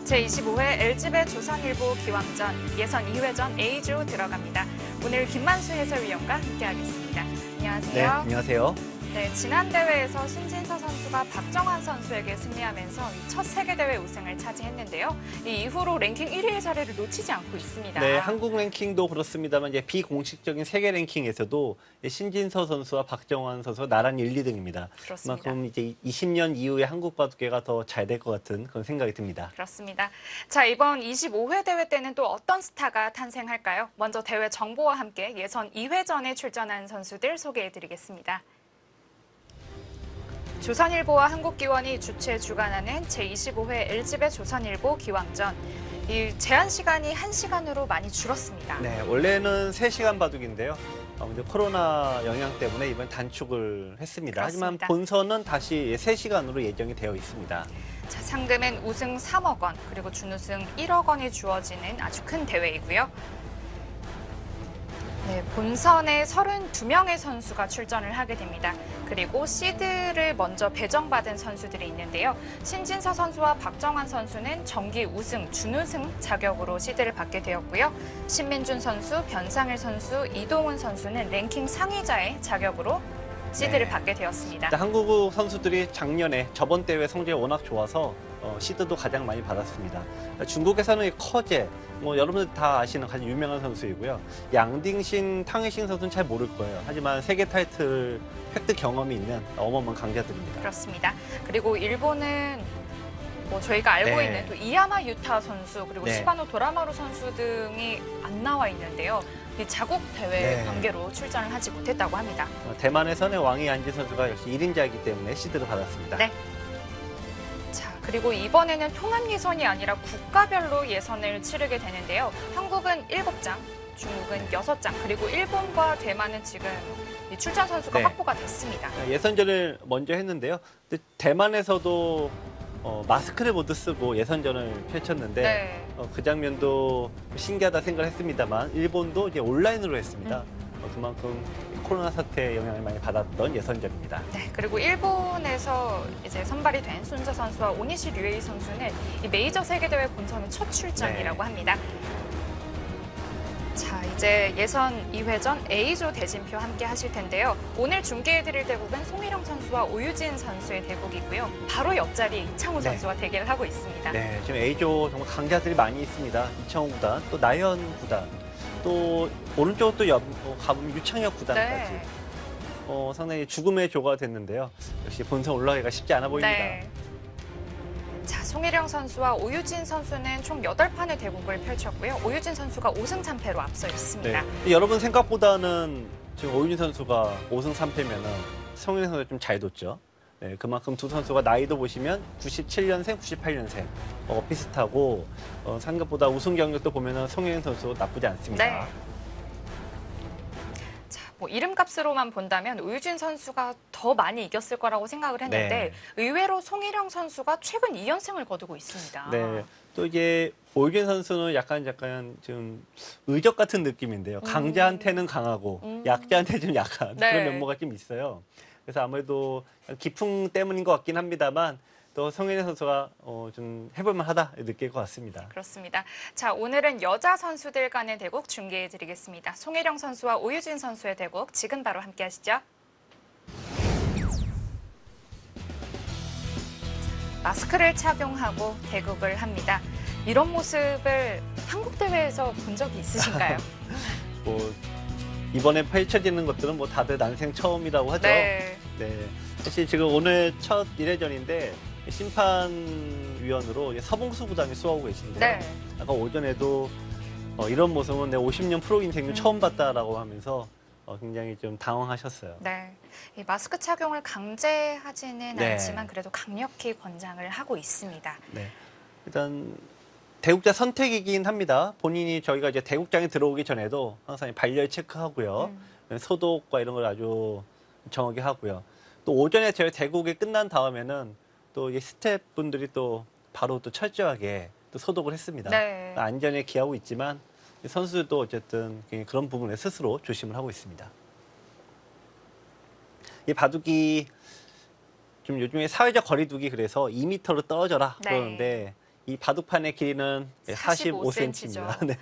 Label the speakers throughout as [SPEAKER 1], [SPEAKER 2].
[SPEAKER 1] 제25회 LG배 조선일보 기왕전 예선 2회전 A조 들어갑니다. 오늘 김만수 해설위원과 함께하겠습니다. 안녕하세요.
[SPEAKER 2] 네, 안녕하세요.
[SPEAKER 1] 네, 지난 대회에서 신진서 선수가 박정환 선수에게 승리하면서 첫 세계대회 우승을 차지했는데요. 이 이후로 랭킹 1위의 자리를 놓치지 않고 있습니다.
[SPEAKER 2] 네, 한국 랭킹도 그렇습니다만 이제 비공식적인 세계 랭킹에서도 신진서 선수와 박정환 선수가 나란히 1, 2등입니다.
[SPEAKER 1] 그렇습니다.
[SPEAKER 2] 그만큼 이제 20년 이후에 한국 바둑계가 더 잘 될 것 같은 그런 생각이 듭니다.
[SPEAKER 1] 그렇습니다. 자, 이번 25회 대회 때는 또 어떤 스타가 탄생할까요? 먼저 대회 정보와 함께 예선 2회전에 출전한 선수들 소개해드리겠습니다. 조선일보와 한국기원이 주최 주관하는 제25회 LG배 조선일보 기왕전. 이 제한 시간이 1시간으로 많이 줄었습니다.
[SPEAKER 2] 네, 원래는 3시간 바둑인데요. 이제 코로나 영향 때문에 이번 단축을 했습니다.
[SPEAKER 1] 그렇습니다.
[SPEAKER 2] 하지만 본선은 다시 3시간으로 예정이 되어 있습니다.
[SPEAKER 1] 자, 상금은 우승 3억 원, 그리고 준우승 1억 원이 주어지는 아주 큰 대회이고요. 네, 본선에 32명의 선수가 출전을 하게 됩니다. 그리고 시드를 먼저 배정받은 선수들이 있는데요. 신진서 선수와 박정환 선수는 정기 우승, 준우승 자격으로 시드를 받게 되었고요. 신민준 선수, 변상일 선수, 이동훈 선수는 랭킹 상위자의 자격으로 시드를 받게 되었습니다.
[SPEAKER 2] 한국 선수들이 작년에 저번 대회 성적이 워낙 좋아서 시드도 가장 많이 받았습니다. 중국에서는 커제, 여러분들 다 아시는 가장 유명한 선수이고요. 양딩신, 탕웨이싱 선수는 잘 모를 거예요. 하지만 세계 타이틀 획득 경험이 있는 어마어마한 강자들입니다.
[SPEAKER 1] 그렇습니다. 그리고 일본은 저희가 알고 있는 또 이야마 유타 선수 그리고 시바노 도라마루 선수 등이 안 나와 있는데요. 이 자국 대회 관계로 출전을 하지 못했다고 합니다.
[SPEAKER 2] 대만에서는 왕이 안지 선수가 역시 1인자이기 때문에 시드를 받았습니다.
[SPEAKER 1] 네. 자, 그리고 이번에는 통합 예선이 아니라 국가별로 예선을 치르게 되는데요. 한국은 7장, 중국은 6장, 그리고 일본과 대만은 지금 이 출전 선수가 확보가 됐습니다.
[SPEAKER 2] 예선전을 먼저 했는데요. 근데 대만에서도 마스크를 모두 쓰고 예선전을 펼쳤는데 그 장면도 신기하다 생각을 했습니다만 일본도 이제 온라인으로 했습니다. 그만큼 코로나 사태의 영향을 많이 받았던 예선전입니다.
[SPEAKER 1] 네, 그리고 일본에서 이제 선발이 된 순자 선수와 오니시 류에이 선수는 이 메이저 세계대회 본선의 첫 출전이라고 합니다. 자, 이제 예선 2회전 A조 대진표 함께 하실 텐데요. 오늘 중계해드릴 대국은 송일영 선수와 오유진 선수의 대국이고요. 바로 옆자리에 이창호 선수와 대결을 하고 있습니다.
[SPEAKER 2] 네, 지금 A조 정말 강자들이 많이 있습니다. 이창호 구단, 또 나현 구단, 또 오른쪽 또 가보면 유창혁 구단까지. 상당히 죽음의 조가 됐는데요. 역시 본선 올라가기가 쉽지 않아 보입니다.
[SPEAKER 1] 네. 자, 송일영 선수와 오유진 선수는 총 8판의 대국을 펼쳤고요. 오유진 선수가 5승 3패로 앞서 있습니다.
[SPEAKER 2] 네. 여러분 생각보다는 지금 오유진 선수가 5승 3패면은 송일영 선수가 좀 잘 뒀죠. 네, 그만큼 두 선수가 나이도 보시면 97년생, 98년생 비슷하고 생각보다 우승 경력도 보면은 송일영 선수 나쁘지 않습니다.
[SPEAKER 1] 네. 이름값으로만 본다면 오유진 선수가 더 많이 이겼을 거라고 생각을 했는데 의외로 송일영 선수가 최근 2연승을 거두고 있습니다.
[SPEAKER 2] 네, 또 이제 오유진 선수는 약간 좀 의적 같은 느낌인데요. 강자한테는 강하고 약자한테 좀 약한 그런 면모가 좀 있어요. 그래서 아무래도 기풍 때문인 것 같긴 합니다만 또 송일영 선수가 좀 해볼만하다 느낄 것 같습니다.
[SPEAKER 1] 그렇습니다. 자, 오늘은 여자 선수들 간의 대국 중계해드리겠습니다. 송일영 선수와 오유진 선수의 대국 지금 바로 함께하시죠. 마스크를 착용하고 대국을 합니다. 이런 모습을 한국 대회에서 본 적이 있으신가요?
[SPEAKER 2] 이번에 펼쳐지는 것들은 다들 난생 처음이라고 하죠. 네. 사실 지금 오늘 첫 1회전인데 심판위원으로 서봉수 구단이 수고하고 계신데요. 아까 오전에도 이런 모습은 내 50년 프로 인생 중 처음 봤다라고 하면서 굉장히 좀 당황하셨어요.
[SPEAKER 1] 네, 이 마스크 착용을 강제하지는 않지만 그래도 강력히 권장을 하고 있습니다.
[SPEAKER 2] 네, 일단 대국자 선택이긴 합니다. 본인이 저희가 이제 대국장에 들어오기 전에도 항상 발열 체크하고요, 소독과 이런 걸 아주 정확히 하고요. 또 오전에 저희 대국이 끝난 다음에는 또 이 스태프분들이 또 바로 또 철저하게 또 소독을 했습니다. 안전에 기하고 있지만 선수들도 어쨌든 그런 부분에 스스로 조심을 하고 있습니다. 이 바둑이 좀 요즘에 사회적 거리두기 그래서 2m로 떨어져라 그러는데 이 바둑판의 길이는
[SPEAKER 1] 45cm 죠.
[SPEAKER 2] 45cm입니다. 네.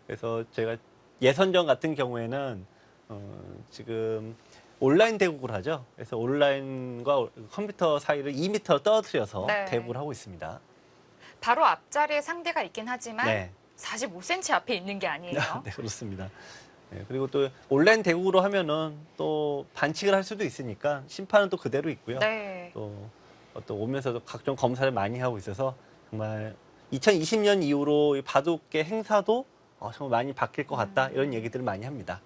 [SPEAKER 2] 그래서 제가 예선전 같은 경우에는 지금 온라인 대국을 하죠. 그래서 온라인과 컴퓨터 사이를 2m 떨어뜨려서
[SPEAKER 1] 네.
[SPEAKER 2] 대국을 하고 있습니다.
[SPEAKER 1] 바로 앞자리에 상대가 있긴 하지만
[SPEAKER 2] 네.
[SPEAKER 1] 45cm 앞에 있는 게 아니에요.
[SPEAKER 2] 네, 그렇습니다. 네, 그리고 또 온라인 대국으로 하면은 또 반칙을 할 수도 있으니까 심판은 또 그대로 있고요.
[SPEAKER 1] 네.
[SPEAKER 2] 또 오면서도 각종 검사를 많이 하고 있어서 정말 2020년 이후로 이 바둑계 행사도 정말 많이 바뀔 것 같다 이런 얘기들을 많이 합니다.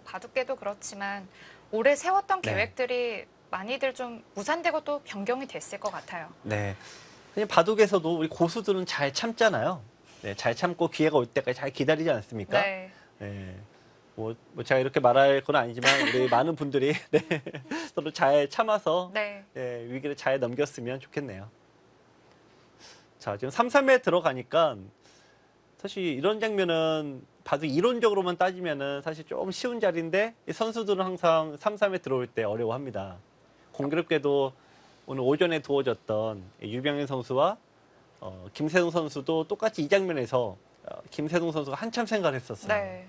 [SPEAKER 1] 바둑계도 그렇지만 올해 세웠던
[SPEAKER 2] 네.
[SPEAKER 1] 계획들이 많이들 좀 무산되고 또 변경이 됐을 것 같아요.
[SPEAKER 2] 네. 그냥 바둑에서도 우리 고수들은 잘 참잖아요. 네, 잘 참고 기회가 올 때까지 잘 기다리지 않습니까?
[SPEAKER 1] 네.
[SPEAKER 2] 네. 뭐 제가 이렇게 말할 건 아니지만 우리 많은 분들이 네, 서로 잘 참아서
[SPEAKER 1] 네.
[SPEAKER 2] 네, 위기를 잘 넘겼으면 좋겠네요. 자, 지금 3-3에 들어가니까 사실 이런 장면은 바둑 이론적으로만 따지면은 사실 좀 쉬운 자리인데 이 선수들은 항상 3-3에 들어올 때 어려워합니다. 공교롭게도 오늘 오전에 두어졌던 유병현 선수와 김세동 선수도 똑같이 이 장면에서 김세동 선수가 한참 생각을 했었어요.
[SPEAKER 1] 네.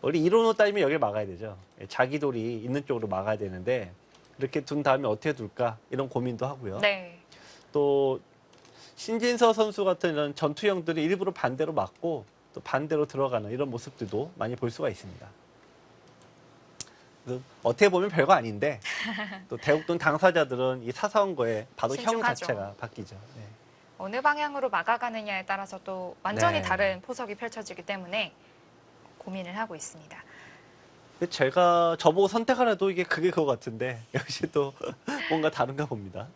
[SPEAKER 2] 우리 이론으로 따지면 여기를 막아야 되죠. 자기 돌이 있는 쪽으로 막아야 되는데 이렇게 둔 다음에 어떻게 둘까 이런 고민도 하고요.
[SPEAKER 1] 네.
[SPEAKER 2] 또 신진서 선수 같은 이런 전투형들이 일부러 반대로 막고 또 반대로 들어가는 이런 모습들도 많이 볼 수가 있습니다. 그래서 어떻게 보면 별거 아닌데 또 대국돈 당사자들은 이 사소한 거에 바로 형
[SPEAKER 1] 신중하죠.
[SPEAKER 2] 자체가 바뀌죠. 네.
[SPEAKER 1] 어느 방향으로 막아가느냐에 따라서 또 완전히
[SPEAKER 2] 네.
[SPEAKER 1] 다른 포석이 펼쳐지기 때문에 고민을 하고 있습니다.
[SPEAKER 2] 근데 제가 저보고 선택하라도 이게 그게 그거 같은데 역시 또 뭔가 다른가 봅니다.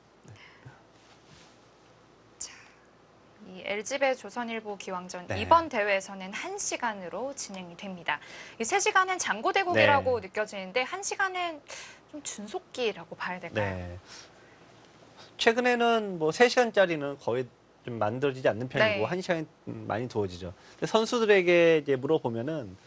[SPEAKER 1] 이 LG배 조선일보 기왕전
[SPEAKER 2] 네.
[SPEAKER 1] 이번 대회에서는 1시간으로 진행이 됩니다. 이 3시간은 장고대국이라고
[SPEAKER 2] 네.
[SPEAKER 1] 느껴지는데 1시간은 좀 준속기라고 봐야 될까요?
[SPEAKER 2] 네. 최근에는 뭐 3시간짜리는 거의 좀 만들어지지 않는 편이고
[SPEAKER 1] 네.
[SPEAKER 2] 1시간이 많이 두어지죠. 근데 선수들에게 이제 물어보면은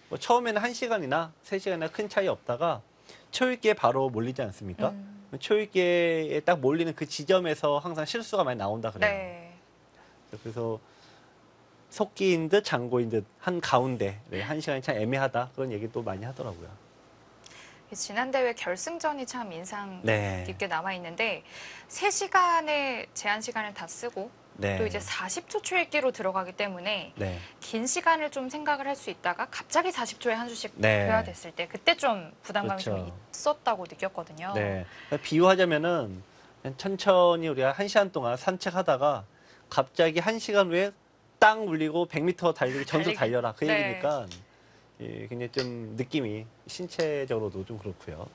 [SPEAKER 2] 뭐 처음에는 1시간이나 3시간이나 큰 차이 없다가 초읽기에 바로 몰리지 않습니까? 초읽기에 딱 몰리는 그 지점에서 항상 실수가 많이 나온다 그래요.
[SPEAKER 1] 네.
[SPEAKER 2] 그래서 속기인 듯 장고인 듯 한 가운데 1시간이 참 애매하다 그런 얘기도 많이 하더라고요.
[SPEAKER 1] 지난 대회 결승전이 참 인상
[SPEAKER 2] 네.
[SPEAKER 1] 깊게 남아 있는데 3시간의 제한 시간을 다 쓰고
[SPEAKER 2] 네.
[SPEAKER 1] 또 이제 40초 초읽기로 들어가기 때문에
[SPEAKER 2] 네.
[SPEAKER 1] 긴 시간을 좀 생각을 할 수 있다가 갑자기 40초에 한 수씩
[SPEAKER 2] 네.
[SPEAKER 1] 돼야 됐을 때 그때 좀 부담감이
[SPEAKER 2] 그렇죠.
[SPEAKER 1] 좀 있었다고 느꼈거든요.
[SPEAKER 2] 네. 비유하자면은 그냥 천천히 우리가 1시간 동안 산책하다가 갑자기 1시간 후에 딱 물리고 100m 달리기 전수 달려라 그
[SPEAKER 1] 네.
[SPEAKER 2] 얘기니까 예, 굉장히 좀 느낌이 신체적으로도 좀 그렇고요.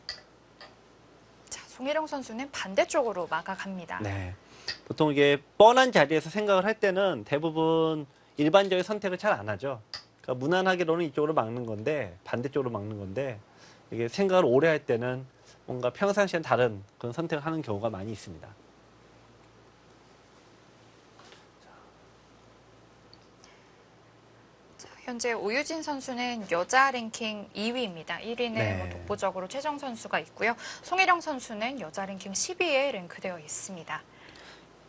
[SPEAKER 1] 자, 송일영 선수는 반대쪽으로 막아갑니다.
[SPEAKER 2] 네. 보통 이게 뻔한 자리에서 생각을 할 때는 대부분 일반적인 선택을 잘 안 하죠. 그러니까 무난하게로는 이쪽으로 막는 건데 반대쪽으로 막는 건데 이게 생각을 오래 할 때는 뭔가 평상시엔 다른 그런 선택을 하는 경우가 많이 있습니다.
[SPEAKER 1] 자, 현재 오유진 선수는 여자 랭킹 2위입니다. 1위는
[SPEAKER 2] 네.
[SPEAKER 1] 뭐 독보적으로 최정 선수가 있고요. 송일영 선수는 여자 랭킹 10위에 랭크되어 있습니다.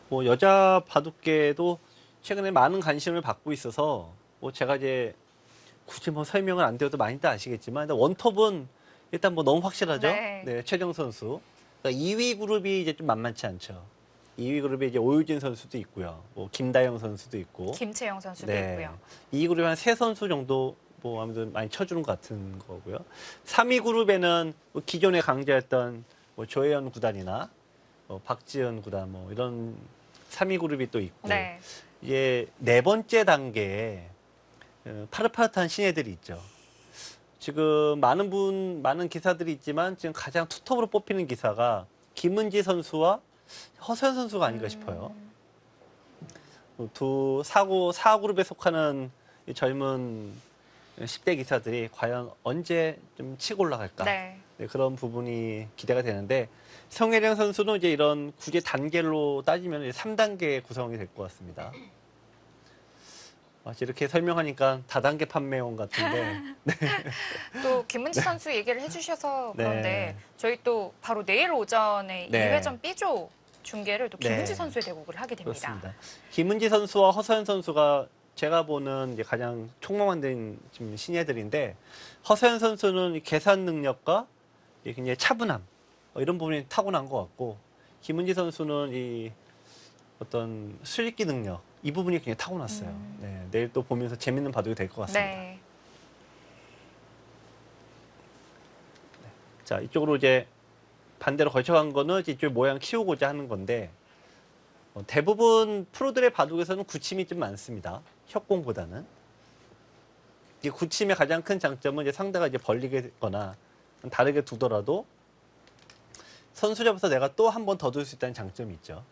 [SPEAKER 2] 뭐 여자 바둑계도 최근에 많은 관심을 받고 있어서 뭐 제가 이제 굳이 뭐 설명을 안 드려도 많이들 아시겠지만 원톱은 일단 뭐 너무 확실하죠.
[SPEAKER 1] 네.
[SPEAKER 2] 네, 최정 선수. 그러니까 2위 그룹이 이제 좀 만만치 않죠. 2위 그룹에 이제 오유진 선수도 있고요. 뭐 김다영 선수도 있고.
[SPEAKER 1] 김채영 선수도
[SPEAKER 2] 네.
[SPEAKER 1] 있고요.
[SPEAKER 2] 2위 그룹에 한 3선수 정도 뭐 아무튼 많이 쳐주는 것 같은 거고요. 3위 그룹에는 뭐 기존에 강자였던 뭐 조혜연 구단이나 뭐 박지은 구단 뭐 이런 3위 그룹이 또 있고.
[SPEAKER 1] 네.
[SPEAKER 2] 이제 4번째 단계에 파릇파릇한 신예들이 있죠. 지금 많은 기사들이 있지만 지금 가장 투톱으로 뽑히는 기사가 김은지 선수와 허서연 선수가 아닌가 싶어요. 두 4그룹에 속하는 이 젊은 10대 기사들이 과연 언제 좀 치고 올라갈까?
[SPEAKER 1] 네.
[SPEAKER 2] 네, 그런 부분이 기대가 되는데 성혜령 선수는 이제 이런 구제 단계로 따지면 이제 3단계 구성이 될 것 같습니다. 이렇게 설명하니까 다단계 판매원 같은데.
[SPEAKER 1] 또 김은지 선수 얘기를 해주셔서
[SPEAKER 2] 네.
[SPEAKER 1] 그런데 저희 또 바로 내일 오전에
[SPEAKER 2] 네.
[SPEAKER 1] 2회전 B조 중계를 또
[SPEAKER 2] 네.
[SPEAKER 1] 김은지 선수의 대국을 하게 됩니다.
[SPEAKER 2] 그렇습니다. 김은지 선수와 허서연 선수가 제가 보는 이제 가장 촉망받는 지금 신예들인데 허서연 선수는 이 계산 능력과 굉장히 차분함 이런 부분이 타고난 것 같고 김은지 선수는 이 어떤 술읽기 능력 이 부분이 굉장히 타고났어요. 네, 내일 또 보면서 재밌는 바둑이 될 것 같습니다.
[SPEAKER 1] 네.
[SPEAKER 2] 자, 이쪽으로 이제 반대로 걸쳐간 거는 이쪽 모양 키우고자 하는 건데 대부분 프로들의 바둑에서는 굳힘이 좀 많습니다. 협공보다는. 이 굳힘의 가장 큰 장점은 이제 상대가 이제 벌리거나 다르게 두더라도 선수 잡아서 내가 또 한 번 더 둘 수 있다는 장점이 있죠.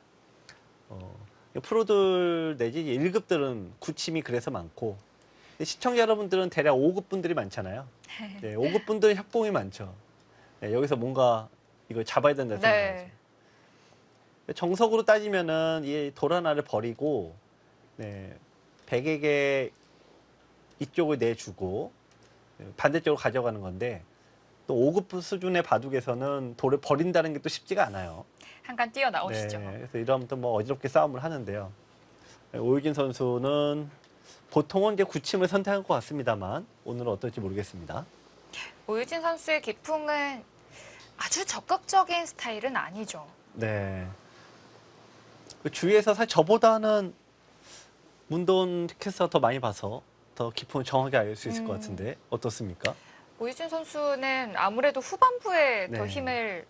[SPEAKER 2] 프로들 내지 1급들은 굳힘이 그래서 많고 시청자 여러분들은 대략 5급 분들이 많잖아요. 네, 5급 분들은 협공이 많죠. 네, 여기서 뭔가 이걸 잡아야 된다 생각하죠.
[SPEAKER 1] 네.
[SPEAKER 2] 정석으로 따지면은 이 돌 하나를 버리고 네, 백에게 이쪽을 내주고 반대쪽으로 가져가는 건데 또 5급 수준의 바둑에서는 돌을 버린다는 게 또 쉽지가 않아요.
[SPEAKER 1] 한칸 뛰어나오시죠.
[SPEAKER 2] 네, 그래서 이러면 또 뭐 어지럽게 싸움을 하는데요. 오유진 선수는 보통은 이제 굳힘을 선택할 것 같습니다만 오늘은 어떨지 모르겠습니다.
[SPEAKER 1] 오유진 선수의 기풍은 아주 적극적인 스타일은 아니죠.
[SPEAKER 2] 네. 그 주위에서 사실 저보다는 문도원 캐스터가 더 많이 봐서 더 기풍을 정확하게 알 수 있을 것 같은데 어떻습니까?
[SPEAKER 1] 오유진 선수는 아무래도 후반부에 더
[SPEAKER 2] 네.
[SPEAKER 1] 힘을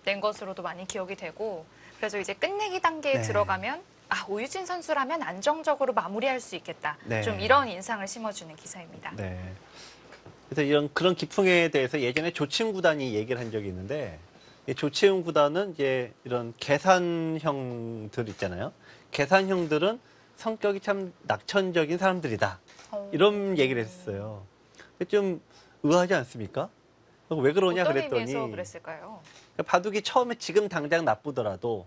[SPEAKER 1] 낸 것으로도 많이 기억이 되고 그래서 이제 끝내기 단계에
[SPEAKER 2] 네.
[SPEAKER 1] 들어가면 오유진 선수라면 안정적으로 마무리할 수 있겠다.
[SPEAKER 2] 네.
[SPEAKER 1] 좀 이런 인상을 심어주는 기사입니다.
[SPEAKER 2] 네. 그래서 그런 기풍에 대해서 예전에 조치훈 구단이 얘기를 한 적이 있는데 이 조치훈 구단은 이제 이런 계산형들 있잖아요. 계산형들은 성격이 참 낙천적인 사람들이다. 이런 얘기를 했어요. 좀 의아하지 않습니까? 왜 그러냐
[SPEAKER 1] 어떤
[SPEAKER 2] 그랬더니
[SPEAKER 1] 의미에서 그랬을까요?
[SPEAKER 2] 바둑이 처음에 지금 당장 나쁘더라도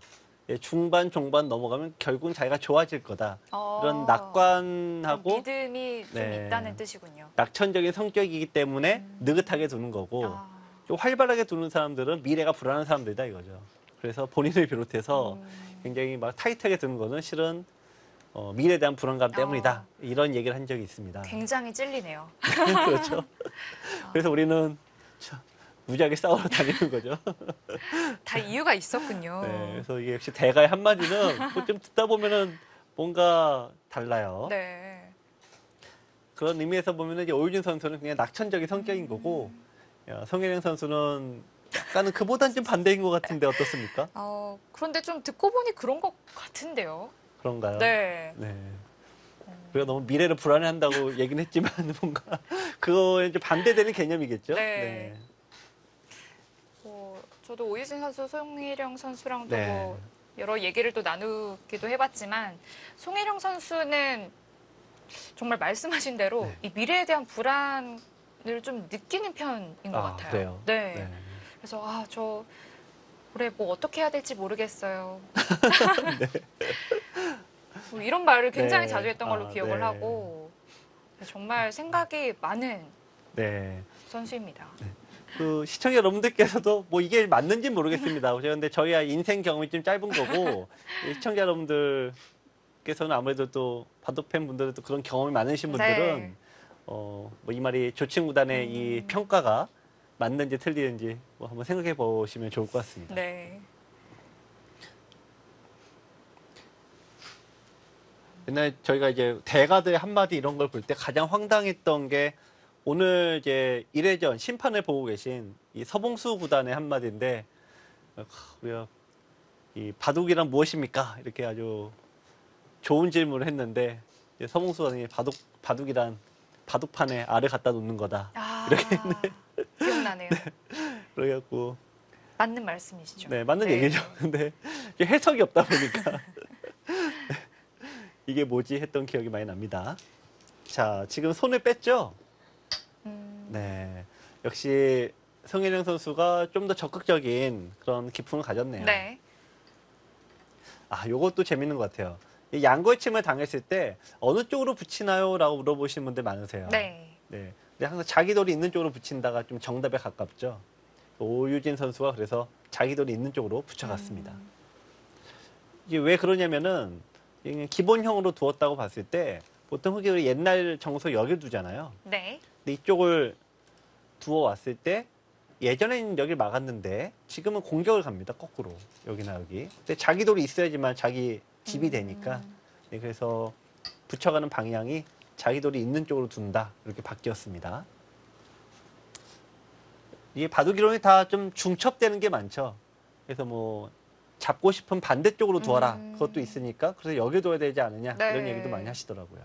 [SPEAKER 2] 중반, 종반 넘어가면 결국은 자기가 좋아질 거다. 이런 낙관하고
[SPEAKER 1] 믿음이 좀
[SPEAKER 2] 네.
[SPEAKER 1] 있다는 뜻이군요.
[SPEAKER 2] 낙천적인 성격이기 때문에 느긋하게 두는 거고 좀 활발하게 두는 사람들은 미래가 불안한 사람들이다 이거죠. 그래서 본인을 비롯해서 굉장히 막 타이트하게 두는 거는 실은 미래에 대한 불안감 때문이다. 이런 얘기를 한 적이 있습니다.
[SPEAKER 1] 굉장히 찔리네요.
[SPEAKER 2] 그렇죠. 그래서 우리는 무지하게 싸우러 다니는 거죠.
[SPEAKER 1] 다 이유가 있었군요.
[SPEAKER 2] 네, 그래서 이게 역시 대가의 한마디는 뭐좀 듣다 보면은 뭔가 달라요.
[SPEAKER 1] 네.
[SPEAKER 2] 그런 의미에서 보면은 이제 오유진 선수는 그냥 낙천적인 성격인 거고 성혜령 선수는 약간은 그보단 좀 반대인 것 같은데 어떻습니까?
[SPEAKER 1] 그런데 좀 듣고 보니 그런 것 같은데요.
[SPEAKER 2] 그런가요?
[SPEAKER 1] 네.
[SPEAKER 2] 네. 우리가 너무 미래를 불안해한다고 얘기는 했지만 뭔가 그거에 좀 반대되는 개념이겠죠.
[SPEAKER 1] 네. 저도 오유진 선수, 송혜령 선수랑도
[SPEAKER 2] 네.
[SPEAKER 1] 뭐 여러 얘기를 또 나누기도 해봤지만 송혜령 선수는 정말 말씀하신 대로
[SPEAKER 2] 네.
[SPEAKER 1] 이 미래에 대한 불안을 좀 느끼는 편인 것 같아요.
[SPEAKER 2] 그래요?
[SPEAKER 1] 네.
[SPEAKER 2] 네.
[SPEAKER 1] 그래서 저 올해 뭐 어떻게 해야 될지 모르겠어요. 뭐 이런 말을 굉장히
[SPEAKER 2] 네.
[SPEAKER 1] 자주 했던 걸로 기억을
[SPEAKER 2] 네.
[SPEAKER 1] 하고 정말 생각이 많은
[SPEAKER 2] 네.
[SPEAKER 1] 선수입니다.
[SPEAKER 2] 그 시청자 여러분들께서도 뭐 이게 맞는지 모르겠습니다. 그런데 저희야 인생 경험이 좀 짧은 거고 시청자 여러분들께서는 아무래도 또 바둑 팬 분들은 또 그런 경험이 많으신 분들은
[SPEAKER 1] 네.
[SPEAKER 2] 뭐 이 말이 조칭 구단의 이 평가가 맞는지 틀리는지 뭐 한번 생각해 보시면 좋을 것 같습니다.
[SPEAKER 1] 네.
[SPEAKER 2] 옛날 저희가 이제 대가들의 한마디 이런 걸 볼 때 가장 황당했던 게 오늘 이제 1회전 심판을 보고 계신 이 서봉수 구단의 한마디인데 우리가 이 바둑이란 무엇입니까? 이렇게 아주 좋은 질문을 했는데 이제 서봉수 구단이 바둑이란 바둑판에 알을 갖다 놓는 거다. 이렇게
[SPEAKER 1] 기억나네요.
[SPEAKER 2] 그래갖고
[SPEAKER 1] 맞는 말씀이시죠.
[SPEAKER 2] 네 맞는 얘기죠. 근데 이게 해석이 없다 보니까 이게 뭐지 했던 기억이 많이 납니다. 자 지금 손을 뺐죠? 네, 역시 성혜령 선수가 좀 더 적극적인 그런 기풍을 가졌네요.
[SPEAKER 1] 네.
[SPEAKER 2] 요것도 재밌는 것 같아요. 이 양걸침을 당했을 때 어느 쪽으로 붙이나요? 라고 물어보시는 분들 많으세요.
[SPEAKER 1] 네.
[SPEAKER 2] 네. 근데 항상 자기 돌이 있는 쪽으로 붙인다가 좀 정답에 가깝죠. 오유진 선수가 그래서 자기 돌이 있는 쪽으로 붙여갔습니다. 이게 왜 그러냐면은 이게 기본형으로 두었다고 봤을 때 보통 흙이 옛날 정석 여기 두잖아요.
[SPEAKER 1] 네.
[SPEAKER 2] 근데 이쪽을 두어왔을 때 예전에는 여기를 막았는데 지금은 공격을 갑니다. 거꾸로 여기나 여기. 근데 자기 돌이 있어야지만 자기 집이 되니까 네, 그래서 붙여가는 방향이 자기 돌이 있는 쪽으로 둔다 이렇게 바뀌었습니다. 이게 바둑이론이 다 좀 중첩되는 게 많죠. 그래서 뭐 잡고 싶은 반대쪽으로 두어라 그것도 있으니까 그래서 여기 둬야 되지 않느냐
[SPEAKER 1] 네.
[SPEAKER 2] 이런 얘기도 많이 하시더라고요.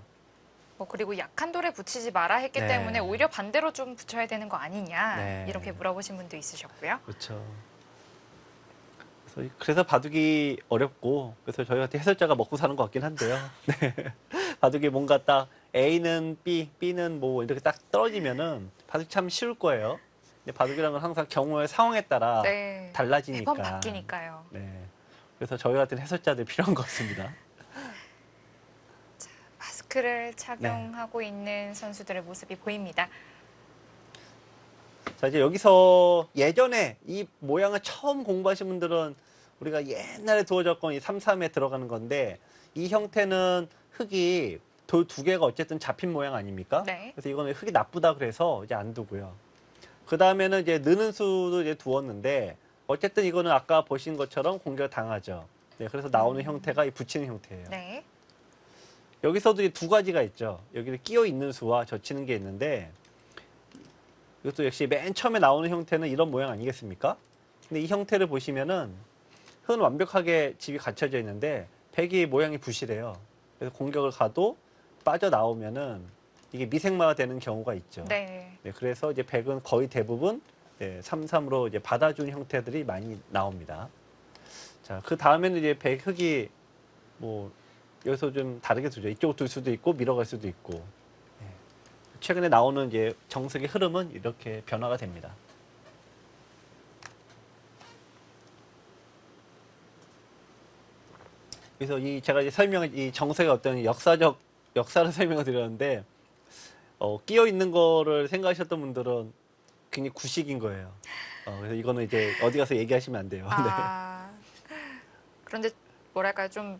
[SPEAKER 1] 뭐 그리고 약한 돌에 붙이지 마라 했기
[SPEAKER 2] 네.
[SPEAKER 1] 때문에 오히려 반대로 좀 붙여야 되는 거 아니냐
[SPEAKER 2] 네.
[SPEAKER 1] 이렇게 물어보신 분도 있으셨고요.
[SPEAKER 2] 그렇죠. 그래서 바둑이 어렵고 그래서 저희 같은 해설자가 먹고 사는 것 같긴 한데요. 네. 바둑이 뭔가 딱 A는 B, B는 뭐 이렇게 딱 떨어지면은 바둑이 참 쉬울 거예요. 근데 바둑이라는 건 항상 경우의 상황에 따라
[SPEAKER 1] 네.
[SPEAKER 2] 달라지니까.
[SPEAKER 1] 매번 바뀌니까요.
[SPEAKER 2] 네. 그래서 저희 같은 해설자들 필요한 것 같습니다.
[SPEAKER 1] 마스크를 착용하고 있는 선수들의 모습이 보입니다.
[SPEAKER 2] 자, 이제 여기서 예전에 이 모양을 처음 공부하신 분들은 우리가 옛날에 두어졌건 이 3-3에 들어가는 건데 이 형태는 흙이 돌 두 개가 어쨌든 잡힌 모양 아닙니까?
[SPEAKER 1] 네.
[SPEAKER 2] 그래서 이거는 흙이 나쁘다 그래서 이제 안 두고요. 그 다음에는 이제 느는 수도 이제 두었는데 어쨌든 이거는 아까 보신 것처럼 공격을 당하죠. 네, 그래서 나오는 형태가 이 붙이는 형태예요.
[SPEAKER 1] 네.
[SPEAKER 2] 여기서도 이제 두 가지가 있죠. 여기를 끼어 있는 수와 젖히는 게 있는데 이것도 역시 맨 처음에 나오는 형태는 이런 모양 아니겠습니까? 근데 이 형태를 보시면은 흙은 완벽하게 집이 갖춰져 있는데 백이 모양이 부실해요. 그래서 공격을 가도 빠져나오면은 이게 미생마가 되는 경우가 있죠.
[SPEAKER 1] 네.
[SPEAKER 2] 네, 그래서 이제 백은 거의 대부분 3-3으로 이제 받아준 형태들이 많이 나옵니다. 자, 그 다음에는 이제 백 흙이 뭐 여기서 좀 다르게 두죠. 이쪽으로 둘 수도 있고 밀어갈 수도 있고. 네. 최근에 나오는 이제 정석의 흐름은 이렇게 변화가 됩니다. 그래서 제가 이제 이 정석의 어떤 역사를 설명을 드렸는데 끼어 있는 거를 생각하셨던 분들은 굉장히 구식인 거예요. 그래서 이거는 이제 어디 가서 얘기하시면 안 돼요.
[SPEAKER 1] 아, 그런데 뭐랄까요, 좀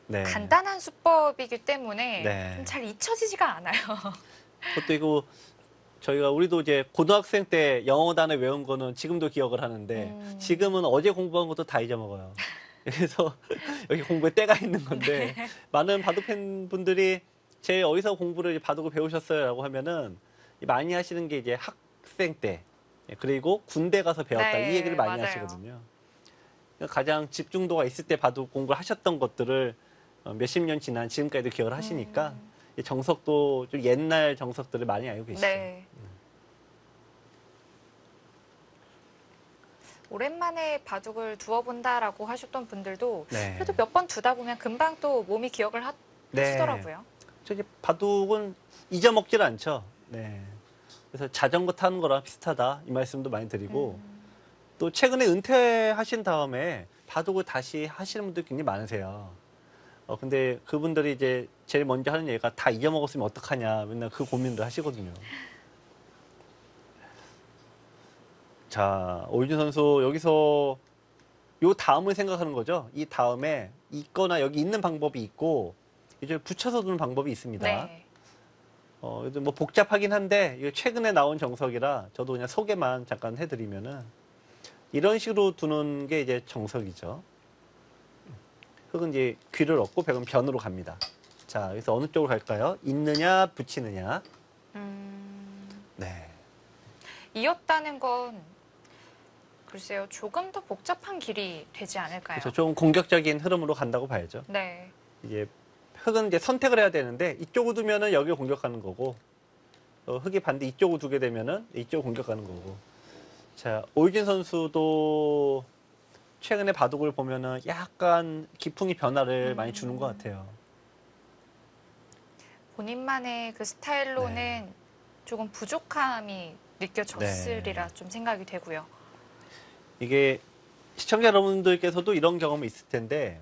[SPEAKER 2] 네.
[SPEAKER 1] 간단한 수법이기 때문에
[SPEAKER 2] 네.
[SPEAKER 1] 좀 잘 잊혀지지가 않아요.
[SPEAKER 2] 그것도 이거 우리도 이제 고등학생 때 영어 단어 외운 거는 지금도 기억을 하는데 지금은 어제 공부한 것도 다 잊어먹어요. 그래서 여기 공부에 때가 있는 건데
[SPEAKER 1] 네.
[SPEAKER 2] 많은 바둑 팬 분들이 제일 어디서 공부를 바둑을 배우셨어요라고 하면은 많이 하시는 게 이제 학생 때 그리고 군대 가서 배웠다
[SPEAKER 1] 네,
[SPEAKER 2] 이 얘기를 많이
[SPEAKER 1] 맞아요.
[SPEAKER 2] 하시거든요. 가장 집중도가 있을 때 바둑 공부를 하셨던 것들을 몇십 년 지난 지금까지도 기억을 하시니까 이 정석도 좀 옛날 정석들을 많이 알고 계시죠.
[SPEAKER 1] 네. 오랜만에 바둑을 두어본다라고 하셨던 분들도
[SPEAKER 2] 네.
[SPEAKER 1] 그래도 몇 번 두다 보면 금방 또 몸이 기억을 하시더라고요.
[SPEAKER 2] 저기 바둑은 잊어먹질 않죠. 네. 그래서 자전거 타는 거랑 비슷하다 이 말씀도 많이 드리고 또 최근에 은퇴하신 다음에 바둑을 다시 하시는 분들 굉장히 많으세요. 근데 그분들이 이제 제일 먼저 하는 얘기가 다 잊어먹었으면 어떡하냐 맨날 그 고민을 하시거든요. 자, 오유진 선수 여기서 요 다음을 생각하는 거죠. 이 다음에 있거나 여기 있는 방법이 있고 이제 붙여서 두는 방법이 있습니다.
[SPEAKER 1] 네.
[SPEAKER 2] 뭐 복잡하긴 한데 이거 최근에 나온 정석이라 저도 그냥 소개만 잠깐 해드리면은 이런 식으로 두는 게 이제 정석이죠. 흙은 이제 귀를 얻고 백은 변으로 갑니다. 자, 여기서 어느 쪽으로 갈까요? 있느냐, 붙이느냐. 네.
[SPEAKER 1] 이었다는 건 글쎄요, 조금 더 복잡한 길이 되지 않을까요?
[SPEAKER 2] 그래서 좀 공격적인 흐름으로 간다고 봐야죠.
[SPEAKER 1] 네.
[SPEAKER 2] 이제 흙은 이제 선택을 해야 되는데 이쪽으로 두면은 여기 공격하는 거고 흙이 반대 이쪽으로 두게 되면은 이쪽으로 공격하는 거고. 자, 오유진 선수도 최근에 바둑을 보면은 약간 기풍이 변화를 많이 주는 것 같아요.
[SPEAKER 1] 본인만의 그 스타일로는
[SPEAKER 2] 네.
[SPEAKER 1] 조금 부족함이 느껴졌으리라 좀 생각이 되고요.
[SPEAKER 2] 이게 시청자 여러분들께서도 이런 경험이 있을 텐데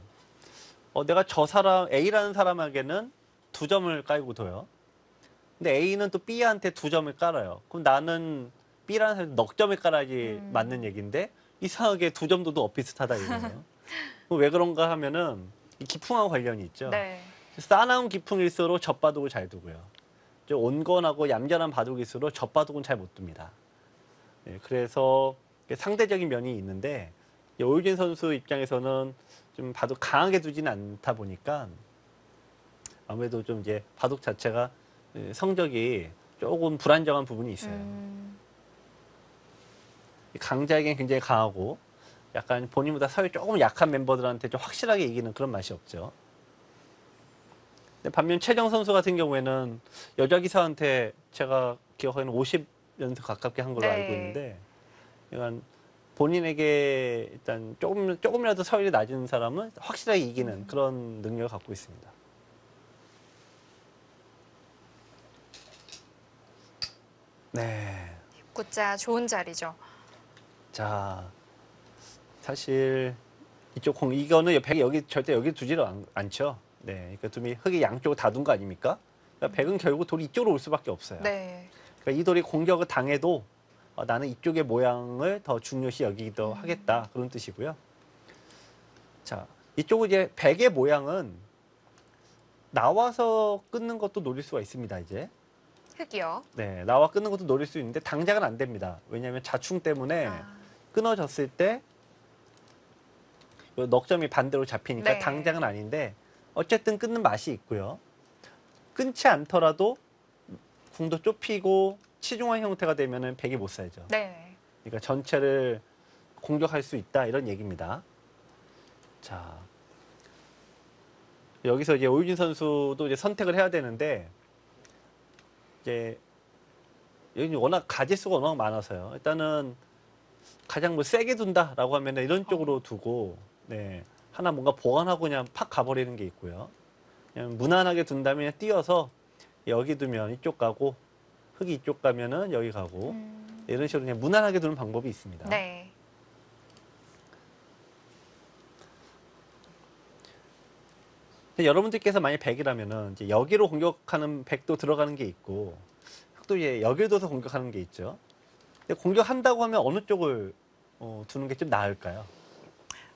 [SPEAKER 2] 내가 저 사람 A라는 사람에게는 2점을 깔고 둬요. 근데 A는 또 B한테 2점을 깔아요. 그럼 나는 B라는 선수 넉 점을 깔아야지 맞는 얘기인데 이상하게 2점도 엇비슷하다 이거예요. 왜 그런가 하면은 이 기풍하고 관련이 있죠.
[SPEAKER 1] 네.
[SPEAKER 2] 싸나운 기풍일수록 젖바둑을 잘 두고요. 좀 온건하고 얌전한 바둑일수록 젖바둑은 잘 못 둡니다. 네, 그래서 상대적인 면이 있는데 오유진 선수 입장에서는 좀 바둑 강하게 두지는 않다 보니까 아무래도 좀 이제 바둑 자체가 성적이 조금 불안정한 부분이 있어요. 강자에겐 굉장히 강하고 약간 본인보다 서열이 조금 약한 멤버들한테 좀 확실하게 이기는 그런 맛이 없죠. 근데 반면 최정 선수 같은 경우에는 여자 기사한테 제가 기억하기에는 50연승 가깝게 한 걸로
[SPEAKER 1] 네.
[SPEAKER 2] 알고 있는데 약간 본인에게 일단 조금이라도 서열이 낮은 사람은 확실하게 이기는 그런 능력을 갖고 있습니다. 네.
[SPEAKER 1] 입구자 좋은 자리죠.
[SPEAKER 2] 자, 사실 이쪽 이거는 백이 여기 절대 여기 두지를 않죠. 네, 그러니까 둠이 흙이 양쪽을 다 둔 거 아닙니까? 그러니까 백은 결국 돌이 이쪽으로 올 수밖에 없어요.
[SPEAKER 1] 네.
[SPEAKER 2] 그러니까 이 돌이 공격을 당해도 나는 이쪽의 모양을 더 중요시 여기기도 하겠다 그런 뜻이고요. 자, 이쪽은 이제 백의 모양은 나와서 끊는 것도 노릴 수가 있습니다. 이제
[SPEAKER 1] 흙이요.
[SPEAKER 2] 네, 나와 끊는 것도 노릴 수 있는데 당장은 안 됩니다. 왜냐하면 자충 때문에 끊어졌을 때 넉점이 반대로 잡히니까
[SPEAKER 1] 네.
[SPEAKER 2] 당장은 아닌데 어쨌든 끊는 맛이 있고요. 끊지 않더라도 궁도 좁히고 치중한 형태가 되면은 백이 못 살죠.
[SPEAKER 1] 네.
[SPEAKER 2] 그러니까 전체를 공격할 수 있다 이런 얘기입니다. 자, 여기서 이제 오유진 선수도 이제 선택을 해야 되는데 이제 여기 워낙 가지수가 워낙 많아서요. 일단은 가장 뭐 세게 둔다라고 하면은 이런 쪽으로 두고 네, 하나 뭔가 보완하고 그냥 팍 가버리는 게 있고요. 그냥 무난하게 둔다면 그냥 띄어서 여기 두면 이쪽 가고 흙이 이쪽 가면은 여기 가고 이런 식으로 그냥 무난하게 두는 방법이 있습니다.
[SPEAKER 1] 네.
[SPEAKER 2] 근데 여러분들께서 만약 100이라면은 이제 여기로 공격하는 100도 들어가는 게 있고 흙도 이제 여기를 둬서 공격하는 게 있죠. 근데 공격한다고 하면 어느 쪽을 두는 게 좀 나을까요?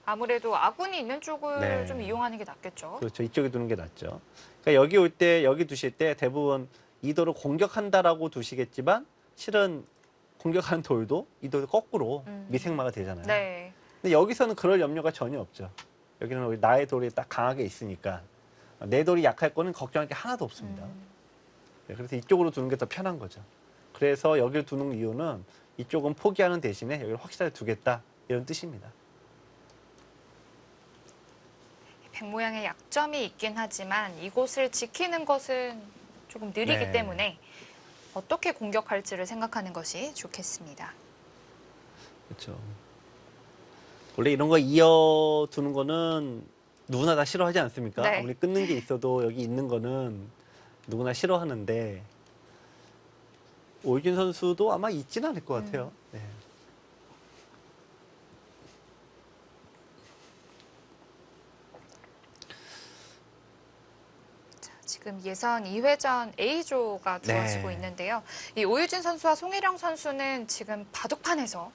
[SPEAKER 1] 아무래도 아군이 있는 쪽을
[SPEAKER 2] 네.
[SPEAKER 1] 좀 이용하는 게 낫겠죠.
[SPEAKER 2] 그렇죠. 이쪽에 두는 게 낫죠. 그러니까 여기 올 때, 여기 두실 때 대부분 이 돌을 공격한다라고 두시겠지만 실은 공격하는 돌도 이 돌도 거꾸로 미생마가 되잖아요.
[SPEAKER 1] 네.
[SPEAKER 2] 근데 여기서는 그럴 염려가 전혀 없죠. 여기는 나의 돌이 딱 강하게 있으니까 내 돌이 약할 거는 걱정할 게 하나도 없습니다. 네, 그래서 이쪽으로 두는 게 더 편한 거죠. 그래서 여기를 두는 이유는 이쪽은 포기하는 대신에 여기를 확실하게 두겠다 이런 뜻입니다.
[SPEAKER 1] 백 모양의 약점이 있긴 하지만 이곳을 지키는 것은 조금 느리기
[SPEAKER 2] 네.
[SPEAKER 1] 때문에 어떻게 공격할지를 생각하는 것이 좋겠습니다.
[SPEAKER 2] 그렇죠. 원래 이런 거 이어두는 거는 누구나 다 싫어하지 않습니까?
[SPEAKER 1] 네.
[SPEAKER 2] 아무리 끊는 게 있어도 여기 있는 거는 누구나 싫어하는데 오유진 선수도 아마 있지는 않을 것 같아요. 네.
[SPEAKER 1] 지금 예선 2회전 A조가 주어지고
[SPEAKER 2] 네.
[SPEAKER 1] 있는데요. 이 오유진 선수와 송일영 선수는 지금 바둑판에서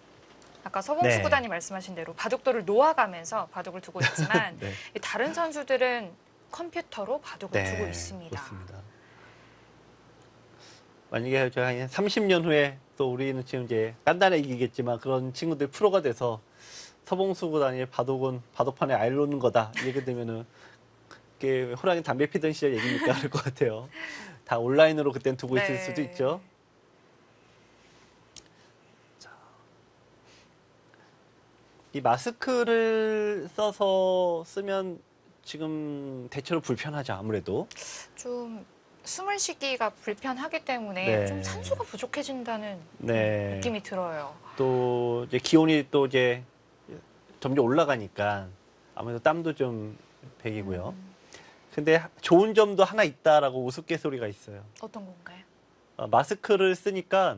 [SPEAKER 1] 아까 서봉수
[SPEAKER 2] 네.
[SPEAKER 1] 구단이 말씀하신 대로 바둑돌을 놓아가면서 바둑을 두고 있지만
[SPEAKER 2] 네.
[SPEAKER 1] 이 다른 선수들은 컴퓨터로 바둑을
[SPEAKER 2] 네,
[SPEAKER 1] 두고 있습니다.
[SPEAKER 2] 그렇습니다. 만약에 제가 한 30년 후에 또 우리는 지금 이제 깐단에 이기겠지만 그런 친구들 프로가 돼서 서봉수 구단이 바둑판에 알 놓는 거다 이렇게 되면은 그게 호랑이 담배 피던 시절 얘기니까 그럴 것 같아요. 다 온라인으로 그땐 두고 있을
[SPEAKER 1] 네.
[SPEAKER 2] 수도 있죠. 자, 이 마스크를 써서 쓰면 지금 대체로 불편하죠. 아무래도.
[SPEAKER 1] 좀 숨을 쉬기가 불편하기 때문에
[SPEAKER 2] 네.
[SPEAKER 1] 좀 산소가 부족해진다는
[SPEAKER 2] 네.
[SPEAKER 1] 느낌이 들어요.
[SPEAKER 2] 또 이제 기온이 또 이제 점점 올라가니까 아무래도 땀도 좀 배기고요. 근데 좋은 점도 하나 있다라고 우스갯소리가 있어요.
[SPEAKER 1] 어떤 건가요?
[SPEAKER 2] 마스크를 쓰니까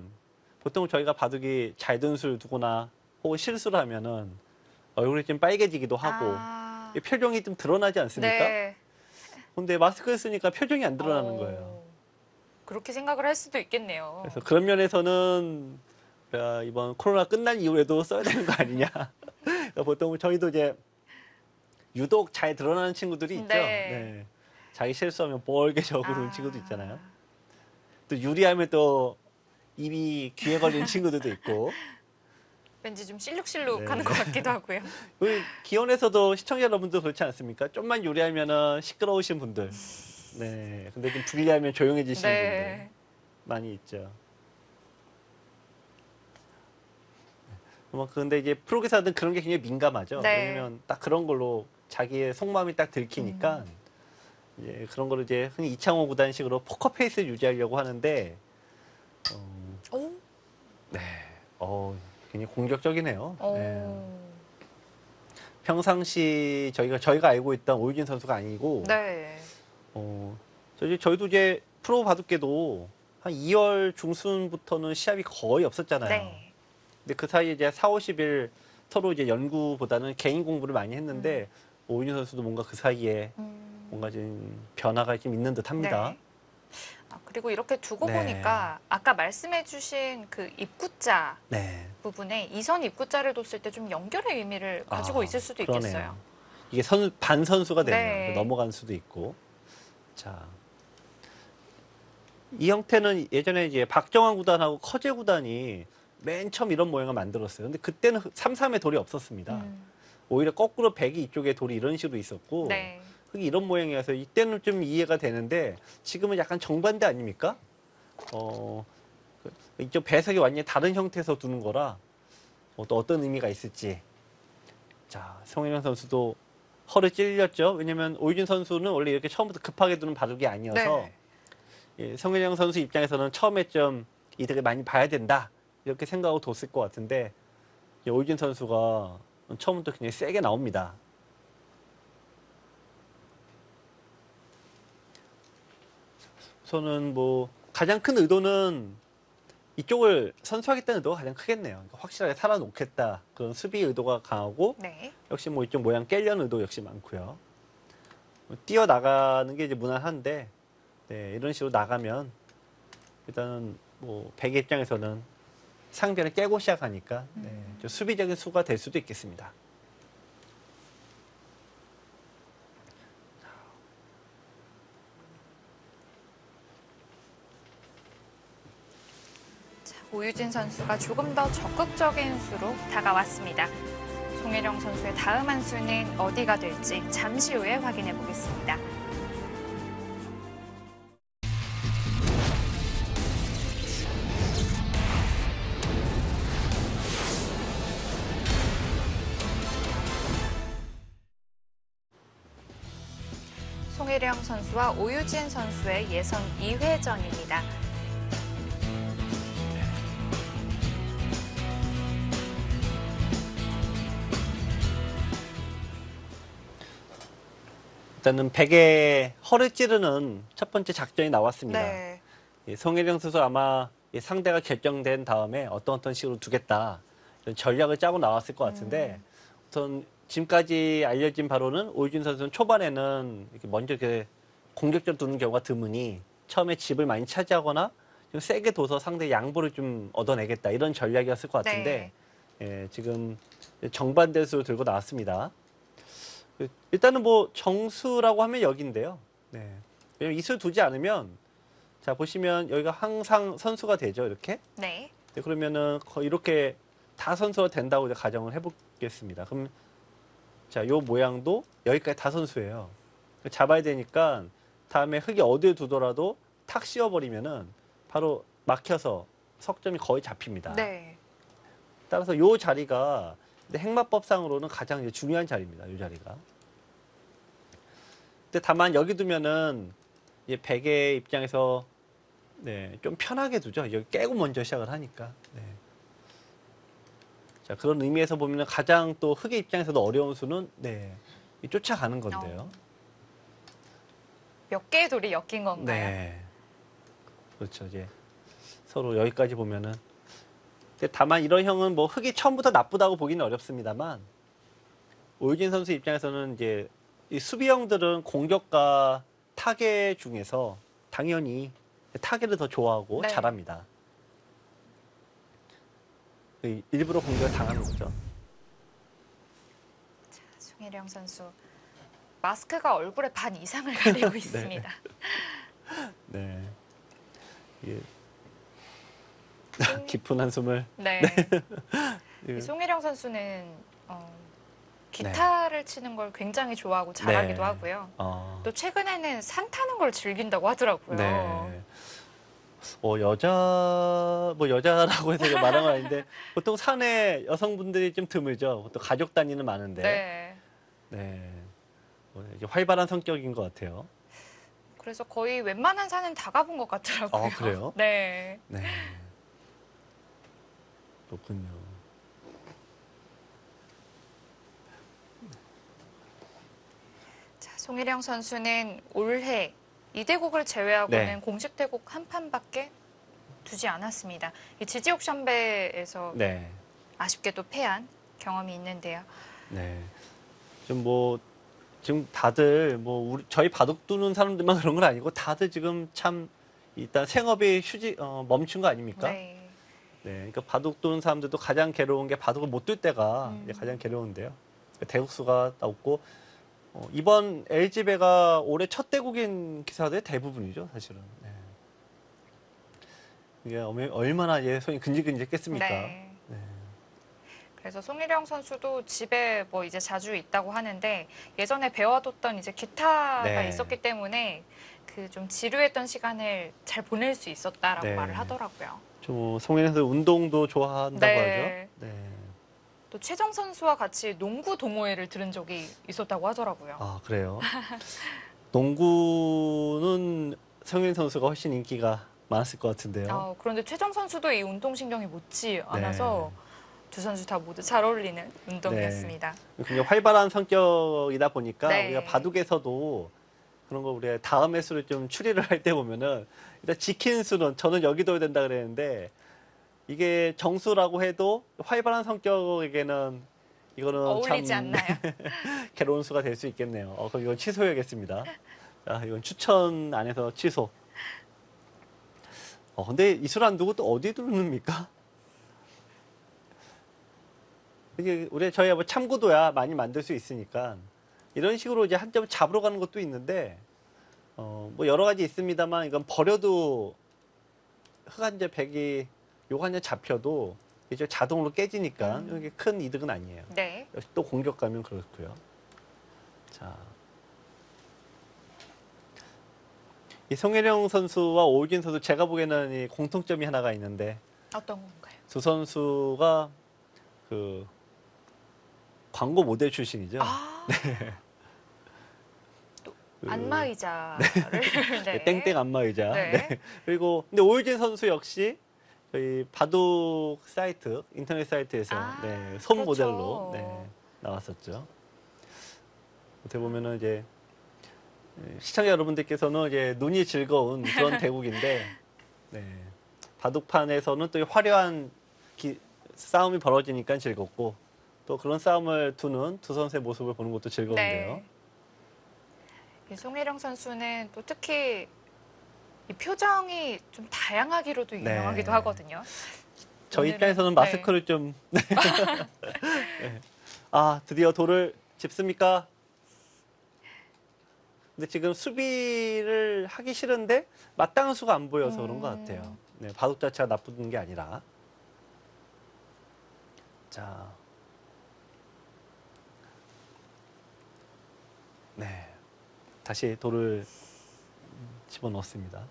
[SPEAKER 2] 보통 저희가 바둑이 잘 든 수를 두거나 혹은 실수를 하면은 얼굴이 좀 빨개지기도 하고 이 표정이 좀 드러나지 않습니까?
[SPEAKER 1] 네.
[SPEAKER 2] 근데 마스크를 쓰니까 표정이 안 드러나는 거예요.
[SPEAKER 1] 그렇게 생각을 할 수도 있겠네요.
[SPEAKER 2] 그래서 그런 면에서는 이번 코로나 끝난 이후에도 써야 되는 거 아니냐. 그러니까 보통 저희도 이제 유독 잘 드러나는 친구들이 있죠.
[SPEAKER 1] 네.
[SPEAKER 2] 자기 실수하면 뻘게 적어놓은
[SPEAKER 1] 아.
[SPEAKER 2] 친구도 있잖아요. 또 유리하면 또 입이 귀에 걸리는 친구들도 있고.
[SPEAKER 1] 왠지 좀 실룩실룩하는
[SPEAKER 2] 네.
[SPEAKER 1] 것 같기도 하고요.
[SPEAKER 2] 우리 기원에서도 시청자 여러분도 그렇지 않습니까? 좀만 유리하면은 시끄러우신 분들. 네. 근데 좀 불리하면 조용해지시는 분들
[SPEAKER 1] 네.
[SPEAKER 2] 많이 있죠. 뭐 근데 이제 프로기사들은 그런 게 굉장히 민감하죠.
[SPEAKER 1] 네.
[SPEAKER 2] 왜냐면 딱 그런 걸로 자기의 속마음이 딱 들키니까 이제 그런 거를 이제 흔히 이창호 구단식으로 포커페이스를 유지하려고 하는데
[SPEAKER 1] 오.
[SPEAKER 2] 네. 굉장히 공격적이네요.
[SPEAKER 1] 오.
[SPEAKER 2] 네. 평상시 저희가 알고 있던 오유진 선수가 아니고
[SPEAKER 1] 네.
[SPEAKER 2] 저희도 이제 프로 바둑계도 한 2월 중순부터는 시합이 거의 없었잖아요.
[SPEAKER 1] 네.
[SPEAKER 2] 근데 그 사이에 이제 4, 50일 서로 이제 연구보다는 개인 공부를 많이 했는데 오윤희 선수도 뭔가 그 사이에 뭔가 좀 변화가 좀 있는 듯합니다.
[SPEAKER 1] 네. 그리고 이렇게 두고
[SPEAKER 2] 네.
[SPEAKER 1] 보니까 아까 말씀해주신 그 입구자
[SPEAKER 2] 네.
[SPEAKER 1] 부분에 이선 입구자를 뒀을 때 좀 연결의 의미를 가지고 있을 수도
[SPEAKER 2] 그러네요.
[SPEAKER 1] 있겠어요.
[SPEAKER 2] 이게 반 선수가 되네요.
[SPEAKER 1] 네.
[SPEAKER 2] 넘어간 수도 있고. 자, 이 형태는 예전에 이제 박정환 구단하고 커제 구단이 맨 처음 이런 모양을 만들었어요. 근데 그때는 3-3의 돌이 없었습니다. 오히려 거꾸로 백이 이쪽에 돌이 이런 식으로 있었고
[SPEAKER 1] 네.
[SPEAKER 2] 그게 이런 모양이어서 이때는 좀 이해가 되는데 지금은 약간 정반대 아닙니까? 이쪽 배석이 완전히 다른 형태에서 두는 거라 또 어떤 의미가 있을지. 자, 송혜령 선수도 허를 찔렸죠. 왜냐면 오유진 선수는 원래 이렇게 처음부터 급하게 두는 바둑이 아니어서
[SPEAKER 1] 네.
[SPEAKER 2] 송혜령 선수 입장에서는 처음에 좀 이득을 많이 봐야 된다. 이렇게 생각하고 뒀을 것 같은데 오유진 선수가 처음부터 굉장히 세게 나옵니다. 저는 뭐 가장 큰 의도는 이쪽을 선수하겠다는 의도가 가장 크겠네요. 그러니까 확실하게 살아놓겠다. 그런 수비 의도가 강하고
[SPEAKER 1] 네.
[SPEAKER 2] 역시 뭐 이쪽 모양 깨려는 의도 역시 많고요. 뛰어나가는 게 이제 무난한데 네, 이런 식으로 나가면 일단은 뭐 백의 입장에서는 상대를 깨고 시작하니까 네, 좀 수비적인 수가 될 수도 있겠습니다.
[SPEAKER 1] 오유진 선수가 조금 더 적극적인 수로 다가왔습니다. 송혜령 선수의 다음 한 수는 어디가 될지 잠시 후에 확인해 보겠습니다. 송혜령 선수와 오유진 선수의 예선 2회전입니다.
[SPEAKER 2] 일단은 백의 허를 찌르는 첫 번째 작전이 나왔습니다.
[SPEAKER 1] 네.
[SPEAKER 2] 송혜령 선수 아마 상대가 결정된 다음에 어떤 식으로 두겠다 이런 전략을 짜고 나왔을 것 같은데 우선 지금까지 알려진 바로는 오유진 선수는 초반에는 이렇게 먼저 이렇게 공격적으로 두는 경우가 드무니 처음에 집을 많이 차지하거나 좀 세게 둬서 상대 양보를 좀 얻어내겠다 이런 전략이었을 것 같은데 지금 정반대 수를 들고 나왔습니다. 일단은 뭐 정수라고 하면 여기인데요. 네. 왜냐면 이 수 두지 않으면 자 보시면 여기가 항상 선수가 되죠. 이렇게.
[SPEAKER 1] 네.
[SPEAKER 2] 네, 그러면은 이렇게 다 선수가 된다고 이제 가정을 해보겠습니다. 그럼 자, 요 모양도 여기까지 다 선수예요. 잡아야 되니까 다음에 흙이 어디에 두더라도 탁 씌워버리면은 바로 막혀서 석점이 거의 잡힙니다.
[SPEAKER 1] 네.
[SPEAKER 2] 따라서 요 자리가 행마법상으로는 가장 이제 중요한 자리입니다. 요 자리가. 근데 다만 여기 두면은 이제 백의 입장에서 네, 좀 편하게 두죠. 여기 깨고 먼저 시작을 하니까. 네. 자, 그런 의미에서 보면 가장 또 흙의 입장에서도 어려운 수는 네, 쫓아가는 건데요.
[SPEAKER 1] 몇 개의 돌이 엮인 건가요?
[SPEAKER 2] 네. 그렇죠. 이제 서로 여기까지 보면은. 근데 다만 이런 형은 뭐 흙이 처음부터 나쁘다고 보기는 어렵습니다만 오유진 선수 입장에서는 이제 이 수비형들은 공격과 타겟 중에서 당연히 타겟을 더 좋아하고
[SPEAKER 1] 네.
[SPEAKER 2] 잘합니다. 일부러 공격을 당하는 거죠.
[SPEAKER 1] 송혜령 선수 마스크가 얼굴의 반 이상을 가리고 있습니다.
[SPEAKER 2] 네. 이게 깊은 한숨을.
[SPEAKER 1] 네.
[SPEAKER 2] 예.
[SPEAKER 1] 이 송혜령 선수는 기타를 치는 걸 굉장히 좋아하고 잘하기도
[SPEAKER 2] 네.
[SPEAKER 1] 하고요.
[SPEAKER 2] 어,
[SPEAKER 1] 또 최근에는 산 타는 걸 즐긴다고 하더라고요.
[SPEAKER 2] 네. 여자라고 해서 말한 건 아닌데, 보통 산에 여성분들이 좀 드물죠. 보통 가족 단위는 많은데.
[SPEAKER 1] 네.
[SPEAKER 2] 네. 이제 활발한 성격인 것 같아요.
[SPEAKER 1] 그래서 거의 웬만한 산은 다 가본 것 같더라고요.
[SPEAKER 2] 아, 그래요?
[SPEAKER 1] 네.
[SPEAKER 2] 네. 그렇군요.
[SPEAKER 1] 자, 송혜령 선수는 올해 2대국을 제외하고는
[SPEAKER 2] 네.
[SPEAKER 1] 공식 대국 한 판밖에 두지 않았습니다. 이 지지옥션배에서
[SPEAKER 2] 네.
[SPEAKER 1] 아쉽게도 패한 경험이 있는데요.
[SPEAKER 2] 네. 지금 다들 저희 바둑 두는 사람들만 그런 건 아니고 다들 지금 참 일단 생업이 멈춘 거 아닙니까?
[SPEAKER 1] 네.
[SPEAKER 2] 네. 그러니까 바둑 두는 사람들도 가장 괴로운 게 바둑을 못 둘 때가 이제
[SPEAKER 1] 음.
[SPEAKER 2] 가장 괴로운데요. 대국수가 없고 이번 LG배가 올해 첫 대국인 기사들 대부분이죠, 사실은. 네. 이게 얼마나 손이 근질근질했겠습니까?
[SPEAKER 1] 네.
[SPEAKER 2] 네.
[SPEAKER 1] 그래서 송혜령 선수도 집에 이제 자주 있다고 하는데 예전에 배워뒀던 이제 기타가
[SPEAKER 2] 네.
[SPEAKER 1] 있었기 때문에 그 좀 지루했던 시간을 잘 보낼 수 있었다라고
[SPEAKER 2] 네.
[SPEAKER 1] 말을 하더라고요.
[SPEAKER 2] 좀 송혜연 선수 운동도 좋아한다고
[SPEAKER 1] 네.
[SPEAKER 2] 하죠. 네.
[SPEAKER 1] 또 최정 선수와 같이 농구 동호회를 들은 적이 있었다고 하더라고요.
[SPEAKER 2] 아, 그래요? 농구는 성현 선수가 훨씬 인기가 많았을 것 같은데요.
[SPEAKER 1] 그런데 최정 선수도 이 운동신경이 못지 않아서 두 선수 다 모두 잘 어울리는 운동이었습니다.
[SPEAKER 2] 굉장히 활발한 성격이다 보니까
[SPEAKER 1] 네.
[SPEAKER 2] 우리가 바둑에서도 그런 거 우리가 다음의 수를 좀 추리를 할 때 보면은 일단 지킨 수는 저는 여기 둬야 된다 그랬는데 이게 정수라고 해도 활발한 성격에게는 이거는
[SPEAKER 1] 어울리지
[SPEAKER 2] 참
[SPEAKER 1] 않나요?
[SPEAKER 2] 괴로운 수가 될 수 있겠네요. 그럼 이건 취소해야겠습니다. 자, 이건 추천 안에서 취소. 근데 이 수를 안 두고 또 어디 두릅니까? 이게 저희가 참고도야 많이 만들 수 있으니까 이런 식으로 이제 한 점 잡으러 가는 것도 있는데 여러 가지 있습니다만 이건 버려도 흑한자 백이 요한자 잡혀도 이제 자동으로 깨지니까 이게 큰 이득은 아니에요.
[SPEAKER 1] 네.
[SPEAKER 2] 역시 또 공격 가면 그렇고요. 자, 이 송혜령 선수와 오유진 선수 제가 보기에는 이 공통점이 하나가 있는데
[SPEAKER 1] 어떤 건가요?
[SPEAKER 2] 두 선수가 그 광고 모델 출신이죠.
[SPEAKER 1] 또
[SPEAKER 2] 그
[SPEAKER 1] 안마의자를 네.
[SPEAKER 2] 땡땡 안마의자.
[SPEAKER 1] 네.
[SPEAKER 2] 네. 그리고 근데 오유진 선수 역시 저희 바둑 사이트 인터넷 사이트에서 손
[SPEAKER 1] 그렇죠.
[SPEAKER 2] 모델로 나왔었죠. 어떻게 보면은 이제 시청자 여러분들께서는 이제 눈이 즐거운 그런 대국인데 바둑판에서는 또 화려한 싸움이 벌어지니까 즐겁고 또 그런 싸움을 두는 두 선수의 모습을 보는 것도 즐거운데요.
[SPEAKER 1] 네. 이 송혜령 선수는 또 특히 이 표정이 좀 다양하기로도 유명하기도 하거든요.
[SPEAKER 2] 저희
[SPEAKER 1] 오늘은,
[SPEAKER 2] 입장에서는 마스크를 좀 드디어 돌을 짚습니까? 근데 지금 수비를 하기 싫은데 마땅한 수가 안 보여서 그런 것 같아요. 바둑 자체가 나쁜 게 아니라. 자, 다시 돌을 집어넣습니다.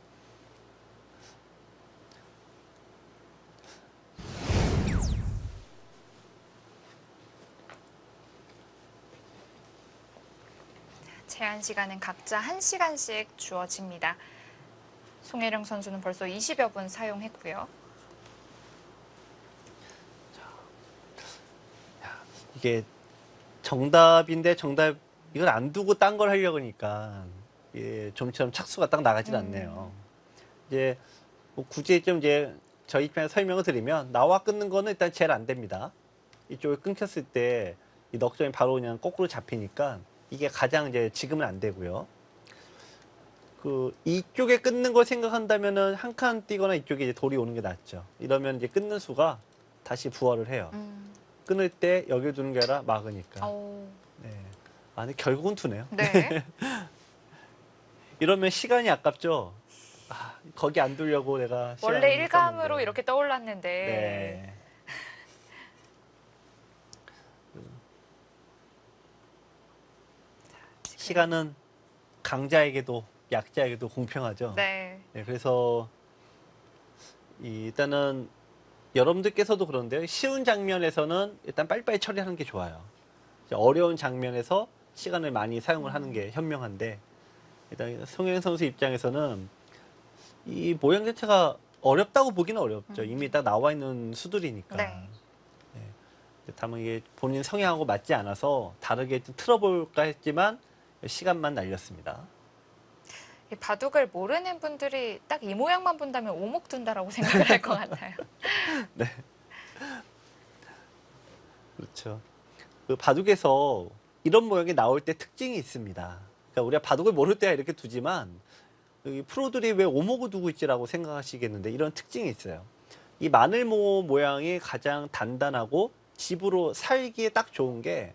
[SPEAKER 1] 제한 시간은 각자 1시간씩 주어집니다. 송혜령 선수는 벌써 20여 분 사용했고요.
[SPEAKER 2] 이게 정답인데 이걸 안 두고 딴 걸 하려고 하니까 좀처럼 착수가 딱 나가질 않네요. 이제 굳이 좀 저희 입장에서 설명을 드리면 나와 끊는 거는 일단 제일 안 됩니다. 이쪽에 끊겼을 때 이 넉점이 바로 그냥 거꾸로 잡히니까 이게 가장 지금은 안 되고요. 이쪽에 끊는 걸 생각한다면은 한 칸 뛰거나 이쪽에 돌이 오는 게 낫죠. 이러면 끊는 수가 다시 부활을 해요.
[SPEAKER 1] 음.
[SPEAKER 2] 끊을 때 여기 두는 게 아니라 막으니까.
[SPEAKER 1] 오.
[SPEAKER 2] 네. 아, 근데 결국은 두네요.
[SPEAKER 1] 네.
[SPEAKER 2] 이러면 시간이 아깝죠. 아, 거기 안 두려고 내가
[SPEAKER 1] 원래
[SPEAKER 2] 시간을
[SPEAKER 1] 일감으로
[SPEAKER 2] 썼는데.
[SPEAKER 1] 이렇게 떠올랐는데.
[SPEAKER 2] 네. 시간은 강자에게도 약자에게도 공평하죠.
[SPEAKER 1] 네.
[SPEAKER 2] 네, 그래서 일단은 여러분들께서도 그런데요. 쉬운 장면에서는 일단 빨리빨리 처리하는 게 좋아요. 이제 어려운 장면에서 시간을 많이 사용을 하는 게 현명한데 일단 송혜경 선수 입장에서는 이 모양 자체가 어렵다고 보기는 어렵죠. 이미 딱 나와 있는 수들이니까.
[SPEAKER 1] 네.
[SPEAKER 2] 네. 다만 이게 본인 성향하고 맞지 않아서 다르게 좀 틀어볼까 했지만 시간만 날렸습니다.
[SPEAKER 1] 이 바둑을 모르는 분들이 딱 이 모양만 본다면 오목 둔다라고 생각을 할 것 같아요.
[SPEAKER 2] 네. 그렇죠. 그 바둑에서 이런 모양이 나올 때 특징이 있습니다. 그러니까 우리가 바둑을 모를 때야 이렇게 두지만 이 프로들이 왜 오목을 두고 있지라고 생각하시겠는데 이런 특징이 있어요. 이 마늘모 모양이 가장 단단하고 집으로 살기에 딱 좋은 게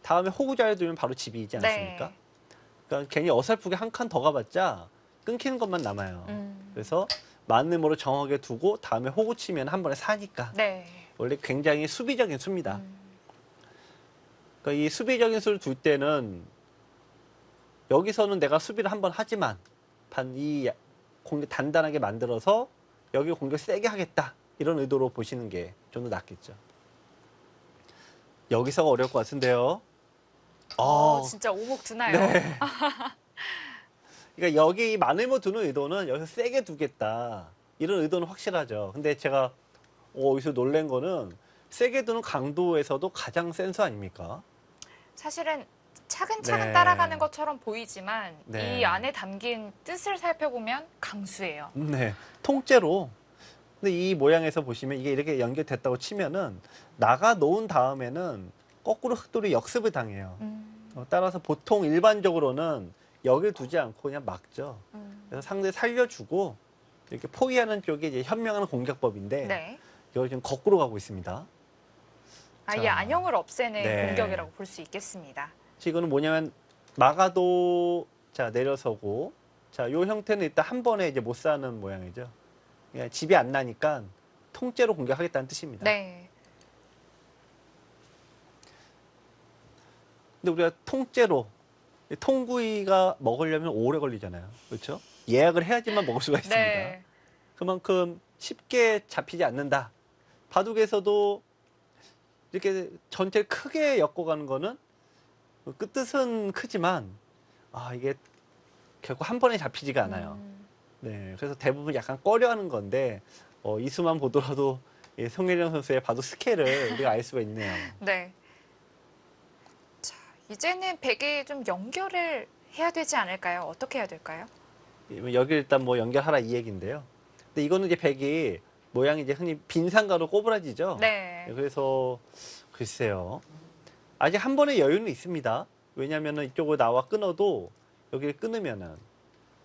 [SPEAKER 2] 다음에 호구자를 두면 바로 집이지 않습니까?
[SPEAKER 1] 네.
[SPEAKER 2] 그러니까 괜히 어설프게 한 칸 더 가봤자 끊기는 것만 남아요. 그래서 마늘모로 정확하게 두고 다음에 호구 치면 한 번에 사니까
[SPEAKER 1] 네.
[SPEAKER 2] 원래 굉장히 수비적인 수입니다. 그러니까 이 수비적인 수를 둘 때는 여기서는 내가 수비를 한번 하지만 이 공격 단단하게 만들어서 여기 공격 세게 하겠다 이런 의도로 보시는 게 좀 더 낫겠죠. 여기서가 어려울 것 같은데요.
[SPEAKER 1] 진짜 오목 두나요?
[SPEAKER 2] 네. 그러니까 여기 이 마늘모 두는 의도는 여기서 세게 두겠다 이런 의도는 확실하죠. 근데 제가 여기서 놀란 거는 세게 두는 강도에서도 가장 센 수 아닙니까?
[SPEAKER 1] 사실은 차근차근
[SPEAKER 2] 네.
[SPEAKER 1] 따라가는 것처럼 보이지만
[SPEAKER 2] 네.
[SPEAKER 1] 이 안에 담긴 뜻을 살펴보면 강수예요.
[SPEAKER 2] 네, 통째로. 근데 이 모양에서 보시면 이게 이렇게 연결됐다고 치면은 나가 놓은 다음에는 거꾸로 흑돌이 역습을 당해요. 따라서 보통 일반적으로는 여길 두지 않고 그냥 막죠. 그래서 상대 살려주고 이렇게 포위하는 쪽이 이제 현명한 공격법인데
[SPEAKER 1] 네.
[SPEAKER 2] 이걸 지금 거꾸로 가고 있습니다.
[SPEAKER 1] 아예
[SPEAKER 2] 자.
[SPEAKER 1] 안형을 없애는
[SPEAKER 2] 네.
[SPEAKER 1] 공격이라고 볼 수 있겠습니다.
[SPEAKER 2] 이거는 뭐냐면 막아도 자 내려서고 자 요 형태는 일단 한 번에 이제 못 사는 모양이죠. 그러니까 집이 안 나니까 통째로 공격하겠다는 뜻입니다.
[SPEAKER 1] 네.
[SPEAKER 2] 근데 우리가 통째로 통구이가 먹으려면 오래 걸리잖아요. 그렇죠? 예약을 해야지만 먹을 수가 있습니다.
[SPEAKER 1] 네.
[SPEAKER 2] 그만큼 쉽게 잡히지 않는다. 바둑에서도 이렇게 전체를 크게 엮어가는 거는 끝뜻은 크지만 이게 결국 한 번에 잡히지가 않아요. 네, 그래서 대부분 약간 꺼려하는 건데 이 수만 보더라도 송혜령 선수의 바둑 스케일을 우리가 알 수가 있네요.
[SPEAKER 1] 네. 자, 이제는 백이 좀 연결을 해야 되지 않을까요? 어떻게 해야 될까요?
[SPEAKER 2] 여기 일단 뭐 연결하라 이 얘기인데요. 근데 이거는 이제 백이 모양이 이제 흔히 빈상가로 꼬부라지죠.
[SPEAKER 1] 네.
[SPEAKER 2] 그래서 글쎄요. 아직 한 번의 여유는 있습니다. 왜냐하면 이쪽으로 나와 끊어도 여기를 끊으면은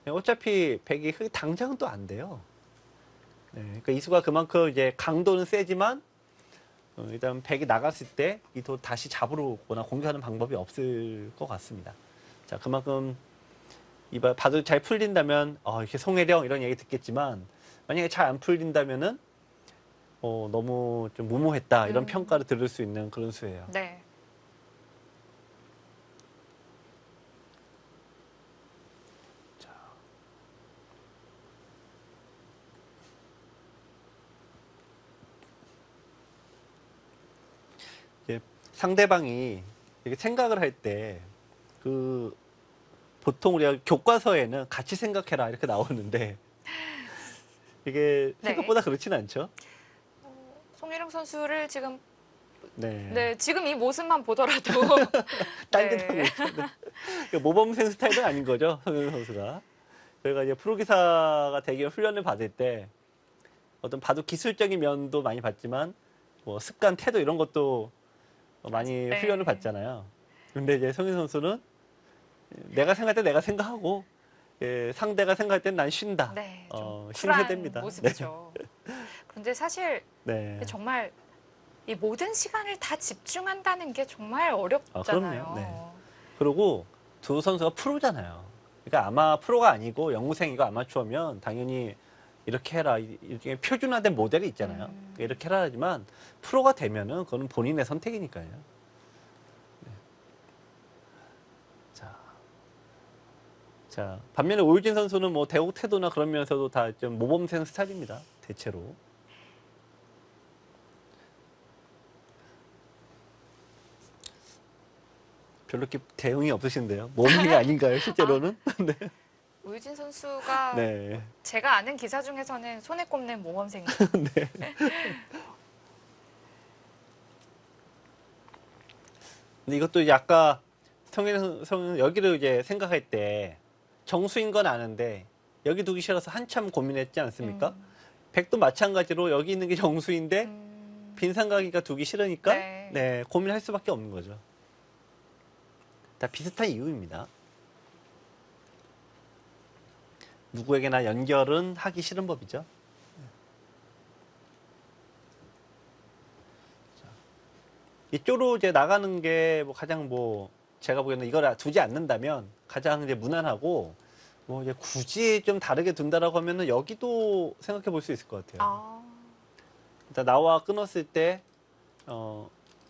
[SPEAKER 2] 어차피 백이 당장은 또 안 돼요. 네, 그러니까 이수가 그만큼 이제 강도는 세지만 일단 백이 나갔을 때 이 도 다시 잡으러 오거나 공격하는 방법이 없을 것 같습니다. 자, 그만큼 이번 바둑 잘 풀린다면 이렇게 송혜령 이런 얘기 듣겠지만 만약에 잘 안 풀린다면은 너무 좀 무모했다 이런 평가를 들을 수 있는 그런 수예요.
[SPEAKER 1] 네.
[SPEAKER 2] 상대방이 이렇게 생각을 할 때 보통 우리가 교과서에는 같이 생각해라 이렇게 나오는데 이게
[SPEAKER 1] 네.
[SPEAKER 2] 생각보다 그렇진 않죠.
[SPEAKER 1] 송혜령 선수를 지금
[SPEAKER 2] 네.
[SPEAKER 1] 지금 이 모습만 보더라도
[SPEAKER 2] 딴짓하고
[SPEAKER 1] 네.
[SPEAKER 2] 있죠. 네. 모범생 스타일은 아닌 거죠, 송혜령 선수가. 저희가 이제 프로기사가 되게 훈련을 받을 때 어떤 바둑 기술적인 면도 많이 봤지만 뭐 습관, 태도 이런 것도 많이
[SPEAKER 1] 네.
[SPEAKER 2] 훈련을 받잖아요. 근데 이제 송혜령 선수는 내가 생각할 때 내가 생각하고 상대가 생각할 땐 난 쉰다.
[SPEAKER 1] 네, 좀
[SPEAKER 2] 신세대입니다.
[SPEAKER 1] 쿨한 모습이죠. 그런데 사실
[SPEAKER 2] 네.
[SPEAKER 1] 정말 이 모든 시간을 다 집중한다는 게 정말 어렵잖아요.
[SPEAKER 2] 그럼요. 네. 그리고 두 선수가 프로잖아요. 그러니까 아마 프로가 아니고 영무생이고 아마추어면 당연히 이렇게 해라. 이렇게 표준화된 모델이 있잖아요. 이렇게 해라 하지만 프로가 되면은 그거는 본인의 선택이니까요. 네. 자, 반면에 오유진 선수는 뭐 대국 태도나 그런 면에서도 다 좀 모범생 스타일입니다. 대체로. 별로 이렇게 대응이 없으신데요. 모범생이 아닌가요, 실제로는? 네.
[SPEAKER 1] 오유진 선수가
[SPEAKER 2] 네.
[SPEAKER 1] 제가 아는 기사 중에서는 손에 꼽는 모범생이에요.
[SPEAKER 2] 네. 근데 이것도 이제 아까 성현 여기를 이제 생각할 때 정수인 건 아는데 여기 두기 싫어서 한참 고민했지 않습니까? 백도 마찬가지로 여기 있는 게 정수인데 빈 삼각이가 두기 싫으니까
[SPEAKER 1] 네.
[SPEAKER 2] 네, 고민할 수밖에 없는 거죠. 다 비슷한 이유입니다. 누구에게나 연결은 하기 싫은 법이죠. 이쪽으로 이제 나가는 게 뭐 가장 뭐 제가 보기에는 이걸 두지 않는다면 가장 이제 무난하고 뭐 이제 굳이 좀 다르게 둔다라고 하면은 여기도 생각해 볼 수 있을 것 같아요. 일단 나와 끊었을 때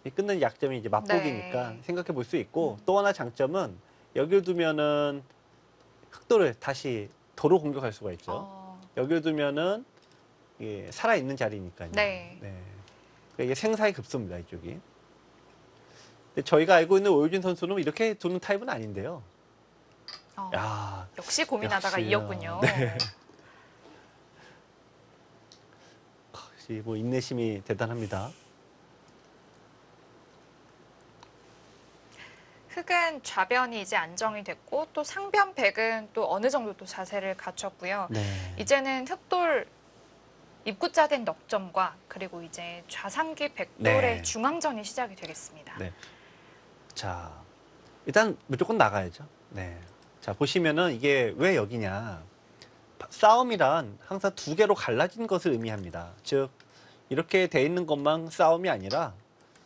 [SPEAKER 2] 이 끊는 약점이 이제 맛보기니까
[SPEAKER 1] 네.
[SPEAKER 2] 생각해 볼 수 있고 또 하나 장점은 여기를 두면은 흑도를 다시 도로 공격할 수가 있죠. 여기를 두면은 이게 살아 있는 자리니까요.
[SPEAKER 1] 네.
[SPEAKER 2] 그러니까 이게 생사의 급소입니다, 이쪽이. 근데 저희가 알고 있는 오유진 선수는 이렇게 두는 타입은 아닌데요. 야,
[SPEAKER 1] 역시 고민하다가
[SPEAKER 2] 역시,
[SPEAKER 1] 이었군요.
[SPEAKER 2] 네. 역시 뭐 인내심이 대단합니다.
[SPEAKER 1] 흑은 좌변이 이제 안정이 됐고 또 상변 백은 또 어느 정도 또 자세를 갖췄고요.
[SPEAKER 2] 네.
[SPEAKER 1] 이제는 흑돌 입구자 된 넉점과 그리고 이제 좌상기 백돌의
[SPEAKER 2] 네.
[SPEAKER 1] 중앙전이 시작이 되겠습니다.
[SPEAKER 2] 네. 자, 일단 무조건 나가야죠. 네. 자, 보시면은 이게 왜 여기냐. 싸움이란 항상 두 개로 갈라진 것을 의미합니다. 즉, 이렇게 돼 있는 것만 싸움이 아니라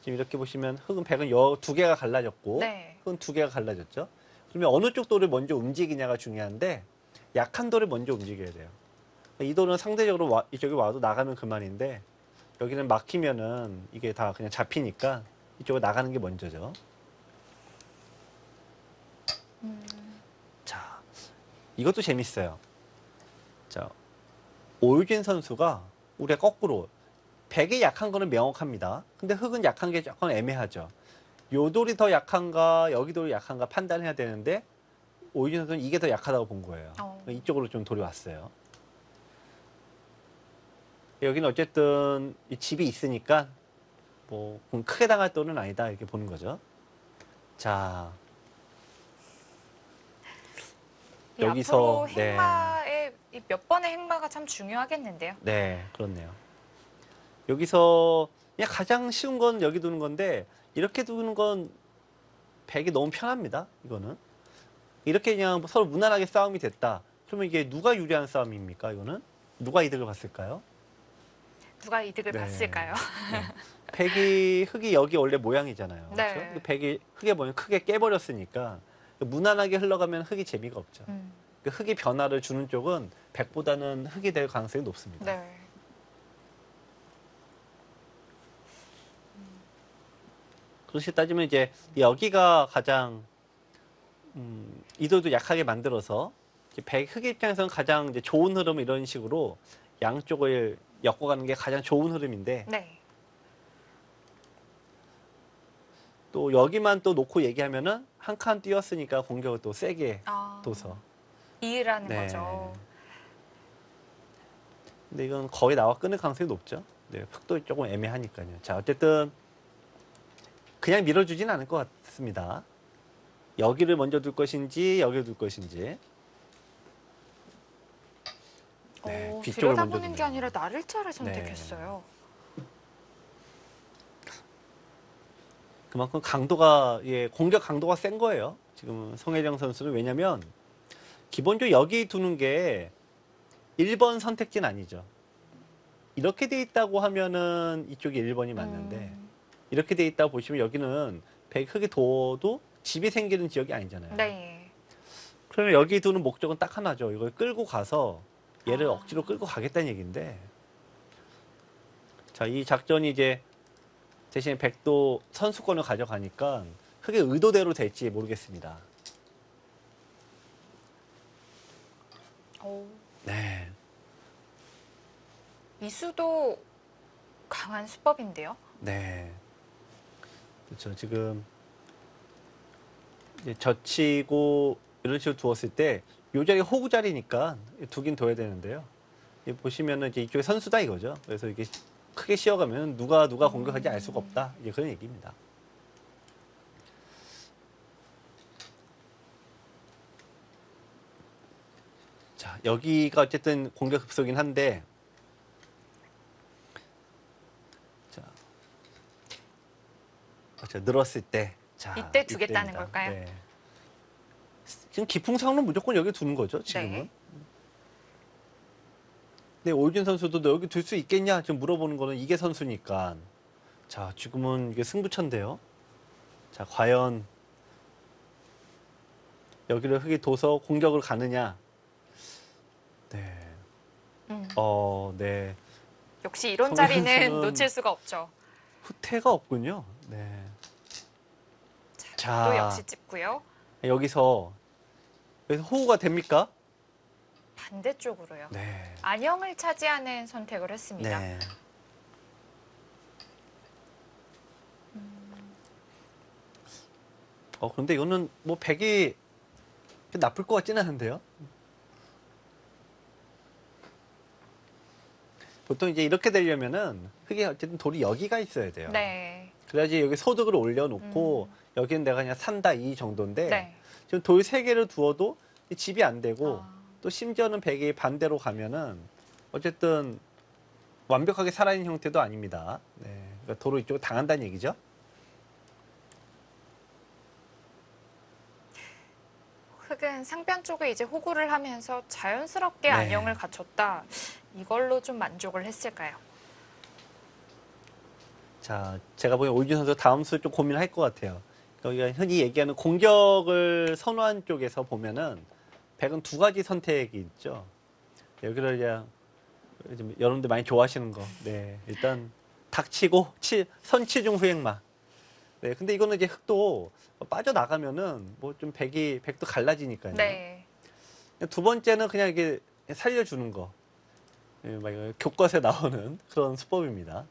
[SPEAKER 2] 지금 이렇게 보시면 흑은 백은 두 개가 갈라졌고
[SPEAKER 1] 네.
[SPEAKER 2] 흑은 두 개가 갈라졌죠. 그러면 어느 쪽 돌을 먼저 움직이냐가 중요한데 약한 돌을 먼저 움직여야 돼요. 이 돌은 상대적으로 이쪽에 와도 나가면 그만인데 여기는 막히면은 이게 다 그냥 잡히니까 이쪽으로 나가는 게 먼저죠. 자, 이것도 재밌어요. 자, 오유진 선수가 우리가 거꾸로 백이 약한 거는 명확합니다. 근데 흑은 약한 게 조금 애매하죠. 요 돌이 더 약한가 여기 돌이 약한가 판단해야 되는데 오유진 선수는 이게 더 약하다고 본 거예요. 이쪽으로 좀 돌이 왔어요. 여기는 어쨌든 이 집이 있으니까 뭐 크게 당할 돌은 아니다 이렇게 보는 거죠. 자, 여기서
[SPEAKER 1] 앞으로 행마의 몇 번의 행마가 참 중요하겠는데요.
[SPEAKER 2] 네, 그렇네요. 여기서 그냥 가장 쉬운 건 여기 두는 건데 이렇게 두는 건 백이 너무 편합니다. 이거는 이렇게 그냥 서로 무난하게 싸움이 됐다. 그러면 이게 누가 유리한 싸움입니까? 이거는 누가 이득을 봤을까요?
[SPEAKER 1] 누가 이득을 봤을까요?
[SPEAKER 2] 백이 흑이 여기 원래 모양이잖아요.
[SPEAKER 1] 네.
[SPEAKER 2] 그렇죠? 백이 흑의 모양 크게 깨버렸으니까 무난하게 흘러가면 흑이 재미가 없죠. 그 흑이 변화를 주는 쪽은 백보다는 흑이 될 가능성이 높습니다.
[SPEAKER 1] 네.
[SPEAKER 2] 그렇게 따지면 이제 여기가 가장 이돌도 약하게 만들어서 백 흑 입장에서는 가장 이제 좋은 흐름 이런 식으로 양쪽을 엮어가는 게 가장 좋은 흐름인데
[SPEAKER 1] 네.
[SPEAKER 2] 또 여기만 또 놓고 얘기하면은 한 칸 띄었으니까 공격을 또 세게 둬서
[SPEAKER 1] 이의라는
[SPEAKER 2] 네.
[SPEAKER 1] 거죠.
[SPEAKER 2] 근데 이건 거의 나와 끊을 가능성이 높죠. 네, 흑도 조금 애매하니까요. 자, 어쨌든 그냥 밀어주진 않을 것 같습니다. 여기를 먼저 둘 것인지 여기를 둘 것인지. 네, 뒤쪽을 먼저
[SPEAKER 1] 들여다보는 게
[SPEAKER 2] 두네요.
[SPEAKER 1] 아니라 나를자를 선택했어요.
[SPEAKER 2] 그만큼 강도가 공격 강도가 센 거예요. 지금 송혜정 선수는 왜냐면 기본적으로 여기 두는 게 1번 선택지는 아니죠. 이렇게 돼 있다고 하면은 이쪽이 1번이 맞는데 이렇게 돼 있다고 보시면 여기는 백이 흙에 둬도 집이 생기는 지역이 아니잖아요.
[SPEAKER 1] 네.
[SPEAKER 2] 그러면 여기 두는 목적은 딱 하나죠. 이걸 끌고 가서 얘를
[SPEAKER 1] 아.
[SPEAKER 2] 억지로 끌고 가겠다는 얘기인데 자, 이 작전이 이제 대신에 백도 선수권을 가져가니까 흙의 의도대로 될지 모르겠습니다.
[SPEAKER 1] 오.
[SPEAKER 2] 네.
[SPEAKER 1] 이 수도 강한 수법인데요.
[SPEAKER 2] 네. 그렇죠. 지금 이제 젖히고 이런 식으로 두었을 때 이 자리 호구 자리니까 두긴 둬야 되는데요. 보시면은 이제 이쪽에 선수다 이거죠. 그래서 이게 크게 씌어가면 누가 공격할지 알 수가 없다. 이제 그런 얘기입니다. 자, 여기가 어쨌든 공격 급소긴 한데 자, 그렇죠. 늘었을 때 자,
[SPEAKER 1] 이때 두겠다는
[SPEAKER 2] 이때입니다.
[SPEAKER 1] 걸까요?
[SPEAKER 2] 네. 지금 기풍상로 무조건 여기 두는 거죠, 지금은.
[SPEAKER 1] 네.
[SPEAKER 2] 네, 오유진 선수도 너 여기 둘 수 있겠냐? 지금 물어보는 거는 이게 선수니까. 자, 지금은 이게 승부처인데요. 자, 과연 여기를 흙이 둬서 공격을 가느냐? 네. 네.
[SPEAKER 1] 역시 이런
[SPEAKER 2] 성현
[SPEAKER 1] 자리는
[SPEAKER 2] 선수는
[SPEAKER 1] 놓칠 수가 없죠.
[SPEAKER 2] 후퇴가 없군요. 네.
[SPEAKER 1] 또 역시 찝고요.
[SPEAKER 2] 여기서 호우가 됩니까?
[SPEAKER 1] 반대쪽으로요.
[SPEAKER 2] 네.
[SPEAKER 1] 안형을 차지하는 선택을 했습니다.
[SPEAKER 2] 네. 그런데 이거는 뭐 백이 나쁠 것 같지는 않은데요. 보통 이제 이렇게 되려면은 흙에 어쨌든 돌이 여기가 있어야 돼요.
[SPEAKER 1] 네.
[SPEAKER 2] 그래야지 여기 소득을 올려놓고 여기는 내가 그냥 산다 이 정도인데
[SPEAKER 1] 네.
[SPEAKER 2] 지금 돌 3개를 두어도 집이 안 되고
[SPEAKER 1] 아.
[SPEAKER 2] 또 심지어는 백이 반대로 가면은 어쨌든 완벽하게 살아있는 형태도 아닙니다. 네. 그러니까 도로 이쪽으로 당한다는 얘기죠.
[SPEAKER 1] 흙은 상변 쪽에 이제 호구를 하면서 자연스럽게
[SPEAKER 2] 네.
[SPEAKER 1] 안형을 갖췄다. 이걸로 좀 만족을 했을까요?
[SPEAKER 2] 자, 제가 보기엔 오유진 선수 다음 수 좀 고민할 것 같아요. 여기가 흔히 얘기하는 공격을 선호한 쪽에서 보면은 백은 2가지 선택이 있죠. 여기를 이제 요즘 여러분들 많이 좋아하시는 거. 네, 일단 닥치고 선취중 후행마. 네, 근데 이거는 이제 흙도 빠져나가면은 뭐 좀 백도 갈라지니까요.
[SPEAKER 1] 네.
[SPEAKER 2] 두 번째는 그냥 이게 살려주는 거. 예, 막 이거 교과서에 나오는 그런 수법입니다.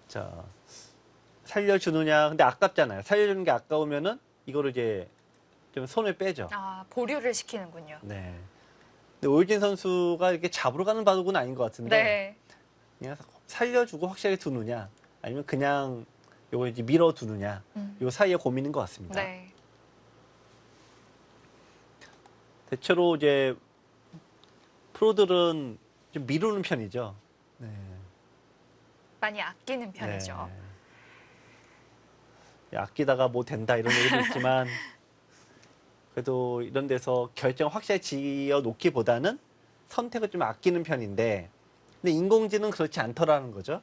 [SPEAKER 2] 자, 살려주느냐. 근데 아깝잖아요. 살려주는 게 아까우면은 이거를 이제 좀 손을 빼죠.
[SPEAKER 1] 아, 보류를 시키는군요.
[SPEAKER 2] 네. 근데 오유진 선수가 이렇게 잡으러 가는 바둑은 아닌 것 같은데
[SPEAKER 1] 네.
[SPEAKER 2] 그냥 살려주고 확실하게 두느냐 아니면 그냥 요거 이제 밀어두느냐 요 사이에 고민인 것 같습니다.
[SPEAKER 1] 네.
[SPEAKER 2] 대체로 이제 프로들은 좀 미루는 편이죠. 네.
[SPEAKER 1] 많이 아끼는 편이죠.
[SPEAKER 2] 네. 아끼다가 뭐 된다 이런 얘기도 있지만 그래도 이런 데서 결정 확실히 지어 놓기보다는 선택을 좀 아끼는 편인데 근데 인공지능은 그렇지 않더라는 거죠.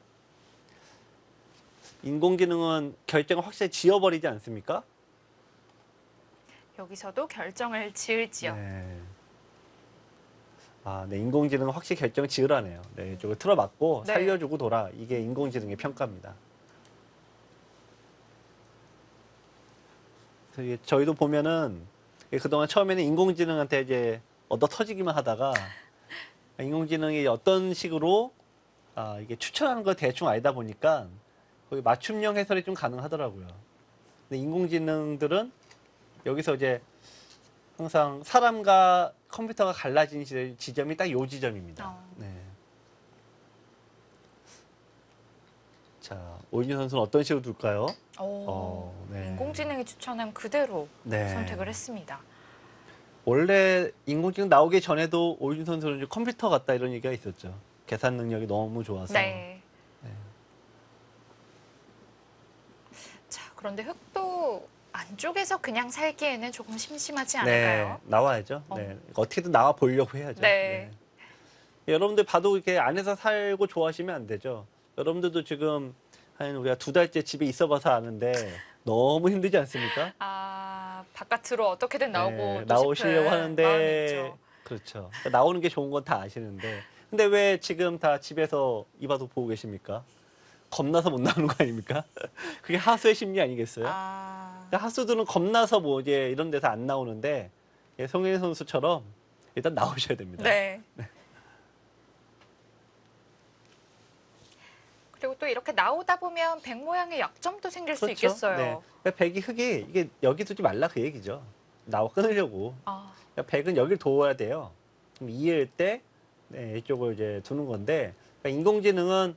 [SPEAKER 2] 인공지능은 결정을 확실히 지어버리지 않습니까?
[SPEAKER 1] 여기서도 결정을 지을지요.
[SPEAKER 2] 네. 아, 네, 인공지능은 확실히 결정을 지으라네요. 네, 이쪽을 틀어막고
[SPEAKER 1] 네.
[SPEAKER 2] 살려주고 돌아. 이게 인공지능의 평가입니다. 그래서 이게 저희도 보면은 그동안 처음에는 인공지능한테 이제 얻어 터지기만 하다가 인공지능이 어떤 식으로 이게 추천하는 거 대충 알다 보니까 거기 맞춤형 해설이 좀 가능하더라고요. 근데 인공지능들은 여기서 이제 항상 사람과 컴퓨터가 갈라진 지점이 딱 요 지점입니다. 네. 자, 오윤희 선수는 어떤 식으로 둘까요? 네.
[SPEAKER 1] 인공지능이 추천한 그대로
[SPEAKER 2] 네.
[SPEAKER 1] 선택을 했습니다.
[SPEAKER 2] 원래 인공지능 나오기 전에도 오윤희 선수는 이제 컴퓨터 같다 이런 얘기가 있었죠. 계산 능력이 너무 좋아서.
[SPEAKER 1] 네.
[SPEAKER 2] 네.
[SPEAKER 1] 자, 그런데 흙도 안쪽에서 그냥 살기에는 조금 심심하지 않을까요?
[SPEAKER 2] 네, 나와야죠. 네. 어떻게든 나와 보려고 해야죠.
[SPEAKER 1] 네.
[SPEAKER 2] 여러분들 봐도 이렇게 안에서 살고 좋아하시면 안 되죠. 여러분들도 지금 한 우리가 2달째 집에 있어봐서 아는데 너무 힘들지 않습니까?
[SPEAKER 1] 아, 바깥으로 어떻게든 나오고
[SPEAKER 2] 네,
[SPEAKER 1] 또
[SPEAKER 2] 나오시려고
[SPEAKER 1] 싶은
[SPEAKER 2] 하는데
[SPEAKER 1] 마음이 있죠.
[SPEAKER 2] 그렇죠. 그러니까 나오는 게 좋은 건 다 아시는데 근데 왜 지금 다 집에서 이 바둑 보고 계십니까? 겁나서 못 나오는 거 아닙니까? 그게 하수의 심리 아니겠어요?
[SPEAKER 1] 아,
[SPEAKER 2] 그러니까 하수들은 겁나서 뭐 이제 이런 데서 안 나오는데 예, 송혜인 선수처럼 일단 나오셔야 됩니다.
[SPEAKER 1] 네. 그리고 또 이렇게 나오다 보면 백 모양의 약점도 생길 수
[SPEAKER 2] 그렇죠.
[SPEAKER 1] 있겠어요.
[SPEAKER 2] 네. 그러니까 백이 흙이 이게 여기 두지 말라 그 얘기죠. 나와 끊으려고.
[SPEAKER 1] 아,
[SPEAKER 2] 그러니까 백은 여기를 도와야 돼요. 그럼 이을 때 네, 이쪽을 이제 두는 건데 그러니까 인공지능은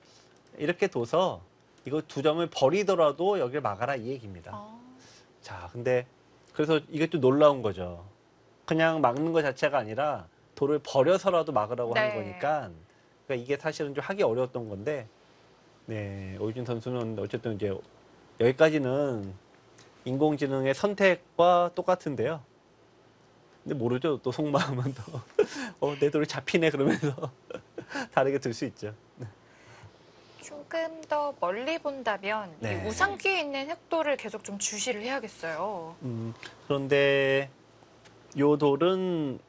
[SPEAKER 2] 이렇게 둬서 이거 두 점을 버리더라도 여기를 막아라 이 얘기입니다.
[SPEAKER 1] 아,
[SPEAKER 2] 자, 근데 그래서 이게 또 놀라운 거죠. 그냥 막는 것 자체가 아니라 돌을 버려서라도 막으라고 하는
[SPEAKER 1] 네.
[SPEAKER 2] 거니까 그러니까 이게 사실은 좀 하기 어려웠던 건데 네, 오유진 선수는 어쨌든 이제 여기까지는 인공지능의 선택과 똑같은데요. 근데 모르죠. 또 속마음은 또 내 돌이 잡히네 그러면서 다르게 들 수 있죠.
[SPEAKER 1] 조금 더 멀리 본다면
[SPEAKER 2] 네.
[SPEAKER 1] 이 우상귀에 있는 흑돌을 계속 좀 주시를 해야겠어요.
[SPEAKER 2] 그런데 요 돌은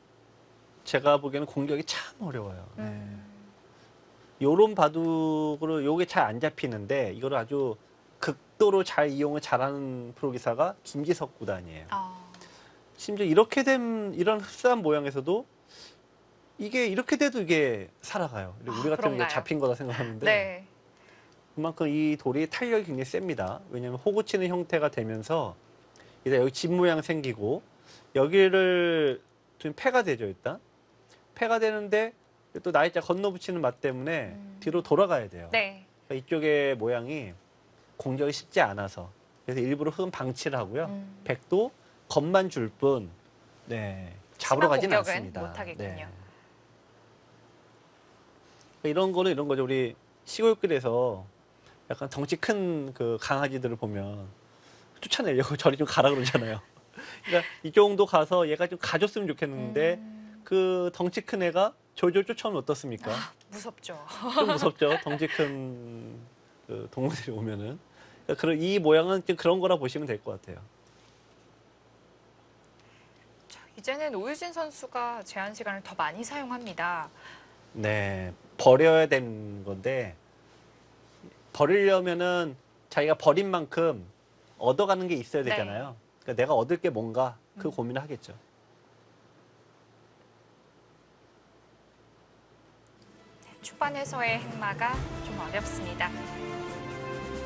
[SPEAKER 2] 제가 보기에는 공격이 참 어려워요. 네. 요런 바둑으로 요게 잘 안 잡히는데 이거를 아주 극도로 잘 이용을 잘하는 프로기사가 김지석 구단이에요.
[SPEAKER 1] 아,
[SPEAKER 2] 심지어 이렇게 된 이런 흡사한 모양에서도 이게 이렇게 돼도 이게 살아가요. 우리 같으면 이게
[SPEAKER 1] 그런가요?
[SPEAKER 2] 잡힌 거다 생각하는데
[SPEAKER 1] 네.
[SPEAKER 2] 그만큼 이 돌이 탄력이 굉장히 셉니다. 왜냐하면 호구 치는 형태가 되면서 일단 여기 집 모양 생기고 여기를 좀 패가 되죠 일단. 패가 되는데 또 나이자 건너붙이는 맛 때문에 뒤로 돌아가야 돼요.
[SPEAKER 1] 네.
[SPEAKER 2] 그러니까 이쪽의 모양이 공격이 쉽지 않아서 그래서 일부러 흙은 방치를 하고요. 백도 겁만 줄 뿐, 네, 잡으러 가진
[SPEAKER 1] 공격은
[SPEAKER 2] 않습니다.
[SPEAKER 1] 못하겠군요.
[SPEAKER 2] 네. 그러니까 이런 거는 이런 거죠. 우리 시골길에서 약간 덩치 큰 그 강아지들을 보면 쫓아내려고 저리 좀 가라 그러잖아요. 그러니까 이 정도 가서 얘가 좀 가줬으면 좋겠는데 그 덩치 큰 애가 졸졸 쫓아오면 어떻습니까?
[SPEAKER 1] 무섭죠.
[SPEAKER 2] 좀 무섭죠. 덩치 큰 그 동물들이 오면은. 그러니까 그런 이 모양은 좀 그런 거라 보시면 될 것 같아요.
[SPEAKER 1] 자, 이제는 오유진 선수가 제한 시간을 더 많이 사용합니다.
[SPEAKER 2] 네, 버려야 되는 건데 버리려면은 자기가 버린 만큼 얻어가는 게 있어야 되잖아요. 그러니까 내가 얻을 게 뭔가 그 고민을 하겠죠.
[SPEAKER 1] 초반에서의 행마가 좀 어렵습니다.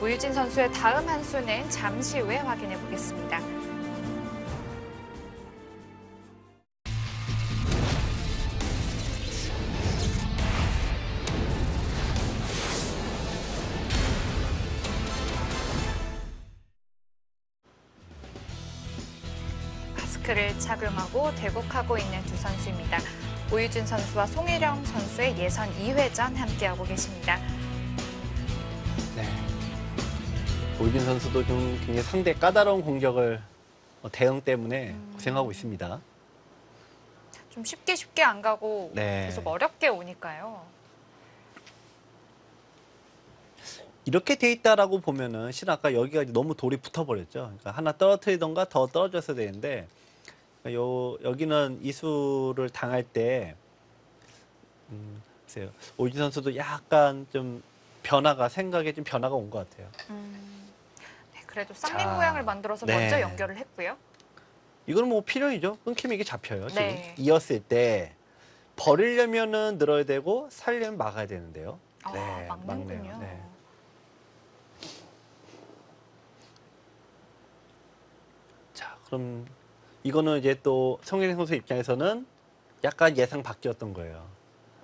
[SPEAKER 1] 오유진 선수의 다음 한 수는 잠시 후에 확인해 보겠습니다. 마스크를 착용하고 대국하고 있는 두 선수입니다. 오유진 선수와 송혜령 선수의 예선 2회전 함께하고 계십니다.
[SPEAKER 2] 네. 오유진 선수도 좀 굉장히 상대 까다로운 공격을 대응 때문에 고생하고 있습니다.
[SPEAKER 1] 좀 쉽게 안 가고
[SPEAKER 2] 네.
[SPEAKER 1] 계속 어렵게 오니까요.
[SPEAKER 2] 이렇게 돼 있다라고 보면은 실은 아까 여기가 이제 너무 돌이 붙어버렸죠. 그러니까 하나 떨어뜨리던가 더 떨어졌어야 되는데 여기는 이수를 당할 때 글쎄요. 오유진 선수도 약간 좀 생각에 좀 변화가 온 것 같아요.
[SPEAKER 1] 네, 그래도 쌍린
[SPEAKER 2] 자,
[SPEAKER 1] 모양을 만들어서
[SPEAKER 2] 네.
[SPEAKER 1] 먼저 연결을 했고요.
[SPEAKER 2] 이거는 뭐 필연이죠. 끊기면 이게 잡혀요. 지금
[SPEAKER 1] 네.
[SPEAKER 2] 이었을 때 버리려면은 늘어야 되고 살려면 막아야 되는데요.
[SPEAKER 1] 아,
[SPEAKER 2] 네,
[SPEAKER 1] 막는군요.
[SPEAKER 2] 막네요. 네. 자, 그럼 이거는 이제 또 송혜린 선수 입장에서는 약간 예상 밖이었던 거예요.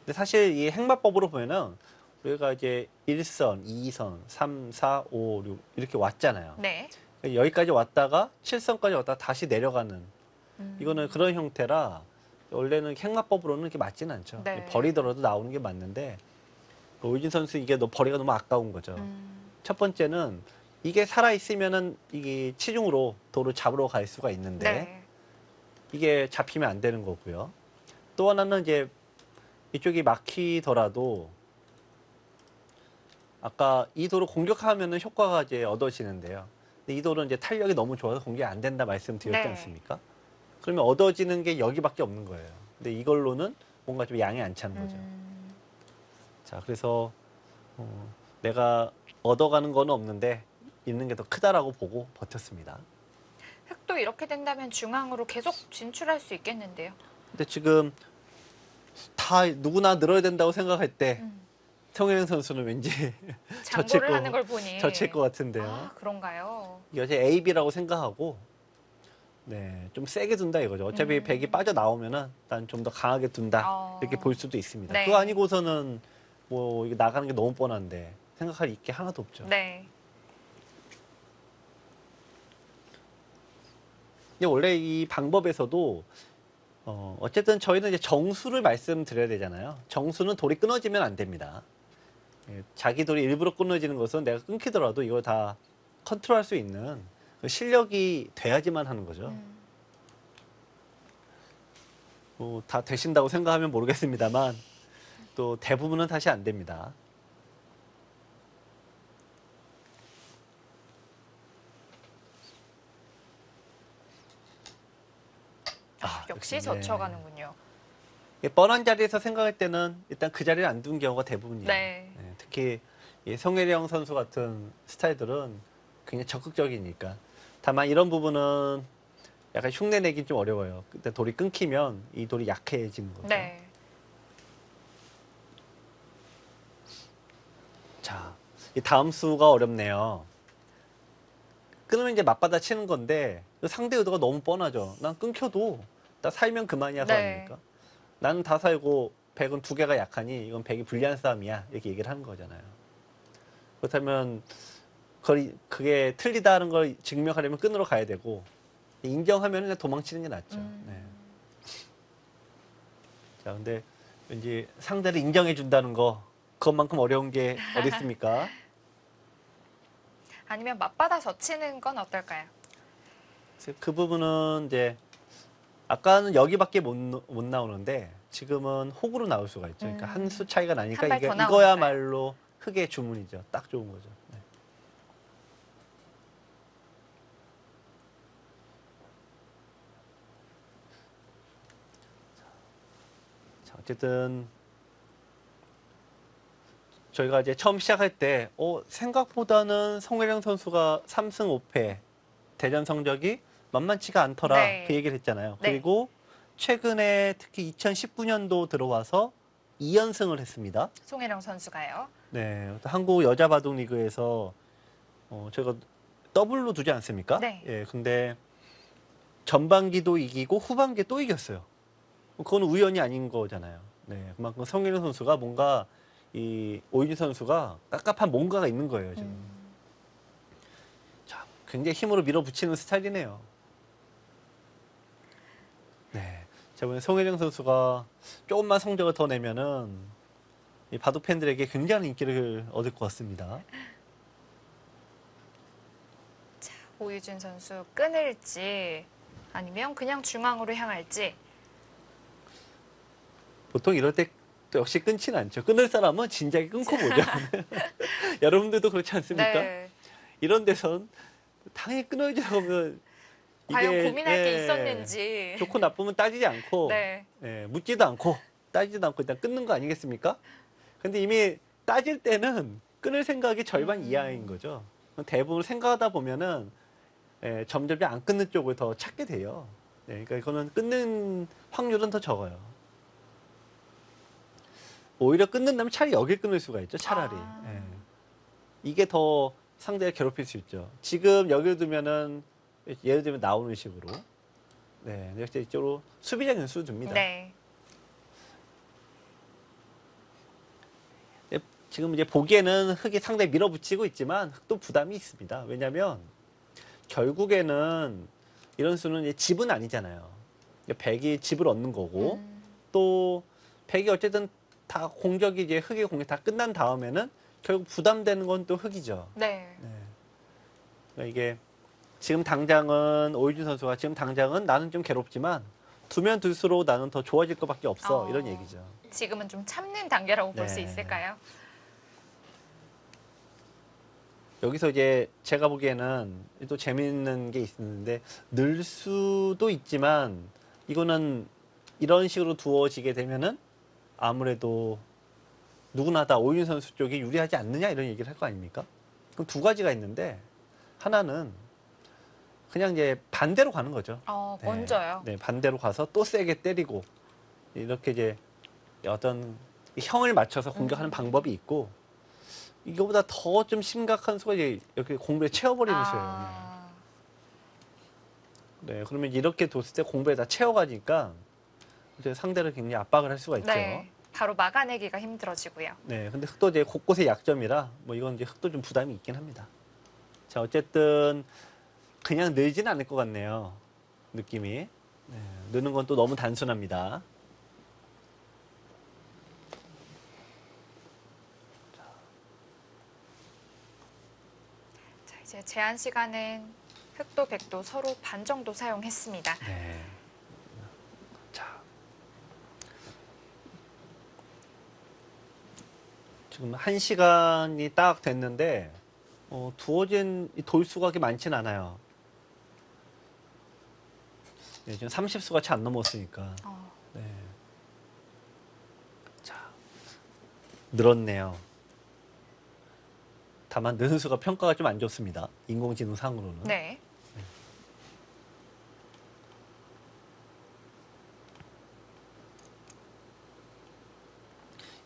[SPEAKER 2] 근데 사실 이 행마법으로 보면은 우리가 이제 1선, 2선, 3, 4, 5, 6 이렇게 왔잖아요.
[SPEAKER 1] 네.
[SPEAKER 2] 여기까지 왔다가 7선까지 왔다가 다시 내려가는 이거는 그런 형태라 원래는 행마법으로는 이렇게 맞지는 않죠.
[SPEAKER 1] 네.
[SPEAKER 2] 버리더라도 나오는 게 맞는데 오유진 선수 이게 버리가 너무 아까운 거죠. 첫 번째는 이게 살아 있으면은 이게 치중으로 돌을 잡으러 갈 수가 있는데
[SPEAKER 1] 네.
[SPEAKER 2] 이게 잡히면 안 되는 거고요. 또 하나는 이제 이쪽이 막히더라도 아까 이 도로 공격하면은 효과가 이제 얻어지는데요. 근데 이 도로는 이제 탄력이 너무 좋아서 공격이 안 된다 말씀드렸지
[SPEAKER 1] 네.
[SPEAKER 2] 않습니까? 그러면 얻어지는 게 여기밖에 없는 거예요. 근데 이걸로는 뭔가 좀 양이 안 차는 거죠. 자, 그래서 내가 얻어가는 건 없는데 있는 게 더 크다라고 보고 버텼습니다.
[SPEAKER 1] 흑도 이렇게 된다면 중앙으로 계속 진출할 수 있겠는데요.
[SPEAKER 2] 근데 지금 다 누구나 늘어야 된다고 생각할 때 성혜영 선수는 왠지
[SPEAKER 1] 장고를 하는 걸 보니
[SPEAKER 2] 젖힐 것 같은데요.
[SPEAKER 1] 아, 그런가요?
[SPEAKER 2] 이것이 A, B라고 생각하고 네, 좀 세게 둔다 이거죠. 어차피 백이 빠져나오면은 난 좀 더 강하게 둔다 이렇게 볼 수도 있습니다.
[SPEAKER 1] 네.
[SPEAKER 2] 그거 아니고서는 뭐 이게 나가는 게 너무 뻔한데 생각할 게 하나도 없죠.
[SPEAKER 1] 네.
[SPEAKER 2] 근데 원래 이 방법에서도 어쨌든 저희는 이제 정수를 말씀드려야 되잖아요. 정수는 돌이 끊어지면 안 됩니다. 예, 자기 돌이 일부러 끊어지는 것은 내가 끊기더라도 이걸 다 컨트롤할 수 있는 그 실력이 돼야지만 하는 거죠. 뭐 다 되신다고 생각하면 모르겠습니다만 또 대부분은 다시 안 됩니다.
[SPEAKER 1] 역시
[SPEAKER 2] 네.
[SPEAKER 1] 젖혀가는군요.
[SPEAKER 2] 뻔한 자리에서 생각할 때는 일단 그 자리를 안 두는 경우가 대부분이에요.
[SPEAKER 1] 네.
[SPEAKER 2] 네, 특히 이 성혜령 선수 같은 스타일들은 굉장히 적극적이니까. 다만 이런 부분은 약간 흉내 내긴 좀 어려워요. 그때 돌이 끊기면 이 돌이 약해지는 거죠.
[SPEAKER 1] 네.
[SPEAKER 2] 자, 이 다음 수가 어렵네요. 끊으면 이제 맞받아 치는 건데 상대 의도가 너무 뻔하죠. 난 끊겨도 나 살면 그만이야.
[SPEAKER 1] 네.
[SPEAKER 2] 아닙니까? 나는 다 살고 백은 두 개가 약하니 이건 백이 불리한 싸움이야. 이렇게 얘기를 하는 거잖아요. 그렇다면 그게 틀리다는 걸 증명하려면 끊으러 가야 되고 인정하면 그냥 도망치는 게 낫죠. 네. 자, 근데 왠지 상대를 인정해 준다는 거 그것만큼 어려운 게 어디 있습니까?
[SPEAKER 1] 아니면 맞받아 젖히는 건 어떨까요?
[SPEAKER 2] 그 부분은 이제 아까는 여기밖에 못 나오는데 지금은 혹으로 나올 수가 있죠. 그러니까 한 수 차이가 나니까
[SPEAKER 1] 한발더 나오니까요.
[SPEAKER 2] 이거야말로 흑의 주문이죠. 딱 좋은 거죠. 네. 자, 어쨌든 저희가 이제 처음 시작할 때 생각보다는 송혜령 선수가 3승 5패 대전 성적이 만만치가 않더라.
[SPEAKER 1] 네.
[SPEAKER 2] 그 얘기를 했잖아요.
[SPEAKER 1] 네.
[SPEAKER 2] 그리고 최근에 특히 2019년도 들어와서 2연승을 했습니다.
[SPEAKER 1] 송혜령 선수가요.
[SPEAKER 2] 네, 한국 여자 바둑 리그에서 저희가 더블로 두지 않습니까?
[SPEAKER 1] 네.
[SPEAKER 2] 예, 근데 전반기도 이기고 후반기에 또 이겼어요. 그건 우연이 아닌 거잖아요. 네, 그만큼 성혜령 선수가 뭔가 이 오유진 선수가 깝깝한 뭔가가 있는 거예요, 지금. 자, 굉장히 힘으로 밀어붙이는 스타일이네요. 네. 자, 이번에 송혜령 선수가 조금만 성적을 더 내면은 이 바둑 팬들에게 굉장한 인기를 얻을 것 같습니다.
[SPEAKER 1] 오유진 선수 끊을지 아니면 그냥 중앙으로 향할지.
[SPEAKER 2] 보통 이럴 때 또 역시 끊지는 않죠. 끊을 사람은 진작에 끊고 보죠. 여러분들도 그렇지 않습니까?
[SPEAKER 1] 네.
[SPEAKER 2] 이런 데선 당연히 끊어야지 하면
[SPEAKER 1] 과연 고민할 게
[SPEAKER 2] 예,
[SPEAKER 1] 있었는지.
[SPEAKER 2] 좋고 나쁘면 따지지 않고
[SPEAKER 1] 네.
[SPEAKER 2] 예, 묻지도 않고 따지지도 않고 일단 끊는 거 아니겠습니까? 근데 이미 따질 때는 끊을 생각이 절반 이하인 거죠. 대부분 생각하다 보면은 점점 안 끊는 쪽을 더 찾게 돼요. 네, 그러니까 이거는 끊는 확률은 더 적어요. 오히려 끊는다면 차라리 여길 끊을 수가 있죠. 차라리. 예. 이게 더 상대를 괴롭힐 수 있죠. 지금 여기를 두면은 예를 들면 나오는 식으로. 네, 역시 이쪽으로 수비적 연수를 줍니다.
[SPEAKER 1] 네.
[SPEAKER 2] 지금 이제 보기에는 흑이 상당히 밀어붙이고 있지만 흑도 부담이 있습니다. 왜냐하면 결국에는 이런 수는 이제 집은 아니잖아요. 백이 집을 얻는 거고 또 백이 어쨌든 다 공격이 이제 흑의 공격 다 끝난 다음에는 결국 부담되는 건 또 흑이죠.
[SPEAKER 1] 네.
[SPEAKER 2] 네. 그러니까 이게 지금 당장은 오유진 선수가 지금 당장은 나는 좀 괴롭지만 두면 둘수록 나는 더 좋아질 것밖에 없어 이런 얘기죠.
[SPEAKER 1] 지금은 좀 참는 단계라고 볼 수
[SPEAKER 2] 네.
[SPEAKER 1] 있을까요?
[SPEAKER 2] 여기서 이제 제가 보기에는 또 재미있는 게 있는데 늘 수도 있지만 이거는 이런 식으로 두어지게 되면은 아무래도 누구나 다 오윤 선수 쪽이 유리하지 않느냐 이런 얘기를 할 거 아닙니까? 그럼 두 가지가 있는데 하나는 그냥 이제 반대로 가는 거죠. 네.
[SPEAKER 1] 먼저요.
[SPEAKER 2] 네, 반대로 가서 또 세게 때리고 이렇게 이제 어떤 형을 맞춰서 공격하는 방법이 있고 이거보다 더 좀 심각한 수가 이제 이렇게 공부에 채워버리는 수예요.
[SPEAKER 1] 아,
[SPEAKER 2] 네, 그러면 이렇게 뒀을 때 공부에다 채워가니까 이제 상대를 굉장히 압박을 할 수가 있죠.
[SPEAKER 1] 네. 바로 막아내기가 힘들어지고요.
[SPEAKER 2] 네, 근데 흑도 이제 곳곳에 약점이라 뭐 이건 이제 흑도 좀 부담이 있긴 합니다. 자, 어쨌든 그냥 늘지는 않을 것 같네요. 느낌이. 네, 느는 건 또 너무 단순합니다.
[SPEAKER 1] 자, 이제 제한 시간은 흑도, 백도 서로 반 정도 사용했습니다.
[SPEAKER 2] 네. 자. 지금 1시간이 딱 됐는데, 두어진 이 돌수가 그렇게 많진 않아요. 네, 지금 30수가 채 안 넘었으니까. 네. 자. 늘었네요. 다만 느는 수가 평가가 좀 안 좋습니다. 인공지능상으로는.
[SPEAKER 1] 네.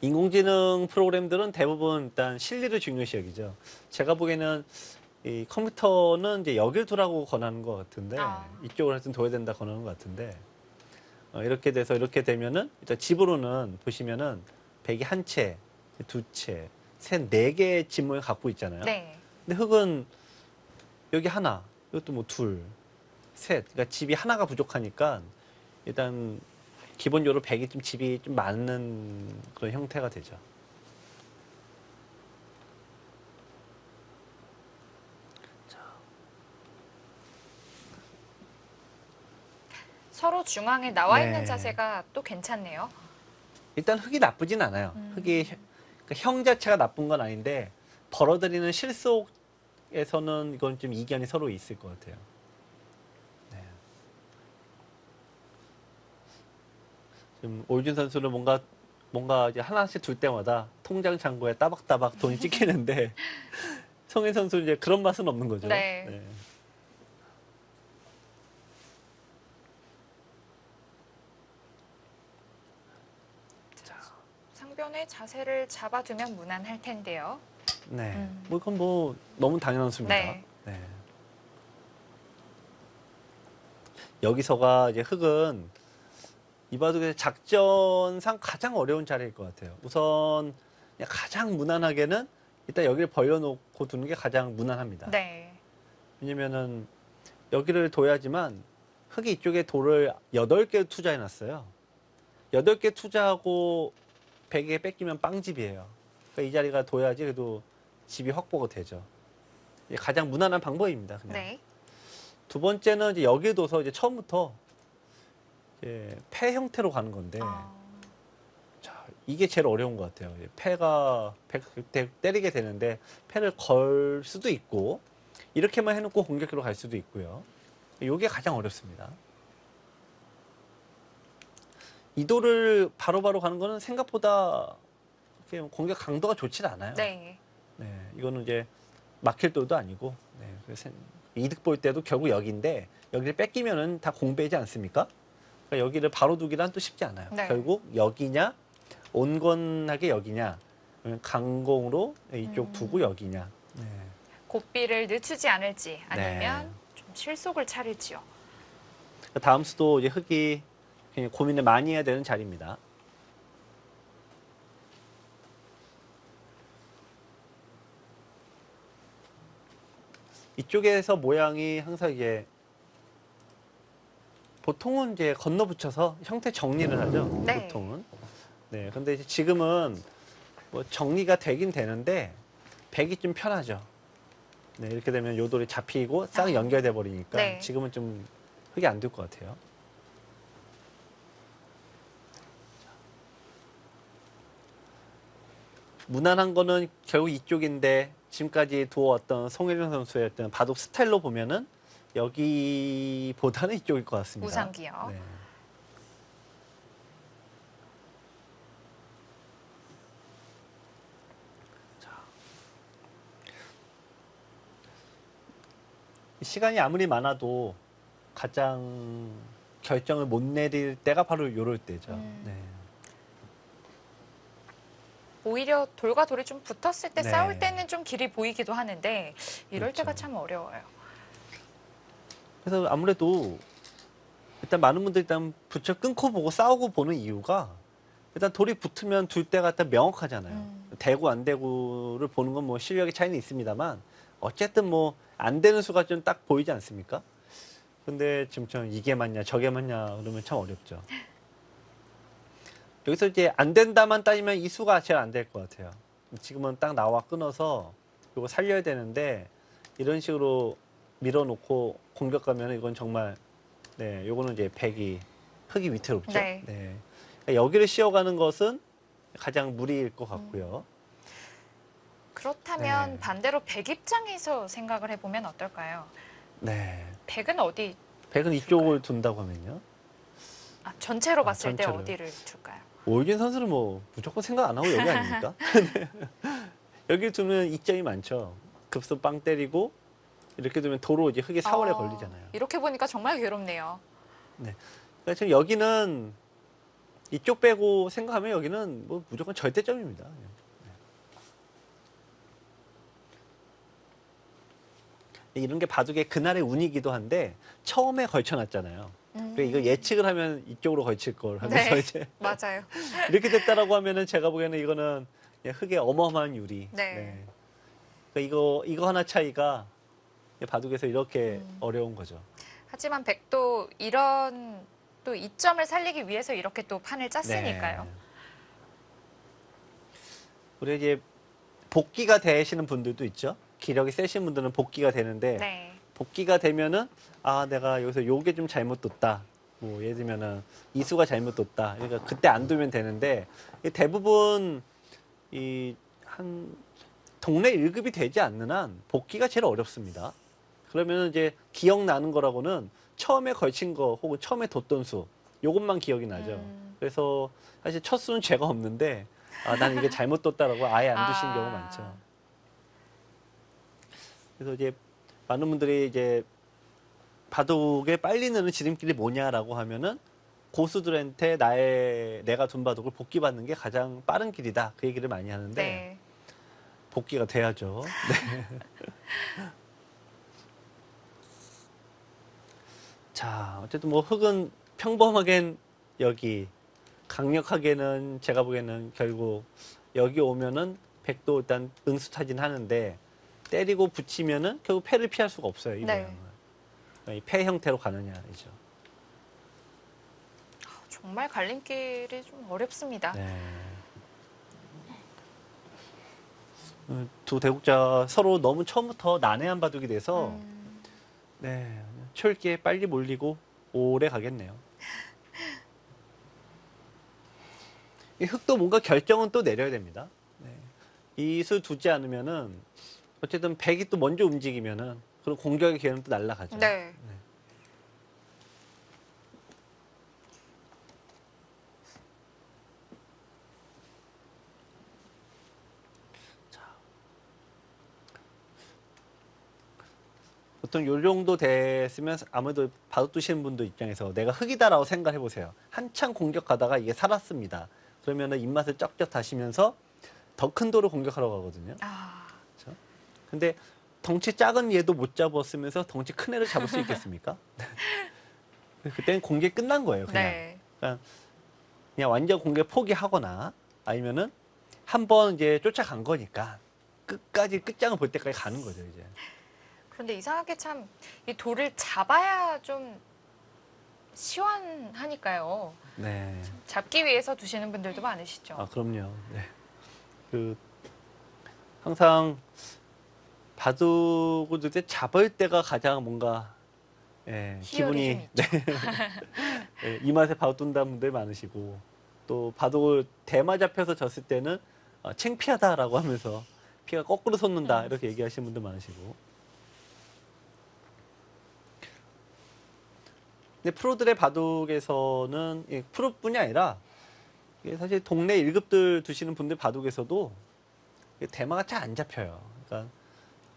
[SPEAKER 2] 인공지능 프로그램들은 대부분 일단 실리를 중요시 여기죠. 제가 보기에는 이 컴퓨터는 이제 여길 두라고 권하는 것 같은데 이쪽을 하여튼 둬야 된다 권하는 것 같은데 이렇게 돼서 이렇게 되면은 일단 집으로는 보시면은 백이 한 채, 두 채, 셋, 네 개의 집 모양 갖고 있잖아요.
[SPEAKER 1] 네.
[SPEAKER 2] 근데 흑은 여기 하나, 이것도 뭐 둘, 셋. 그러니까 집이 하나가 부족하니까 일단 기본적으로 백이 좀 집이 좀 많은 그런 형태가 되죠.
[SPEAKER 1] 서로 중앙에 나와
[SPEAKER 2] 네.
[SPEAKER 1] 있는 자세가 또 괜찮네요.
[SPEAKER 2] 일단 흑이 나쁘진 않아요. 흑이 그러니까 형 자체가 나쁜 건 아닌데 벌어들이는 실속에서는 이건 좀 이견이 서로 있을 것 같아요. 네. 지금 오유진 선수는 뭔가 이제 하나씩 둘 때마다 통장 잔고에 따박따박 돈이 찍히는데 성인 선수는 이제 그런 맛은 없는 거죠.
[SPEAKER 1] 네.
[SPEAKER 2] 네.
[SPEAKER 1] 상변의 자세를 잡아두면 무난할 텐데요.
[SPEAKER 2] 네. 뭐 이건 뭐 너무 당연한 수입니다.
[SPEAKER 1] 네.
[SPEAKER 2] 네. 여기서가 이제 흑은 이바둑의 작전상 가장 어려운 자리일 것 같아요. 우선 그냥 가장 무난하게는 일단 여기를 벌려놓고 두는 게 가장 무난합니다.
[SPEAKER 1] 네.
[SPEAKER 2] 왜냐면은 여기를 둬야지만 흑이 이쪽에 돌을 8개 투자해놨어요. 8개 투자하고 100개 뺏기면 빵집이에요. 그러니까 이 자리가 둬야지 그래도 집이 확보가 되죠. 이게 가장 무난한 방법입니다. 그냥.
[SPEAKER 1] 네.
[SPEAKER 2] 두 번째는 이제 여기에 둬서 이제 처음부터 이제 패 형태로 가는 건데 자, 이게 제일 어려운 것 같아요. 패가 때리게 되는데 패를 걸 수도 있고 이렇게만 해놓고 공격기로 갈 수도 있고요. 이게 가장 어렵습니다. 이 돌을 바로바로 가는 거는 생각보다 공격 강도가 좋지 않아요.
[SPEAKER 1] 네.
[SPEAKER 2] 네, 이거는 이제 막힐 돌도 아니고 네, 그래서 이득 볼 때도 결국 여기인데 여기를 뺏기면은 다 공배지 않습니까? 그러니까 여기를 바로 두기란 또 쉽지 않아요.
[SPEAKER 1] 네.
[SPEAKER 2] 결국 여기냐, 온건하게 여기냐, 아니면 강공으로 이쪽 두고 여기냐. 네.
[SPEAKER 1] 고삐를 늦추지 않을지 아니면
[SPEAKER 2] 네.
[SPEAKER 1] 좀 실속을 차릴지요.
[SPEAKER 2] 다음 수도 이제 흑이 굉장히 고민을 많이 해야 되는 자리입니다. 이쪽에서 모양이 항상 이게 보통은 이제 건너붙여서 형태 정리를 하죠.
[SPEAKER 1] 네.
[SPEAKER 2] 보통은. 네. 근데 이제 지금은 뭐 정리가 되긴 되는데 백이 좀 편하죠. 네. 이렇게 되면 요 돌이 잡히고 싹 연결돼 버리니까
[SPEAKER 1] 네.
[SPEAKER 2] 지금은 좀 흑이 안 될 것 같아요. 무난한 거는 결국 이쪽인데 지금까지 두어왔던 송혜련 선수의 어떤 바둑 스타일로 보면은 여기보다는 이쪽일 것 같습니다.
[SPEAKER 1] 우상기요.
[SPEAKER 2] 네. 시간이 아무리 많아도 가장 결정을 못 내릴 때가 바로 이럴 때죠. 네.
[SPEAKER 1] 오히려 돌과 돌이 좀 붙었을 때
[SPEAKER 2] 네.
[SPEAKER 1] 싸울 때는 좀 길이 보이기도 하는데 이럴
[SPEAKER 2] 그렇죠.
[SPEAKER 1] 때가 참 어려워요.
[SPEAKER 2] 그래서 아무래도 일단 많은 분들이 일단 붙여 끊고 보고 싸우고 보는 이유가 일단 돌이 붙으면 둘 때가 일단 명확하잖아요. 되고 안 되고를 보는 건 뭐 실력의 차이는 있습니다만 어쨌든 뭐 안 되는 수가 좀 딱 보이지 않습니까? 근데 지금 좀 이게 맞냐 저게 맞냐 그러면 참 어렵죠. 여기서 이제 안 된다만 따지면 이 수가 제일 안 될 것 같아요. 지금은 딱 나와 끊어서 이거 살려야 되는데 이런 식으로 밀어놓고 공격 가면 이건 정말 네, 요거는 이제 백이 흙이 위태롭죠.
[SPEAKER 1] 네.
[SPEAKER 2] 네. 그러니까 여기를 씌워가는 것은 가장 무리일 것 같고요.
[SPEAKER 1] 그렇다면
[SPEAKER 2] 네.
[SPEAKER 1] 반대로 백 입장에서 생각을 해보면 어떨까요?
[SPEAKER 2] 네.
[SPEAKER 1] 백은 어디,
[SPEAKER 2] 백은 이쪽을 둔다고 하면요.
[SPEAKER 1] 전체로 봤을 때
[SPEAKER 2] 전체로요.
[SPEAKER 1] 어디를 줄까요?
[SPEAKER 2] 오유진 선수는 뭐 무조건 생각 안 하고 여기 아닙니까? 여기 두면 이점이 많죠. 급소 빵 때리고 이렇게 두면 도로 이제 흙에 4월에 걸리잖아요.
[SPEAKER 1] 이렇게 보니까 정말 괴롭네요.
[SPEAKER 2] 그러니까 지금 여기는 이쪽 빼고 생각하면 여기는 뭐 무조건 절대점입니다. 이런 게 바둑의 그날의 운이기도 한데 처음에 걸쳐놨잖아요. 그러니까 이거 예측을 하면 이쪽으로 걸칠 걸 하면서
[SPEAKER 1] 네.
[SPEAKER 2] 이제
[SPEAKER 1] 맞아요.
[SPEAKER 2] 이렇게 됐다라고 하면은 제가 보기에는 이거는 그냥 흙의 어마어마한 유리.
[SPEAKER 1] 네.
[SPEAKER 2] 그러니까 이거 하나 차이가 바둑에서 이렇게 어려운 거죠.
[SPEAKER 1] 하지만 백도 이런 또 이점을 살리기 위해서 이렇게 또 판을 짰으니까요.
[SPEAKER 2] 네. 우리 이제 복귀가 되시는 분들도 있죠. 기력이 세신 분들은 복귀가 되는데
[SPEAKER 1] 네.
[SPEAKER 2] 복귀가 되면은 아 내가 여기서 요게 좀 잘못 뒀다. 뭐 예를 들면은 이수가 잘못 뒀다. 그러니까 그때 안 두면 되는데 대부분 이 한 동네 1급이 되지 않는 한 복귀가 제일 어렵습니다. 그러면 이제 기억나는 거라고는 처음에 걸친 거 혹은 처음에 뒀던 수 요것만 기억이 나죠. 그래서 사실 첫 수는 죄가 없는데 아, 난 이게 잘못 뒀다라고 아예 안 두신 경우 많죠. 그래서 이제 많은 분들이 이제 바둑에 빨리 느는 지름길이 뭐냐라고 하면은 고수들한테 내가 둔 바둑을 복귀받는 게 가장 빠른 길이다. 그 얘기를 많이 하는데
[SPEAKER 1] 네.
[SPEAKER 2] 복귀가 돼야죠. 네. 자, 어쨌든 뭐 흙은 평범하겐 여기, 강력하게는 제가 보기에는 결국 여기 오면은 백도 일단 응수타진 하는데 때리고 붙이면은 결국 패를 피할 수가 없어요. 이
[SPEAKER 1] 네.
[SPEAKER 2] 모양은. 이 패 형태로 가느냐이죠.
[SPEAKER 1] 정말 갈림길이 좀 어렵습니다.
[SPEAKER 2] 네. 두 대국자 서로 너무 처음부터 난해한 바둑이 돼서 네, 철기에 빨리 몰리고 오래 가겠네요. 이 흙도 뭔가 결정은 또 내려야 됩니다. 네. 이 수 두지 않으면은 어쨌든 백이 또 먼저 움직이면은 그럼 공격의 기회는 또 날아가죠.
[SPEAKER 1] 네.
[SPEAKER 2] 보통 요 정도 됐으면 아무래도 바둑 두시는 분들 입장에서 내가 흙이다라고 생각해 보세요. 한참 공격하다가 이게 살았습니다. 그러면은 입맛을 쩍쩍 다시면서 더 큰 돌을 공격하러 가거든요. 그렇죠? 근데 덩치 작은 얘도 못 잡았으면서 덩치 큰 애를 잡을 수 있겠습니까? 그때는 공격 끝난 거예요. 그냥.
[SPEAKER 1] 네.
[SPEAKER 2] 그냥 완전 공격 포기하거나 아니면은 한번 이제 쫓아간 거니까 끝까지 끝장을 볼 때까지 가는 거죠, 이제.
[SPEAKER 1] 그런데 이상하게 참 이 돌을 잡아야 좀 시원하니까요.
[SPEAKER 2] 네.
[SPEAKER 1] 잡기 위해서 두시는 분들도 많으시죠.
[SPEAKER 2] 아, 그럼요. 네. 항상 바둑을 둘 때 잡을 때가 가장 뭔가 기분이
[SPEAKER 1] 희열이 좀
[SPEAKER 2] 이 맛에 바둑 둔다는 분들 많으시고 또 바둑을 대마 잡혀서 졌을 때는 창피하다라고 하면서 피가 거꾸로 솟는다 이렇게 얘기하시는 분들 많으시고. 근데 프로들의 바둑에서는 프로뿐이 아니라 이게 사실 동네 1급들 두시는 분들 바둑에서도 이게 대마가 잘 안 잡혀요. 그러니까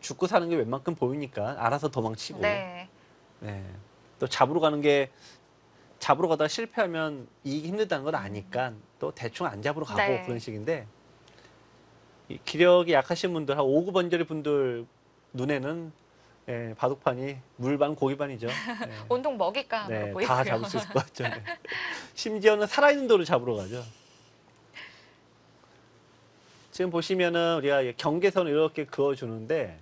[SPEAKER 2] 죽고 사는 게 웬만큼 보이니까 알아서 도망치고.
[SPEAKER 1] 네.
[SPEAKER 2] 네. 또 잡으러 가는 게 잡으러 가다가 실패하면 이기기 힘들다는 걸 아니까 또 대충 안 잡으러 가고
[SPEAKER 1] 네.
[SPEAKER 2] 그런 식인데 이 기력이 약하신 분들 한 5급 언저리 분들 눈에는 바둑판이 물반 고기반이죠.
[SPEAKER 1] 온통 먹잇감으로
[SPEAKER 2] 네,
[SPEAKER 1] 보이고요.
[SPEAKER 2] 다 잡을 수 있을 것 같죠. 네. 심지어는 살아있는 돌을 잡으러 가죠. 지금 보시면은 우리가 경계선을 이렇게 그어주는데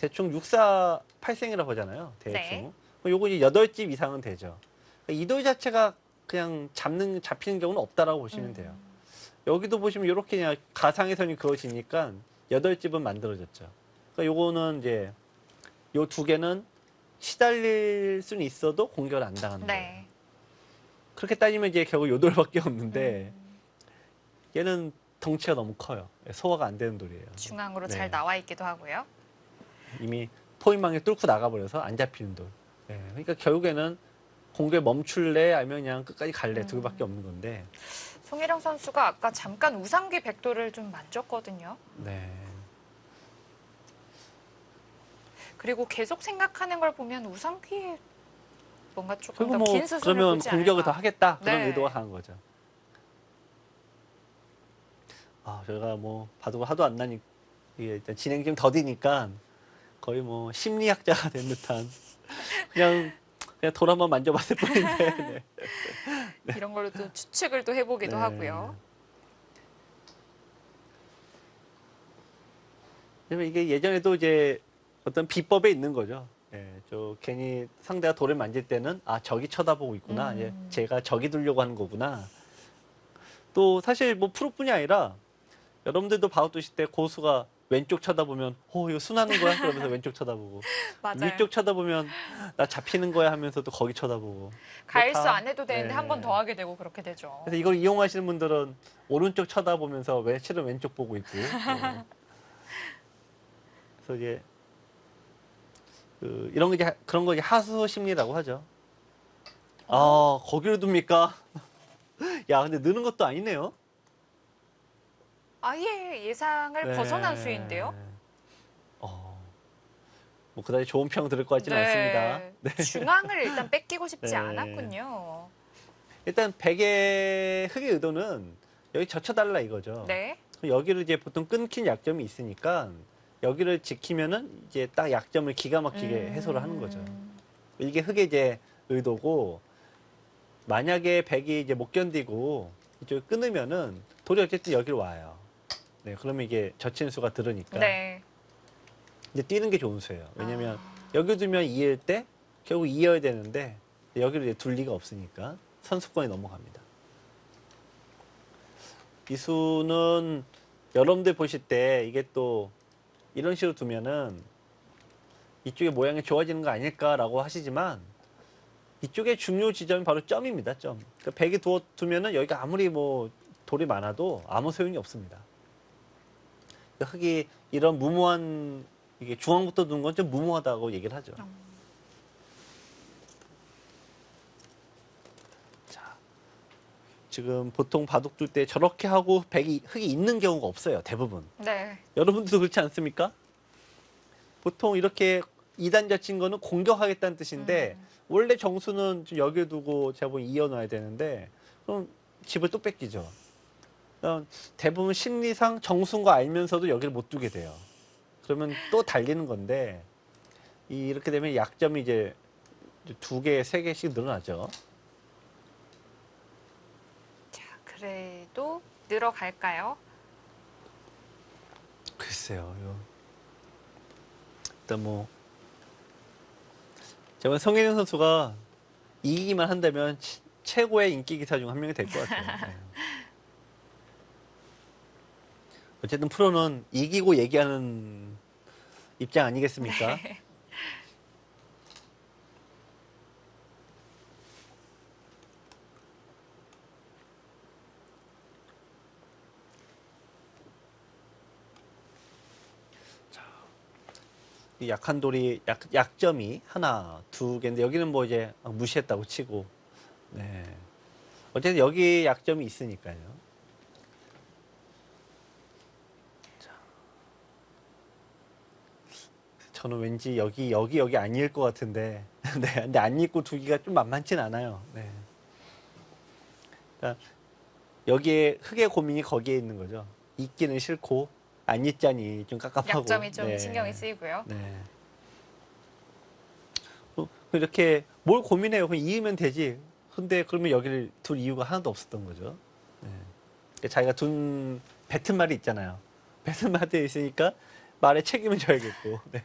[SPEAKER 2] 대충 6사 8생이라고 하잖아요. 대충.
[SPEAKER 1] 네.
[SPEAKER 2] 요거 이제 8집 이상은 되죠. 이 돌 자체가 그냥 잡히는 경우는 없다라고 보시면 돼요. 여기도 보시면 이렇게 그냥 가상의 선이 그어지니까 8집은 만들어졌죠. 그러니까 요거는 이제 요 두 개는 시달릴 수는 있어도 공격을 안 당하는 거예요.
[SPEAKER 1] 네.
[SPEAKER 2] 그렇게 따지면 이제 결국 요 돌밖에 없는데 얘는 덩치가 너무 커요. 소화가 안 되는 돌이에요.
[SPEAKER 1] 중앙으로
[SPEAKER 2] 네.
[SPEAKER 1] 잘 나와 있기도 하고요.
[SPEAKER 2] 이미 포인망에 뚫고 나가버려서 안 잡히는 돌. 그러니까 결국에는 공격에 멈출래 아니면 그냥 끝까지 갈래 두 개밖에 없는 건데.
[SPEAKER 1] 송혜령 선수가 아까 잠깐 우상귀 백도를 좀 만졌거든요.
[SPEAKER 2] 네.
[SPEAKER 1] 그리고 계속 생각하는 걸 보면 우상귀에 뭔가 조금
[SPEAKER 2] 그리고
[SPEAKER 1] 더 긴
[SPEAKER 2] 뭐
[SPEAKER 1] 수순을
[SPEAKER 2] 그러면
[SPEAKER 1] 보지
[SPEAKER 2] 공격을
[SPEAKER 1] 않을까.
[SPEAKER 2] 더 하겠다 그런
[SPEAKER 1] 네.
[SPEAKER 2] 의도가 강한 거죠. 저희가 뭐 바둑을 하도 안 나니 이게 일단 진행 좀 더디니까 거의 뭐 심리학자가 된 듯한 그냥 돌 한번 만져봤을 뿐인데. 네.
[SPEAKER 1] 이런 걸로 또 추측을 또 해보기도
[SPEAKER 2] 네.
[SPEAKER 1] 하고요.
[SPEAKER 2] 왜냐면 이게 예전에도 이제 어떤 비법에 있는 거죠. 괜히 상대가 돌을 만질 때는 저기 쳐다보고 있구나. 제가 저기 두려고 하는 거구나. 또 사실 뭐 프로뿐이 아니라 여러분들도 바둑 두실 때 고수가 왼쪽 쳐다보면 이거 순하는 거야? 그러면서 왼쪽 쳐다보고
[SPEAKER 1] 맞아요.
[SPEAKER 2] 위쪽 쳐다보면 나 잡히는 거야 하면서도 거기 쳐다보고
[SPEAKER 1] 가일수
[SPEAKER 2] 다-
[SPEAKER 1] 안 해도 되는데
[SPEAKER 2] 네.
[SPEAKER 1] 한 번 더 하게 되고 그렇게 되죠.
[SPEAKER 2] 그래서 이걸 이용하시는 분들은 오른쪽 쳐다보면서 실은 왼쪽 보고 있고 그래서 이제 이런 거 이제 그런 거 이제 하수 심리라고 하죠. 거기로 둡니까? 야, 근데 느는 것도 아니네요.
[SPEAKER 1] 아예 예상을
[SPEAKER 2] 네.
[SPEAKER 1] 벗어난 수인데요.
[SPEAKER 2] 뭐 그다지 좋은 평 들을 것 같지는 않습니다. 네.
[SPEAKER 1] 중앙을 일단 뺏기고 싶지
[SPEAKER 2] 네.
[SPEAKER 1] 않았군요.
[SPEAKER 2] 일단 백의 흑의 의도는 여기 젖혀달라 이거죠.
[SPEAKER 1] 네.
[SPEAKER 2] 여기를 이제 보통 끊긴 약점이 있으니까 여기를 지키면은 이제 딱 약점을 기가 막히게 해소를 하는 거죠. 이게 흑의 이제 의도고 만약에 백이 이제 못 견디고 이쪽을 끊으면은 돌이 어쨌든 여기로 와요. 네, 그러면 이게 젖히는 수가 들으니까
[SPEAKER 1] 네.
[SPEAKER 2] 이제 뛰는 게 좋은 수예요. 왜냐면 여기 두면 2일 때 결국 이어야 되는데 여기로 이제 둘 리가 없으니까 선수권이 넘어갑니다. 이 수는 여러분들 보실 때 이게 또 이런 식으로 두면은 이쪽의 모양이 좋아지는 거 아닐까라고 하시지만 이쪽의 중요 지점이 바로 점입니다. 점. 그러니까 백이 두면은 여기가 아무리 뭐 돌이 많아도 아무 소용이 없습니다. 그러니까 흑이 이런 무모한 이게 중앙부터 두는 건 좀 무모하다고 얘기를 하죠. 자, 지금 보통 바둑 둘 때 저렇게 하고 흑이 있는 경우가 없어요. 대부분.
[SPEAKER 1] 네.
[SPEAKER 2] 여러분들도 그렇지 않습니까? 보통 이렇게 2단 젖힌 거는 공격하겠다는 뜻인데 원래 정수는 좀 여기에 두고 제가 보기엔 이어놔야 되는데 그럼 집을 또 뺏기죠. 대부분 심리상 정수인 거 알면서도 여기를 못 두게 돼요. 그러면 또 달리는 건데 이렇게 되면 약점이 이제 2개, 3개씩 늘어나죠.
[SPEAKER 1] 자, 그래도 늘어갈까요?
[SPEAKER 2] 글쎄요. 일단 뭐 제가 성혜령 선수가 이기기만 한다면 최고의 인기 기사 중 한 명이 될 것 같아요. 네. 어쨌든 프로는 이기고 얘기하는 입장 아니겠습니까?
[SPEAKER 1] 네.
[SPEAKER 2] 이 약한 돌이 약점이 하나, 두 개인데 여기는 뭐 이제 무시했다고 치고, 네. 어쨌든 여기 약점이 있으니까요. 자, 저는 왠지 여기 아닐 것 같은데, 네. 근데 안 읽고 두기가 좀 만만치 않아요. 네. 그러니까 여기에 흙의 고민이 거기에 있는 거죠. 읽기는 싫고 안 읽자니 좀 깝깝하고.
[SPEAKER 1] 약점이 좀
[SPEAKER 2] 네.
[SPEAKER 1] 신경이 쓰이고요.
[SPEAKER 2] 네. 이렇게 뭘 고민해요? 그냥 이으면 되지. 근데 그러면 여기를 둘 이유가 하나도 없었던 거죠. 네. 그러니까 자기가 둔 뱉은 말이 있잖아요. 뱉은 말이 있으니까 말에 책임을 져야겠고. 네.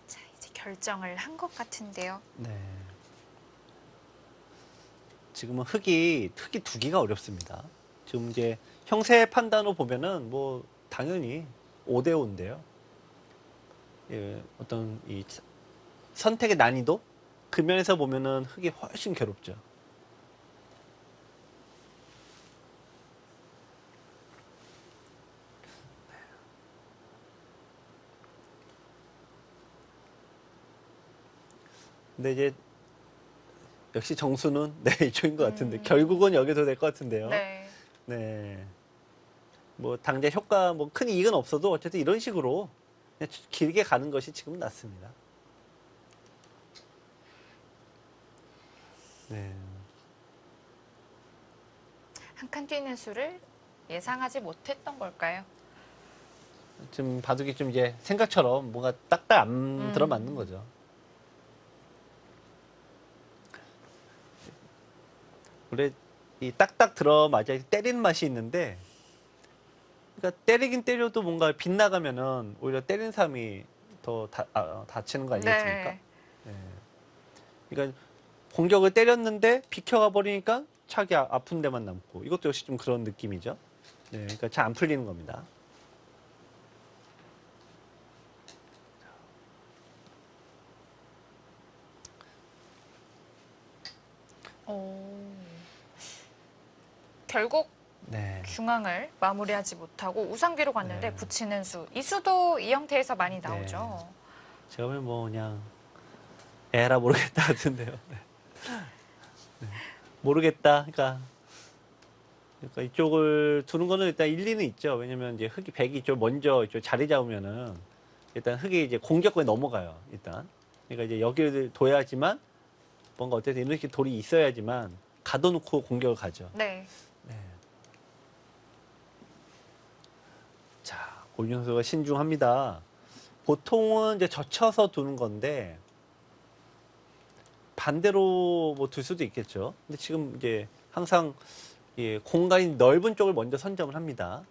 [SPEAKER 1] 자, 이제 결정을 한 것 같은데요.
[SPEAKER 2] 네. 지금은 흙이 두기가 어렵습니다. 지금 이제 형세 판단으로 보면은 뭐 당연히 5대 5인데요. 예, 어떤 이 선택의 난이도 그 면에서 보면은 흙이 훨씬 괴롭죠. 근데 이제 역시 정수는 네, 이쪽인 것 같은데 결국은 여기서 될 것 같은데요.
[SPEAKER 1] 네.
[SPEAKER 2] 네. 뭐 당장 효과 뭐 큰 이익은 없어도 어쨌든 이런 식으로 그냥 길게 가는 것이 지금은 낫습니다. 네.
[SPEAKER 1] 한 칸 뛰는 수를 예상하지 못했던 걸까요?
[SPEAKER 2] 좀 바둑이 좀 이제 생각처럼 뭔가 딱딱 안 들어맞는 거죠. 원래 이 딱딱 들어맞아야 때리는 맛이 있는데, 그러니까 때리긴 때려도 뭔가 빗나가면은 오히려 때린 사람이 더 다치는 거 아니겠습니까?
[SPEAKER 1] 네.
[SPEAKER 2] 네. 그러니까 공격을 때렸는데 비켜가 버리니까 차기 아픈 데만 남고 이것도 역시 좀 그런 느낌이죠. 네, 그러니까 잘 안 풀리는 겁니다.
[SPEAKER 1] 오. 결국
[SPEAKER 2] 네.
[SPEAKER 1] 중앙을 마무리하지 못하고 우상기로 갔는데
[SPEAKER 2] 네.
[SPEAKER 1] 붙이는 수. 이 수도 이 형태에서 많이 나오죠.
[SPEAKER 2] 제가 보면 뭐 그냥 에라 모르겠다 같은데요. 네. 네. 모르겠다. 그러니까 이쪽을 두는 거는 일단 일리는 있죠. 왜냐면 이제 백이 좀 먼저 이쪽 자리 잡으면은 일단 흙이 이제 공격권에 넘어가요. 일단. 그러니까 이제 여기를 둬야지만 뭔가 어쨌든 이렇게 돌이 있어야지만 가둬놓고 공격을 가죠.
[SPEAKER 1] 네.
[SPEAKER 2] 네. 자, 오윤 선수가 신중합니다. 보통은 이제 젖혀서 두는 건데 반대로 뭐 둘 수도 있겠죠. 근데 지금 이제 항상 예, 공간이 넓은 쪽을 먼저 선점을 합니다.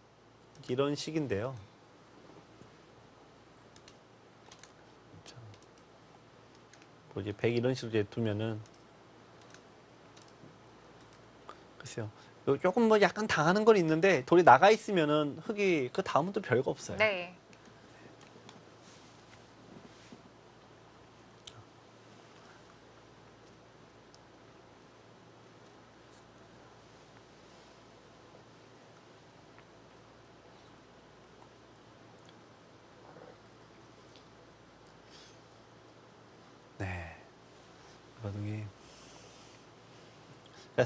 [SPEAKER 2] 이런 식인데요. 뭐 이제 100 이런 식으로 이제 두면은 글쎄요. 조금 뭐 약간 당하는 건 있는데 돌이 나가 있으면은 흙이 그 다음은 또 별거 없어요.
[SPEAKER 1] 네.
[SPEAKER 2] 네. 바둑이.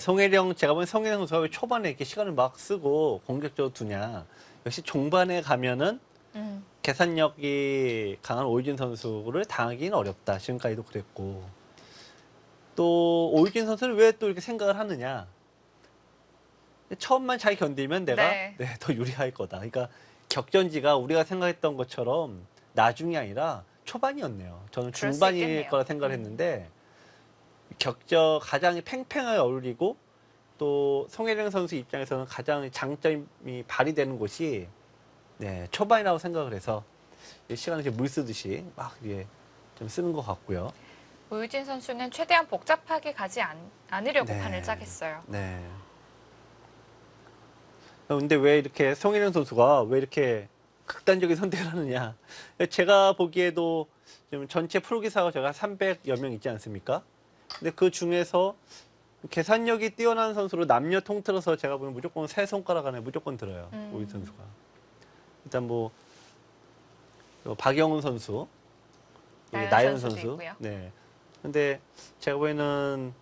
[SPEAKER 2] 송혜령, 제가 보면 송혜령 선수가 왜 초반에 이렇게 시간을 막 쓰고 공격적으로 두냐. 역시 종반에 가면은 계산력이 강한 오유진 선수를 당하기는 어렵다. 지금까지도 그랬고. 또 오유진 선수는 왜 또 이렇게 생각을 하느냐. 처음만 잘 견디면 내가
[SPEAKER 1] 네.
[SPEAKER 2] 더 유리할 거다. 그러니까 격전지가 우리가 생각했던 것처럼 나중이 아니라 초반이었네요. 저는
[SPEAKER 1] 그럴 수
[SPEAKER 2] 중반일
[SPEAKER 1] 있겠네요.
[SPEAKER 2] 거라 생각을 했는데 가장 팽팽하게 어울리고 또 송혜령 선수 입장에서는 가장 장점이 발휘되는 곳이 초반이라고 생각을 해서 시간을 물 쓰듯이 막 좀 쓰는 것 같고요.
[SPEAKER 1] 오유진 선수는 최대한 복잡하게 가지 않으려고
[SPEAKER 2] 네.
[SPEAKER 1] 판을 짜겠어요.
[SPEAKER 2] 네. 근데 왜 이렇게 송혜령 선수가 왜 이렇게 극단적인 선택을 하느냐. 제가 보기에도 지금 전체 프로 기사가 제가 300여 명 있지 않습니까? 근데 그 중에서 계산력이 뛰어난 선수로 남녀 통틀어서 제가 보면 무조건 세 손가락 안에 무조건 들어요. 오유진 선수가. 일단 뭐 박영훈 선수, 나연
[SPEAKER 1] 선수도
[SPEAKER 2] 선수.
[SPEAKER 1] 있고요.
[SPEAKER 2] 네. 근데 제가 보기에는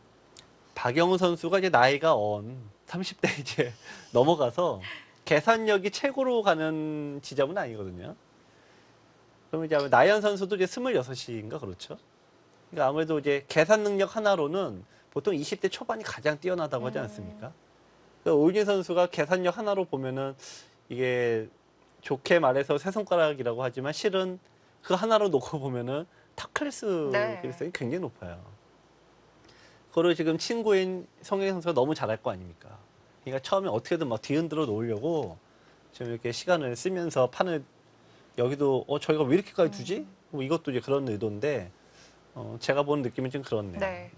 [SPEAKER 2] 박영훈 선수가 이제 나이가 30대 이제 넘어가서 계산력이 최고로 가는 지점은 아니거든요. 그러면 이제 나연 선수도 이제 26인가 그렇죠. 그러니까 아무래도 이제 계산 능력 하나로는 보통 20대 초반이 가장 뛰어나다고 하지 않습니까? 그러니까 오유진 선수가 계산력 하나로 보면은 이게 좋게 말해서 세 손가락이라고 하지만 실은 그 하나로 놓고 보면은 탑 클래스 가능성이 굉장히 높아요. 그거를 지금 친구인 성현 선수가 너무 잘할 거 아닙니까? 그러니까 처음에 어떻게든 막 뒤흔들어 놓으려고 지금 이렇게 시간을 쓰면서 판을 여기도 저희가 왜 이렇게까지 두지? 뭐 이것도 이제 그런 의도인데 제가 보는 느낌은 좀 그렇네요.
[SPEAKER 1] 네.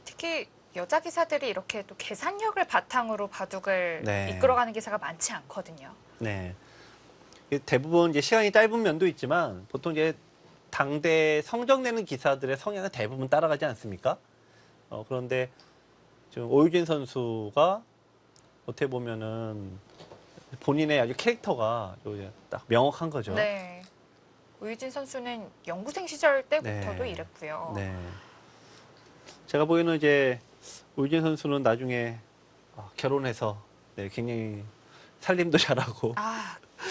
[SPEAKER 1] 특히 여자 기사들이 이렇게 또 계산력을 바탕으로 바둑을 이끌어가는 기사가 많지 않거든요.
[SPEAKER 2] 네. 대부분 이제 시간이 짧은 면도 있지만 보통 이제 당대 성적 내는 기사들의 성향은 대부분 따라가지 않습니까? 그런데 지금 오유진 선수가 어떻게 보면은 본인의 아주 캐릭터가 딱 명확한 거죠.
[SPEAKER 1] 네. 오유진 선수는 연구생 시절 때부터도
[SPEAKER 2] 네.
[SPEAKER 1] 이랬고요.
[SPEAKER 2] 네. 제가 보기에는 이제 오유진 선수는 나중에 결혼해서 굉장히 살림도 잘하고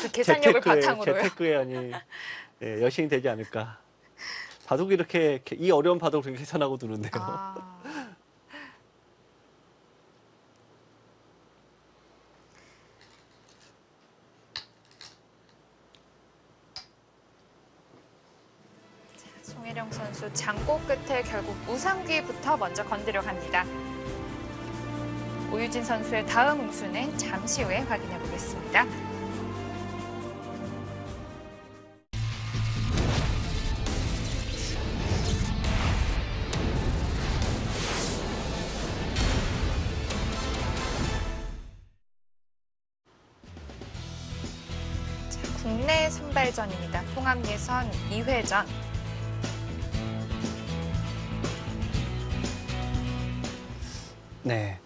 [SPEAKER 1] 그 계산력을 바탕으로요.
[SPEAKER 2] 재테크에 아니 여신이 되지 않을까. 바둑이 이렇게 이 어려운 바둑을 그렇게 계산하고 두는데요.
[SPEAKER 1] 송혜령 선수 장고 끝에 결국 우상귀부터 먼저 건드려 갑니다. 오유진 선수의 다음 응수는 잠시 후에 확인해 보겠습니다. 국내 선발전입니다. 통합예선 2회전.
[SPEAKER 2] 네.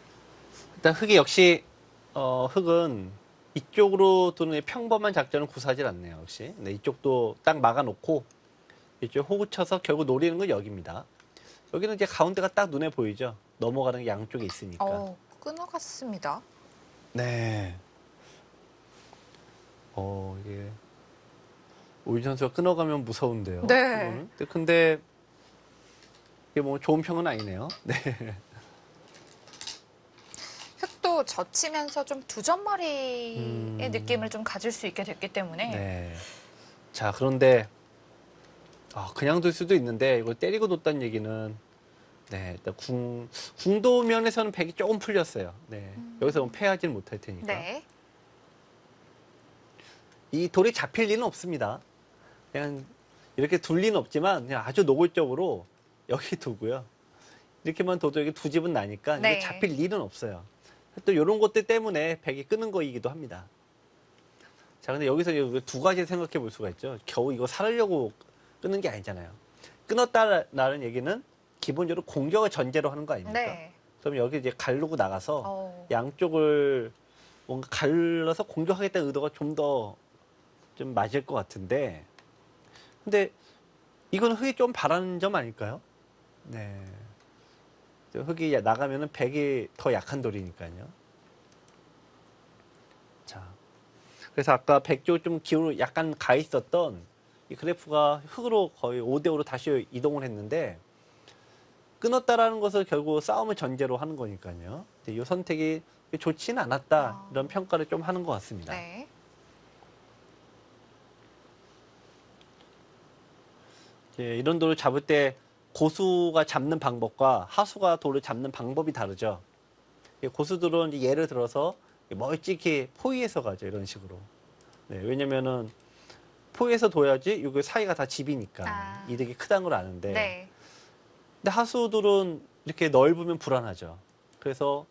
[SPEAKER 2] 일단 흑이 역시 흑은 이쪽으로 도는 평범한 작전을 구사하지 않네요. 역시. 네, 이쪽도 딱 막아놓고 이쪽 호구 쳐서 결국 노리는 건 여기입니다. 여기는 이제 가운데가 딱 눈에 보이죠. 넘어가는 게 양쪽에 있으니까.
[SPEAKER 1] 끊어갔습니다.
[SPEAKER 2] 네. 이게 오유진 선수가 끊어가면 무서운데요.
[SPEAKER 1] 네.
[SPEAKER 2] 근데 이게 뭐 좋은 평은 아니네요. 네.
[SPEAKER 1] 흑도 젖히면서 좀 두점머리의 느낌을 좀 가질 수 있게 됐기 때문에.
[SPEAKER 2] 네. 자, 그런데 그냥 둘 수도 있는데 이걸 때리고 뒀다는 얘기는 일단 궁도 면에서는 백이 조금 풀렸어요. 네. 여기서 패하지는 못할 테니까.
[SPEAKER 1] 네.
[SPEAKER 2] 이 돌이 잡힐 리는 없습니다. 그냥 이렇게 둘 리는 없지만 그냥 아주 노골적으로 여기 두고요. 이렇게만 둬도 여기 두 집은 나니까 이게 잡힐 리는 없어요. 또 이런 것들 때문에 백이 끄는 거이기도 합니다. 자, 근데 여기서 두 가지 생각해 볼 수가 있죠. 겨우 이거 살으려고 끊는 게 아니잖아요. 끊었다라는 얘기는 기본적으로 공격을 전제로 하는 거 아닙니까?
[SPEAKER 1] 네.
[SPEAKER 2] 그럼 여기 이제 가르고 나가서 양쪽을 뭔가 갈라서 공격하겠다는 의도가 좀 맞을 것 같은데, 근데 이건 흑이 좀 바라는 점 아닐까요? 네. 흑이 나가면은 백이 더 약한 돌이니까요. 자. 그래서 아까 백 쪽 좀 기울어 약간 가 있었던 이 그래프가 흑으로 거의 5대5로 다시 이동을 했는데, 끊었다라는 것을 결국 싸움을 전제로 하는 거니까요. 이 선택이 좋지는 않았다. 이런 평가를 좀 하는 것 같습니다.
[SPEAKER 1] 네.
[SPEAKER 2] 이런 돌을 잡을 때 고수가 잡는 방법과 하수가 돌을 잡는 방법이 다르죠. 고수들은 이제 예를 들어서 멀찍이 포위해서 가죠. 이런 식으로. 네, 왜냐면은 포위해서 둬야지 이게 사이가 다 집이니까 이득이 크다는 걸 아는데.
[SPEAKER 1] 네.
[SPEAKER 2] 근데 하수들은 이렇게 넓으면 불안하죠. 그래서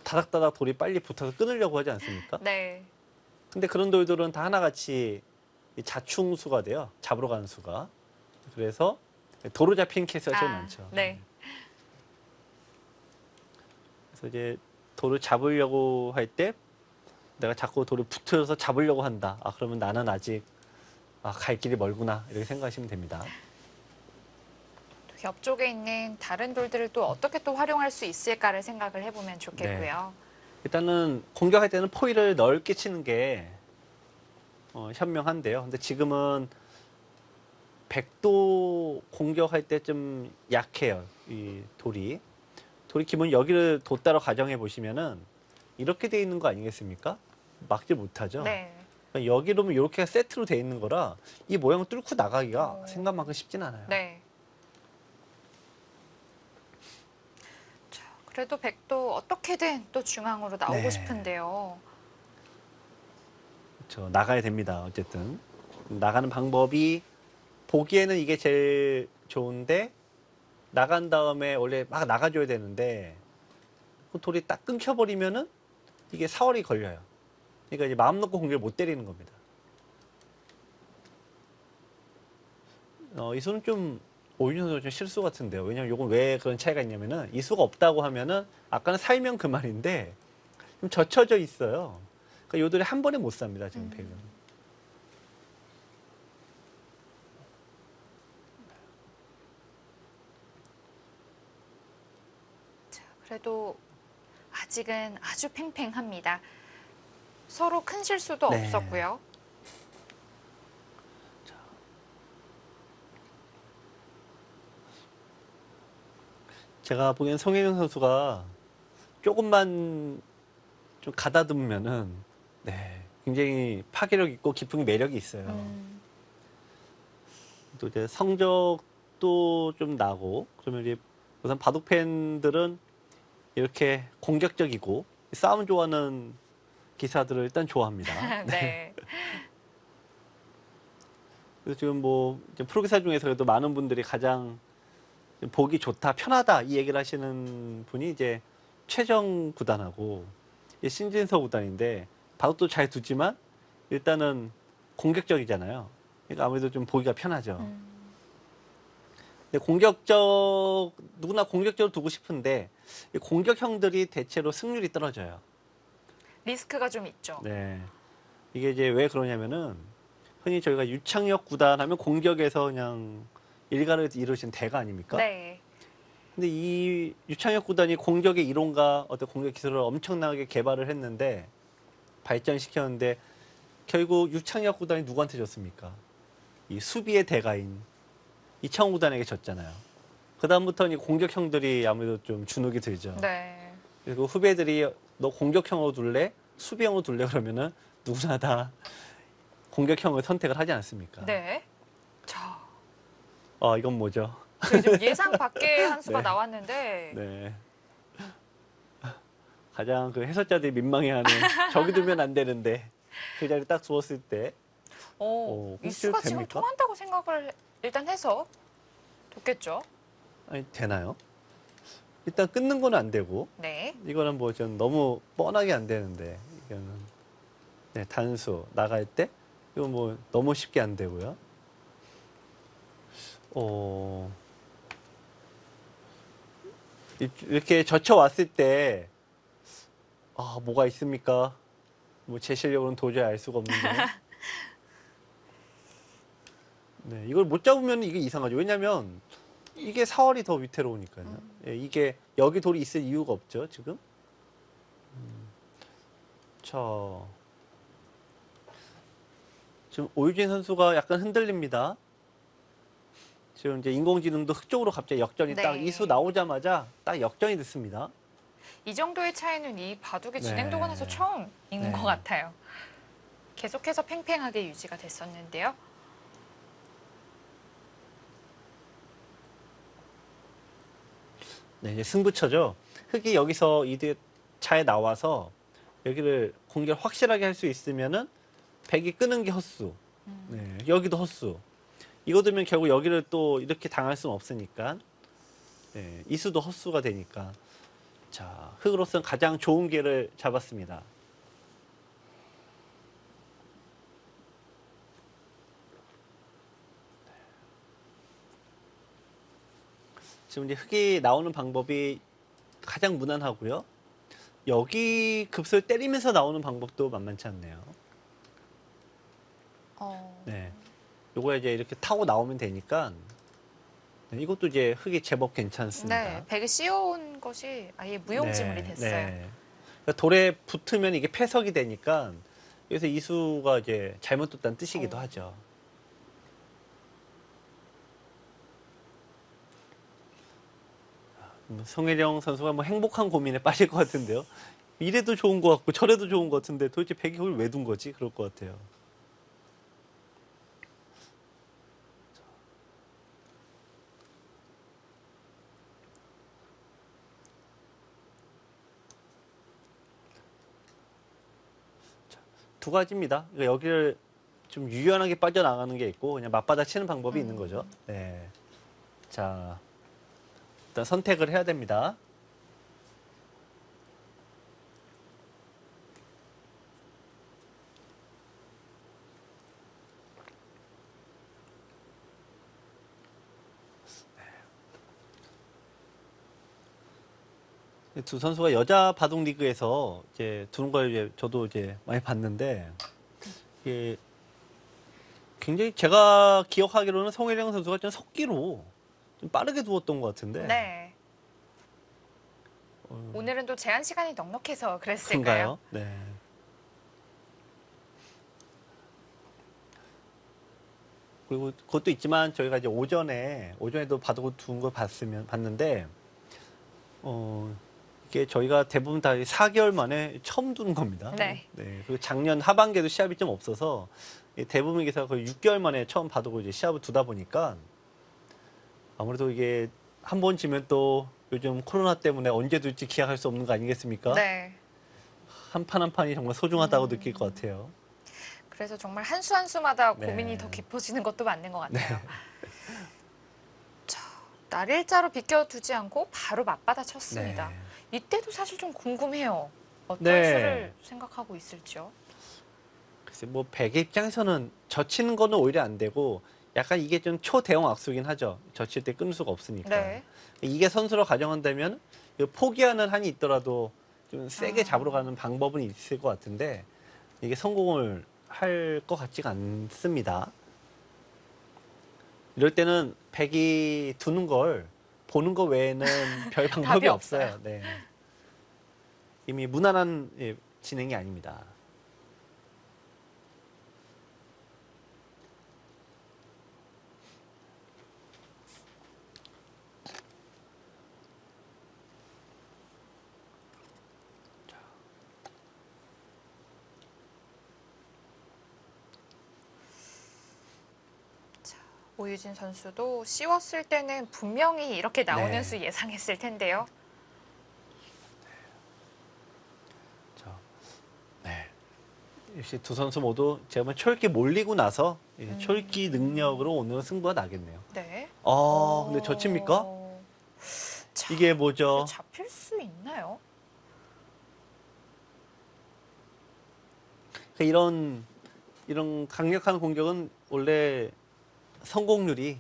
[SPEAKER 2] 다닥다닥 돌이 빨리 붙어서 끊으려고 하지 않습니까?
[SPEAKER 1] 네.
[SPEAKER 2] 근데 그런 돌들은 다 하나같이 자충수가 돼요. 잡으러 가는 수가. 그래서 도로 잡힌 케이스가 제일 많죠.
[SPEAKER 1] 네.
[SPEAKER 2] 그래서 이제 돌을 잡으려고 할 때 내가 자꾸 돌을 붙여서 잡으려고 한다. 아, 그러면 나는 아직 갈 길이 멀구나. 이렇게 생각하시면 됩니다.
[SPEAKER 1] 또 옆쪽에 있는 다른 돌들을 또 어떻게 또 활용할 수 있을까를 생각을 해보면 좋겠고요.
[SPEAKER 2] 일단은 공격할 때는 포위를 넓게 치는 게 현명한데요. 근데 지금은 백도 공격할 때 좀 약해요. 이 돌이. 돌이 기본 여기를 돛다로 가정해 보시면은 이렇게 돼 있는 거 아니겠습니까? 막지 못하죠.
[SPEAKER 1] 네.
[SPEAKER 2] 그러니까 여기로는 이렇게 세트로 돼 있는 거라 이 모양을 뚫고 나가기가
[SPEAKER 1] 오.
[SPEAKER 2] 생각만큼 쉽진 않아요.
[SPEAKER 1] 네. 자, 그래도 백도 어떻게든 또 중앙으로 나오고
[SPEAKER 2] 네.
[SPEAKER 1] 싶은데요.
[SPEAKER 2] 그렇죠. 나가야 됩니다. 어쨌든 나가는 방법이 보기에는 이게 제일 좋은데 나간 다음에 원래 막 나가줘야 되는데 그 돌이 딱 끊겨버리면은 이게 사월이 걸려요. 그러니까 이제 마음 놓고 공격을 못 때리는 겁니다. 이 수는 좀 오윤현 선수 좀 실수 같은데요. 왜냐면 이건 왜 그런 차이가 있냐면은 이 수가 없다고 하면은 아까는 살면 그만인데 좀 젖혀져 있어요. 그러니까 요 돌이 한 번에 못 삽니다. 지금 백은.
[SPEAKER 1] 자, 그래도 아직은 아주 팽팽합니다. 서로 큰 실수도
[SPEAKER 2] 네.
[SPEAKER 1] 없었고요.
[SPEAKER 2] 제가 보기엔 송혜경 선수가 조금만 좀 가다듬으면은 굉장히 파괴력 있고 깊은 매력이 있어요. 또 이제 성적도 좀 나고 그러면 이제 우선 바둑 팬들은 이렇게 공격적이고 싸움 좋아하는 기사들을 일단 좋아합니다.
[SPEAKER 1] 네.
[SPEAKER 2] 그래서 지금 뭐 이제 프로기사 중에서 그래도 많은 분들이 가장 보기 좋다, 편하다 이 얘기를 하시는 분이 이제 최정 구단하고 신진서 구단인데 바둑도 잘 두지만 일단은 공격적이잖아요. 그러니까 아무래도 좀 보기가 편하죠. 근데 누구나 공격적으로 두고 싶은데 이 공격형들이 대체로 승률이 떨어져요.
[SPEAKER 1] 리스크가 좀 있죠.
[SPEAKER 2] 네. 이게 이제 왜 그러냐면은 흔히 저희가 유창혁 구단 하면 공격에서 그냥 일가를 이루신 대가 아닙니까?
[SPEAKER 1] 네.
[SPEAKER 2] 근데 이 유창혁 구단이 공격의 이론과 어떤 공격 기술을 엄청나게 개발을 했는데 발전시켰는데 결국 유창혁 구단이 누구한테 졌습니까? 이 수비의 대가인 이창호 구단에게 졌잖아요. 그다음부터는 이 공격형들이 아무래도 좀 주눅이 들죠.
[SPEAKER 1] 네.
[SPEAKER 2] 그리고 후배들이 너 공격형으로 둘래? 수비형으로 둘래? 그러면은 누구나 다 공격형을 선택을 하지 않습니까?
[SPEAKER 1] 네. 자,
[SPEAKER 2] 이건 뭐죠?
[SPEAKER 1] 좀 예상 밖의 한 수가
[SPEAKER 2] 네.
[SPEAKER 1] 나왔는데
[SPEAKER 2] 네. 가장 그 해설자들이 민망해하는 저기 두면 안 되는데 그 자리 딱 두었을 때
[SPEAKER 1] 이 수가 지금
[SPEAKER 2] 됩니까?
[SPEAKER 1] 통한다고 생각을 일단 해서 좋겠죠.
[SPEAKER 2] 아니 되나요? 일단 끊는 건 안 되고
[SPEAKER 1] 네.
[SPEAKER 2] 이거는 뭐 좀 너무 뻔하게 안 되는데 이거는 단수 나갈 때 이거 뭐 너무 쉽게 안 되고요. 이렇게 젖혀왔을 때 뭐가 있습니까? 뭐 제 실력으로는 도저히 알 수가 없는데. 네, 이걸 못 잡으면 이게 이상하죠. 왜냐면 이게 4월이 더 위태로우니까요. 이게 여기 돌이 있을 이유가 없죠, 지금. 자, 지금 오유진 선수가 약간 흔들립니다. 지금 이제 인공지능도 흙 쪽으로 갑자기 역전이
[SPEAKER 1] 네.
[SPEAKER 2] 딱 이수 나오자마자 딱 역전이 됐습니다.
[SPEAKER 1] 이 정도의 차이는 이 바둑이
[SPEAKER 2] 네.
[SPEAKER 1] 진행되고 나서 처음 있는
[SPEAKER 2] 네.
[SPEAKER 1] 것 같아요. 계속해서 팽팽하게 유지가 됐었는데요.
[SPEAKER 2] 네, 이제 승부처죠. 흙이 여기서 이들 차에 나와서 여기를 공격을 확실하게 할 수 있으면은 백이 끄는 게 헛수. 네, 여기도 헛수. 이거 되면 결국 여기를 또 이렇게 당할 수는 없으니까. 네, 이수도 헛수가 되니까. 자, 흙으로서는 가장 좋은 기회를 잡았습니다. 지금 이제 흙이 나오는 방법이 가장 무난하고요. 여기 급소를 때리면서 나오는 방법도 만만치 않네요. 네. 요거 이제 이렇게 타고 나오면 되니까 네, 이것도 이제 흙이 제법 괜찮습니다.
[SPEAKER 1] 네, 백이 씌워온 것이 아예 무용지물이
[SPEAKER 2] 네,
[SPEAKER 1] 됐어요.
[SPEAKER 2] 네. 그러니까 돌에 붙으면 이게 패석이 되니까 여기서 이수가 이제 잘못 뒀다는 뜻이기도 하죠. 송혜령 선수가 뭐 행복한 고민에 빠질 것 같은데요. 이래도 좋은 것 같고 저래도 좋은 것 같은데 도대체 백이 그걸 왜 둔 거지? 그럴 것 같아요. 두 가지입니다. 그러니까 여기를 좀 유연하게 빠져나가는 게 있고 그냥 맞받아 치는 방법이 있는 거죠. 네. 자, 일단 선택을 해야 됩니다. 두 선수가 여자 바둑 리그에서 이제 두는 걸 이제 저도 이제 많이 봤는데 이게 굉장히 제가 기억하기로는 송혜령 선수가 좀 석기로 좀 빠르게 두었던 것 같은데.
[SPEAKER 1] 네. 오늘은 또 제한 시간이 넉넉해서 그랬을까요?
[SPEAKER 2] 그런가요? 네. 그리고 그것도 있지만 저희가 이제 오전에도 바둑을 두는 걸 봤는데 이게 저희가 대부분 다 4개월 만에 처음 두는 겁니다.
[SPEAKER 1] 네.
[SPEAKER 2] 네. 그리고 작년 하반기에도 시합이 좀 없어서 대부분 기사가 거의 6개월 만에 처음 바둑을 이제 시합을 두다 보니까 아무래도 이게 한 번 지면 또 요즘 코로나 때문에 언제 둘지 기약할 수 없는 거 아니겠습니까?
[SPEAKER 1] 네.
[SPEAKER 2] 한 판 한 판이 정말 소중하다고 느낄 것 같아요.
[SPEAKER 1] 그래서 정말 한 수 한 수마다
[SPEAKER 2] 네.
[SPEAKER 1] 고민이 더 깊어지는 것도 맞는 것 같아요. 자, 날일자로 비껴두지 않고 바로 맞받아 쳤습니다.
[SPEAKER 2] 네.
[SPEAKER 1] 이때도 사실 좀 궁금해요. 어떤
[SPEAKER 2] 네.
[SPEAKER 1] 수를 생각하고 있을지요?
[SPEAKER 2] 글쎄, 뭐, 백의 입장에서는 젖히는 거는 오히려 안 되고, 약간 이게 좀 초대형 악수긴 하죠. 젖힐 때 끊을 수가 없으니까.
[SPEAKER 1] 네.
[SPEAKER 2] 이게 선수로 가정한다면, 포기하는 한이 있더라도 좀 세게 잡으러 가는 방법은 있을 것 같은데, 이게 성공을 할 것 같지가 않습니다. 이럴 때는 백이 두는 걸 보는 거 외에는 별 방법이
[SPEAKER 1] 답이
[SPEAKER 2] 없어요.
[SPEAKER 1] 없어요.
[SPEAKER 2] 네. 이미 무난한 진행이 아닙니다.
[SPEAKER 1] 오유진 선수도 씌웠을 때는 분명히 이렇게 나오는
[SPEAKER 2] 네.
[SPEAKER 1] 수 예상했을 텐데요.
[SPEAKER 2] 자, 네. 역시 두 선수 모두 제가 보면 초읽기 몰리고 나서 초읽기 능력으로 오늘 승부가 나겠네요.
[SPEAKER 1] 네.
[SPEAKER 2] 근데 젖힙니까?
[SPEAKER 1] 자,
[SPEAKER 2] 이게 뭐죠?
[SPEAKER 1] 잡힐 수 있나요?
[SPEAKER 2] 이런 강력한 공격은 원래 성공률이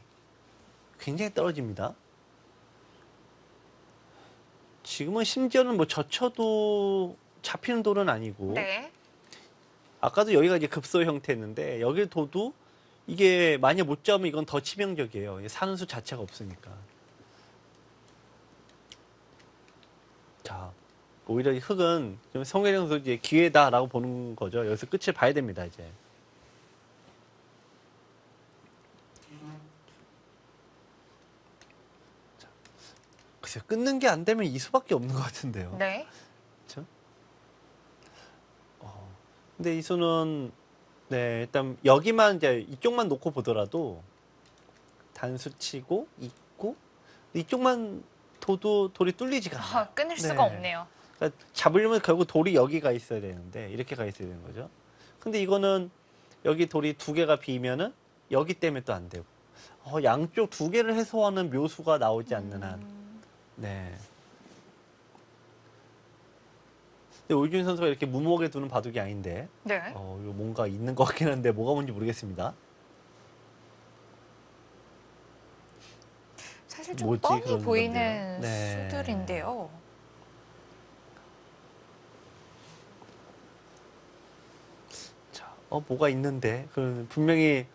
[SPEAKER 2] 굉장히 떨어집니다. 지금은 심지어는 뭐 젖혀도 잡히는 돌은 아니고,
[SPEAKER 1] 네.
[SPEAKER 2] 아까도 여기가 이제 급소 형태였는데 여기 둬도 이게 만약 못 잡으면 이건 더 치명적이에요. 사는 수 자체가 없으니까. 자, 오히려 이 흙은 좀 송혜령 선수 이제 기회다라고 보는 거죠. 여기서 끝을 봐야 됩니다, 이제. 자, 글쎄요, 끊는 게 안 되면 이 수밖에 없는 것 같은데요.
[SPEAKER 1] 네.
[SPEAKER 2] 그렇죠? 근데 이수는 네, 일단 여기만 이제 이쪽만 놓고 보더라도 단수 치고 있고 이쪽만 둬도 돌이 뚫리지가 않아요.
[SPEAKER 1] 끊을 수가
[SPEAKER 2] 네.
[SPEAKER 1] 없네요.
[SPEAKER 2] 그러니까 잡으려면 결국 돌이 여기 가 있어야 되는데 이렇게 가 있어야 되는 거죠. 근데 이거는 여기 돌이 두 개가 비면은 여기 때문에 또 안 되고 양쪽 두 개를 해소하는 묘수가 나오지 않는 한 네. 근데 오유진 선수가 이렇게 무모하게 두는 바둑이 아닌데
[SPEAKER 1] 네.
[SPEAKER 2] 이거 뭔가 있는 것 같긴 한데 뭐가 뭔지 모르겠습니다.
[SPEAKER 1] 사실 좀
[SPEAKER 2] 뭐지?
[SPEAKER 1] 뻔히
[SPEAKER 2] 그러는
[SPEAKER 1] 보이는
[SPEAKER 2] 건데요. 네.
[SPEAKER 1] 수들인데요.
[SPEAKER 2] 뭐가 있는데. 분명히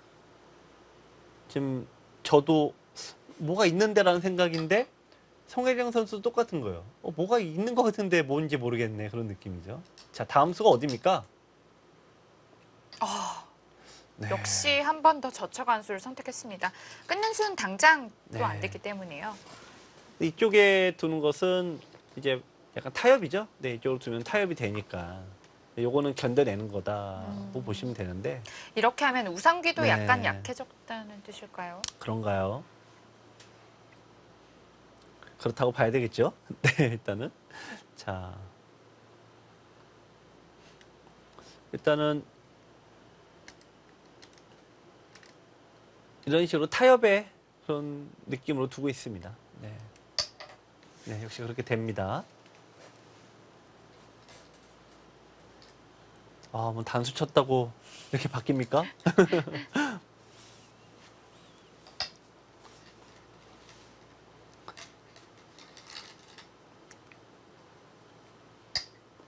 [SPEAKER 2] 지금 저도 뭐가 있는데라는 생각인데 송혜령 선수도 똑같은 거예요. 뭐가 있는 것 같은데 뭔지 모르겠네. 그런 느낌이죠. 자, 다음 수가 어디입니까? 네.
[SPEAKER 1] 역시 한 번 더 저쳐간 수를 선택했습니다. 끊는 수는 당장 또 안
[SPEAKER 2] 네.
[SPEAKER 1] 됐기 때문이에요.
[SPEAKER 2] 이쪽에 두는 것은 이제 약간 타협이죠. 네, 이쪽으로 두면 타협이 되니까. 요거는 견뎌내는 거다고 보시면 되는데.
[SPEAKER 1] 이렇게 하면 우상귀도
[SPEAKER 2] 네.
[SPEAKER 1] 약간 약해졌다는 뜻일까요?
[SPEAKER 2] 그런가요? 그렇다고 봐야 되겠죠? 네, 일단은. 자. 일단은 이런 식으로 타협의 그런 느낌으로 두고 있습니다. 네. 네, 역시 그렇게 됩니다. 뭐 단수 쳤다고 이렇게 바뀝니까?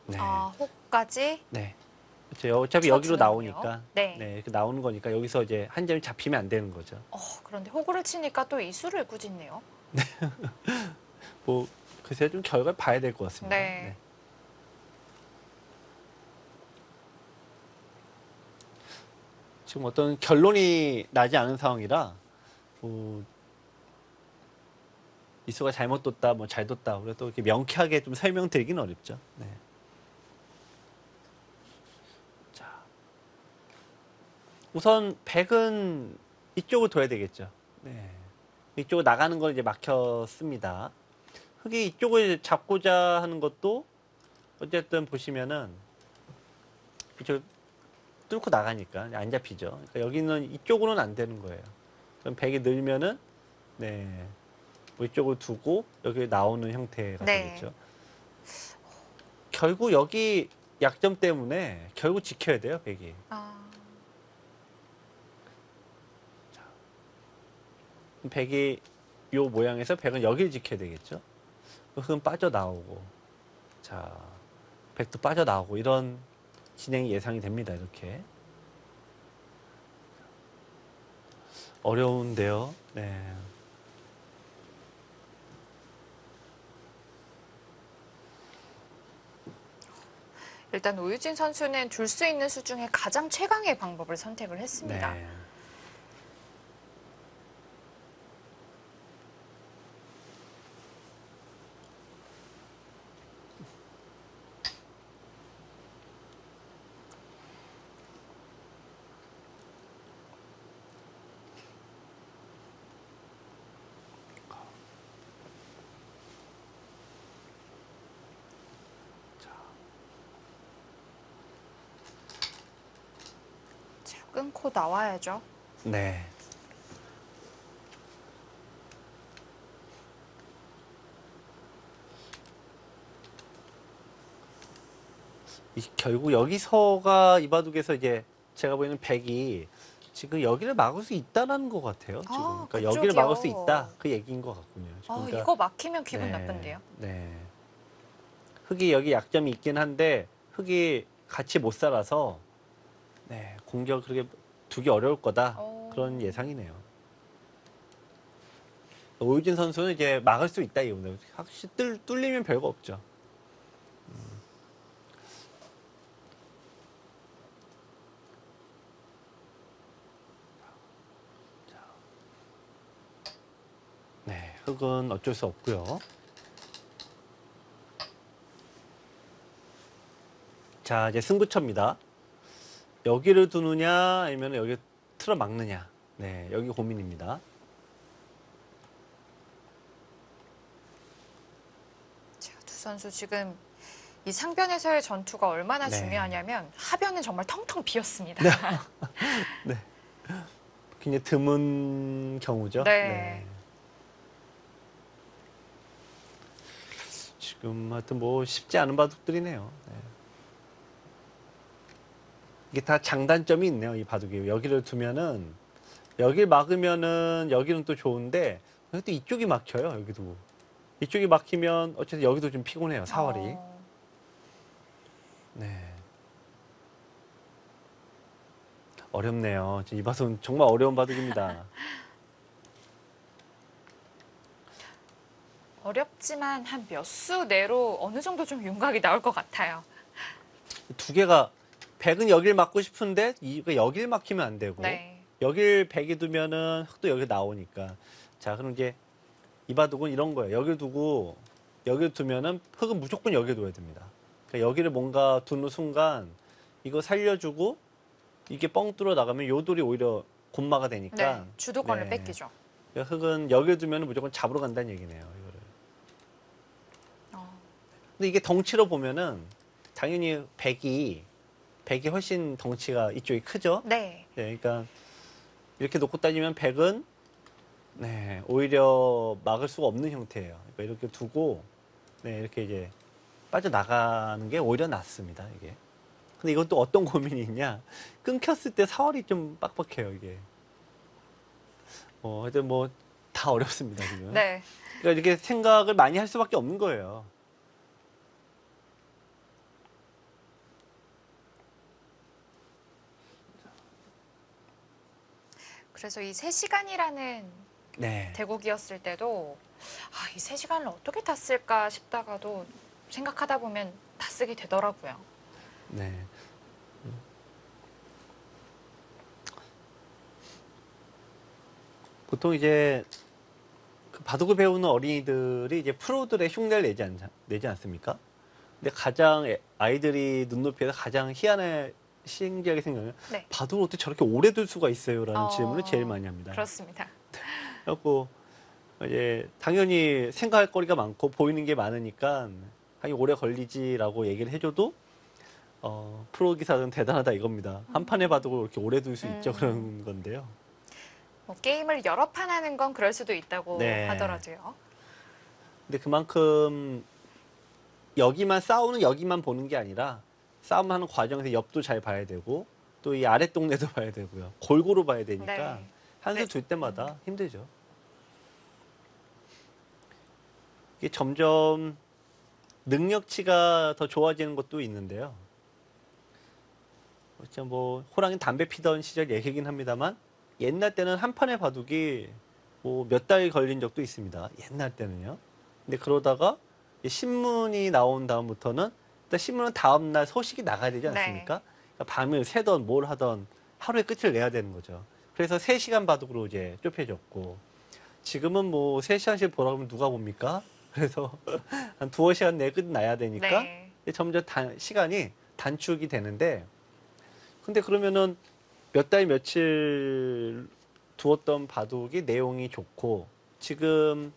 [SPEAKER 2] 네.
[SPEAKER 1] 호까지.
[SPEAKER 2] 네. 그렇죠. 어차피
[SPEAKER 1] 쳐주는군요.
[SPEAKER 2] 여기로 나오니까.
[SPEAKER 1] 네.
[SPEAKER 2] 이렇게 나오는 거니까 여기서 이제 한 점이 잡히면 안 되는 거죠.
[SPEAKER 1] 그런데 호구를 치니까 또 이 수를 꾸짖네요.
[SPEAKER 2] 글쎄요, 좀 결과를 봐야 될 것 같습니다.
[SPEAKER 1] 네.
[SPEAKER 2] 지금 어떤 결론이 나지 않은 상황이라, 이수가 잘못 뒀다, 잘 뒀다. 그래도 이렇게 명쾌하게 좀 설명드리기는 어렵죠. 네. 자. 우선 100은 이쪽을 둬야 되겠죠. 네. 이쪽으로 나가는 걸 이제 막혔습니다. 흙이 이쪽을 잡고자 하는 것도 어쨌든 보시면은 이쪽 뚫고 나가니까 안 잡히죠. 그러니까 여기는 이쪽으로는 안 되는 거예요. 그럼 100이 늘면은 이쪽을 두고 여기 나오는 형태가 되겠죠. 결국 여기 약점 때문에 결국 지켜야 돼요, 100이. 자, 100이 요 모양에서 100은 여기를 지켜야 되겠죠. 흙은 빠져나오고, 자, 100도 빠져나오고 이런 진행이 예상이 됩니다. 이렇게. 어려운데요. 네.
[SPEAKER 1] 일단 오유진 선수는 줄 수 있는 수 중에 가장 최강의 방법을 선택을 했습니다.
[SPEAKER 2] 네.
[SPEAKER 1] 자, 끊고 나와야죠.
[SPEAKER 2] 네. 결국 여기서가 이 바둑에서 이제 제가 보이는 100이 지금 여기를 막을 수 있다는 것 같아요. 지금. 그러니까 여기를 막을 수 있다. 그 얘기인 것 같군요. 그러니까,
[SPEAKER 1] 이거 막히면 기분
[SPEAKER 2] 네,
[SPEAKER 1] 나쁜데요.
[SPEAKER 2] 네. 흙이 여기 약점이 있긴 한데 흙이 같이 못 살아서 공격 그렇게 두기 어려울 거다. 그런 예상이네요. 오유진 선수는 이제 막을 수 있다 이거는 확실히 뚫리면 별거 없죠. 네, 흙은 어쩔 수 없고요. 자, 이제 승부처입니다. 여기를 두느냐 아니면 여기 틀어 막느냐. 네, 여기 고민입니다.
[SPEAKER 1] 자, 두 선수 지금 이 상변에서의 전투가 얼마나
[SPEAKER 2] 네.
[SPEAKER 1] 중요하냐면 하변은 정말 텅텅 비었습니다.
[SPEAKER 2] 네. 굉장히 드문 경우죠.
[SPEAKER 1] 네.
[SPEAKER 2] 지금 하여튼 쉽지 않은 바둑들이네요. 네. 이게 다 장단점이 있네요. 이 바둑이. 여기를 두면은 여기를 막으면은 여기는 또 좋은데 또 이쪽이 막혀요. 여기도. 이쪽이 막히면 어쨌든 여기도 좀 피곤해요. 사월이. 네. 어렵네요. 이 바둑은 정말 어려운 바둑입니다.
[SPEAKER 1] 어렵지만 한 몇 수 내로 어느 정도 좀 윤곽이 나올 것 같아요.
[SPEAKER 2] 두 개가 백은 여길 막고 싶은데 이거 여길 막히면 안 되고
[SPEAKER 1] 네.
[SPEAKER 2] 여길 백이 두면은 흑도 여기 나오니까 자 그럼 이제 이 바둑은 이런 거예요. 여길 두고 여길 두면은 흑은 무조건 여기 둬야 됩니다. 그러니까 여기를 뭔가 두는 순간 이거 살려주고 이게 뻥 뚫어 나가면 요 돌이 오히려 곤마가 되니까
[SPEAKER 1] 네. 주도권을
[SPEAKER 2] 네.
[SPEAKER 1] 뺏기죠.
[SPEAKER 2] 그러니까 흑은 여길 두면 무조건 잡으러 간다는 얘기네요. 이거를.
[SPEAKER 1] 어,
[SPEAKER 2] 근데 이게 덩치로 보면은 당연히 백이 훨씬 덩치가 이쪽이 크죠.
[SPEAKER 1] 네.
[SPEAKER 2] 네, 그러니까 이렇게 놓고 따지면 백은 네, 오히려 막을 수가 없는 형태예요. 그러니까 이렇게 두고 네, 이렇게 이제 빠져나가는 게 오히려 낫습니다. 이게. 근데 이건 또 어떤 고민이 있냐? 끊겼을 때 사활이 좀 빡빡해요. 이게. 하여튼 뭐 다 어렵습니다. 지금.
[SPEAKER 1] 네.
[SPEAKER 2] 그러니까 이렇게 생각을 많이 할 수밖에 없는 거예요.
[SPEAKER 1] 그래서 이 3시간이라는
[SPEAKER 2] 네.
[SPEAKER 1] 대국이었을 때도 이 3시간을 어떻게 다 쓸까 싶다가도 생각하다 보면 다 쓰게 되더라고요.
[SPEAKER 2] 네. 보통 이제 그 바둑을 배우는 어린이들이 이제 프로들의 흉내를 내지 않습니까? 근데 가장 아이들이 눈높이에서 가장 신기하게 생각하면
[SPEAKER 1] 네.
[SPEAKER 2] 바둑을 어떻게 저렇게 오래 둘 수가 있어요? 라는 질문을 제일 많이 합니다.
[SPEAKER 1] 그렇습니다.
[SPEAKER 2] 그래갖고 이제 당연히 생각할 거리가 많고 보이는 게 많으니까 하긴 오래 걸리지라고 얘기를 해줘도 프로 기사들은 대단하다 이겁니다. 한 판의 바둑을 이렇게 오래 둘 수 있죠 그런 건데요.
[SPEAKER 1] 뭐 게임을 여러 판 하는 건 그럴 수도 있다고
[SPEAKER 2] 네.
[SPEAKER 1] 하더라도요.
[SPEAKER 2] 근데 그만큼 여기만 보는 게 아니라 싸움하는 과정에서 옆도 잘 봐야 되고 또 이 아랫동네도 봐야 되고요. 골고루 봐야 되니까
[SPEAKER 1] 네.
[SPEAKER 2] 한 수
[SPEAKER 1] 네.
[SPEAKER 2] 둘 때마다 힘들죠. 이게 점점 능력치가 더 좋아지는 것도 있는데요. 진짜 뭐 호랑이 담배 피던 시절 얘기긴 합니다만 옛날 때는 한 판의 바둑이 뭐 몇 달 걸린 적도 있습니다. 옛날 때는요. 근데 그러다가 신문이 나온 다음부터는 일단 신문은 다음 날 소식이 나가야 되지 않습니까?
[SPEAKER 1] 네.
[SPEAKER 2] 그러니까 밤을 새던 뭘 하던 하루의 끝을 내야 되는 거죠. 그래서 3시간 바둑으로 이제 좁혀졌고 지금은 뭐 3시간씩 보라 그러면 누가 봅니까? 그래서 한 2-3시간 내에 끝나야 되니까
[SPEAKER 1] 네.
[SPEAKER 2] 점점 시간이 단축이 되는데 근데 그러면은 몇 달 며칠 두었던 바둑이 내용이 좋고 지금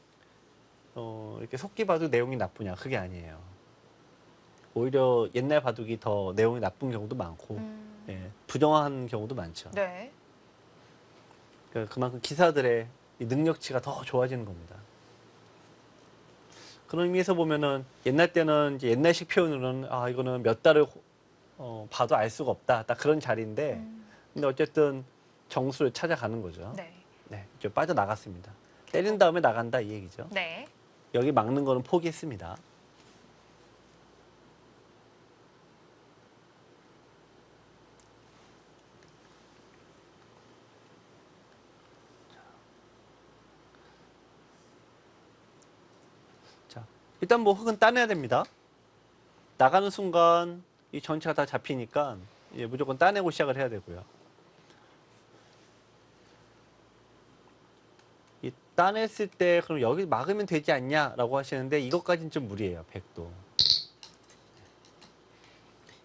[SPEAKER 2] 이렇게 속기 바둑 내용이 나쁘냐 그게 아니에요. 오히려 옛날 바둑이 더 내용이 나쁜 경우도 많고 예, 부정한 경우도 많죠.
[SPEAKER 1] 네.
[SPEAKER 2] 그러니까 그만큼 기사들의 이 능력치가 더 좋아지는 겁니다. 그런 의미에서 보면은 옛날 때는 이제 옛날식 표현으로는 이거는 몇 달을 봐도 알 수가 없다. 딱 그런 자리인데 근데 어쨌든 정수를 찾아가는 거죠.
[SPEAKER 1] 네.
[SPEAKER 2] 네, 이제 빠져나갔습니다. 때린 다음에 나간다 이 얘기죠.
[SPEAKER 1] 네.
[SPEAKER 2] 여기 막는 거는 포기했습니다. 자, 일단 뭐 흙은 따내야 됩니다. 나가는 순간 이 전체가 다 잡히니까 이제 무조건 따내고 시작을 해야 되고요. 이 따냈을 때 그럼 여기 막으면 되지 않냐라고 하시는데 이것까지는 좀 무리예요. 백도.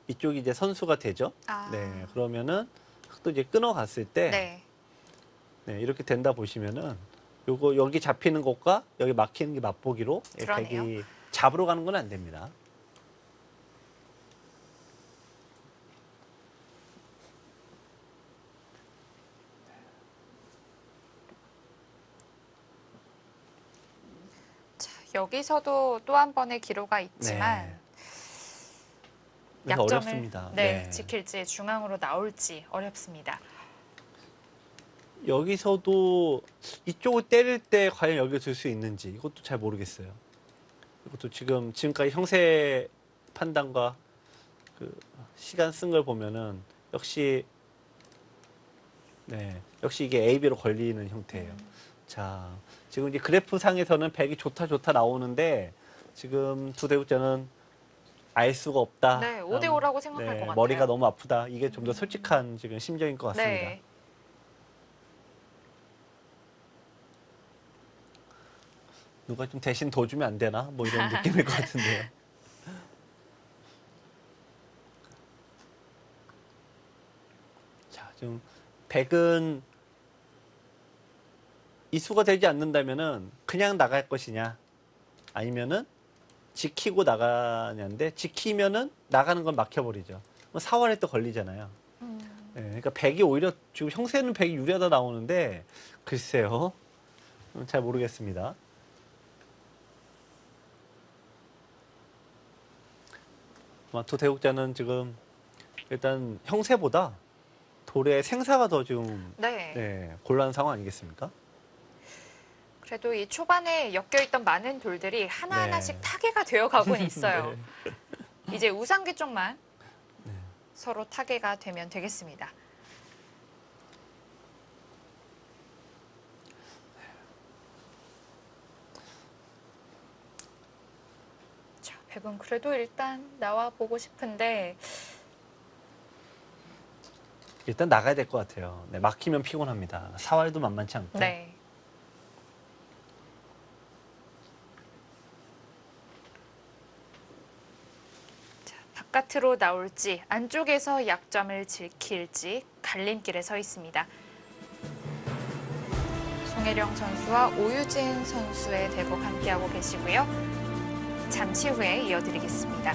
[SPEAKER 2] 이쪽이 이제 선수가 되죠. 네, 그러면은 흙도 이제 끊어갔을 때
[SPEAKER 1] 네.
[SPEAKER 2] 네, 이렇게 된다 보시면은 요거 여기 잡히는 것과 여기 막히는 게 맛보기로
[SPEAKER 1] 그러네요.
[SPEAKER 2] 백이 잡으러 가는 건 안 됩니다.
[SPEAKER 1] 자, 여기서도 또 한 번의 기로가 있지만
[SPEAKER 2] 네. 그래서
[SPEAKER 1] 약점을
[SPEAKER 2] 어렵습니다.
[SPEAKER 1] 네,
[SPEAKER 2] 네.
[SPEAKER 1] 지킬지 중앙으로 나올지 어렵습니다.
[SPEAKER 2] 여기서도 이쪽을 때릴 때 과연 여기를 줄 수 있는지 이것도 잘 모르겠어요. 이것도 지금까지 형세 판단과 그 시간 쓴 걸 보면은 역시 네, 역시 이게 AB로 걸리는 형태예요. 자, 지금 이제 그래프 상에서는 100이 좋다 나오는데 지금 두 대국자는 알 수가 없다.
[SPEAKER 1] 네, 5대 5라고 생각할 것 같아요.
[SPEAKER 2] 머리가 너무 아프다. 이게 좀 더 솔직한 지금 심정인 것 같습니다.
[SPEAKER 1] 네.
[SPEAKER 2] 누가 좀 대신 더 주면 안 되나? 뭐 이런 느낌일 것 같은데요. 자, 지금 100은 이수가 되지 않는다면은 그냥 나갈 것이냐, 아니면은 지키고 나가냐인데, 지키면은 나가는 건 막혀버리죠. 4월에 또 걸리잖아요. 네, 그러니까 100이 오히려 지금 형세는 100이 유리하다 나오는데, 글쎄요. 잘 모르겠습니다. 두 대국자는 지금 일단 형세보다 돌의 생사가 더 지금
[SPEAKER 1] 네.
[SPEAKER 2] 곤란한 상황 아니겠습니까?
[SPEAKER 1] 그래도 이 초반에 엮여있던 많은 돌들이 하나하나씩
[SPEAKER 2] 네.
[SPEAKER 1] 타개가 되어가곤 있어요.
[SPEAKER 2] 네.
[SPEAKER 1] 이제 우상기 쪽만 서로 타개가 되면 되겠습니다. 자, 100은 그래도 일단 나와보고 싶은데
[SPEAKER 2] 일단 나가야 될 것 같아요. 네, 막히면 피곤합니다. 4월도 만만치 않고.
[SPEAKER 1] 네. 자, 바깥으로 나올지 안쪽에서 약점을 지킬지 갈림길에 서 있습니다. 송혜령 선수와 오유진 선수의 대국 함께하고 계시고요. 잠시 후에 이어드리겠습니다.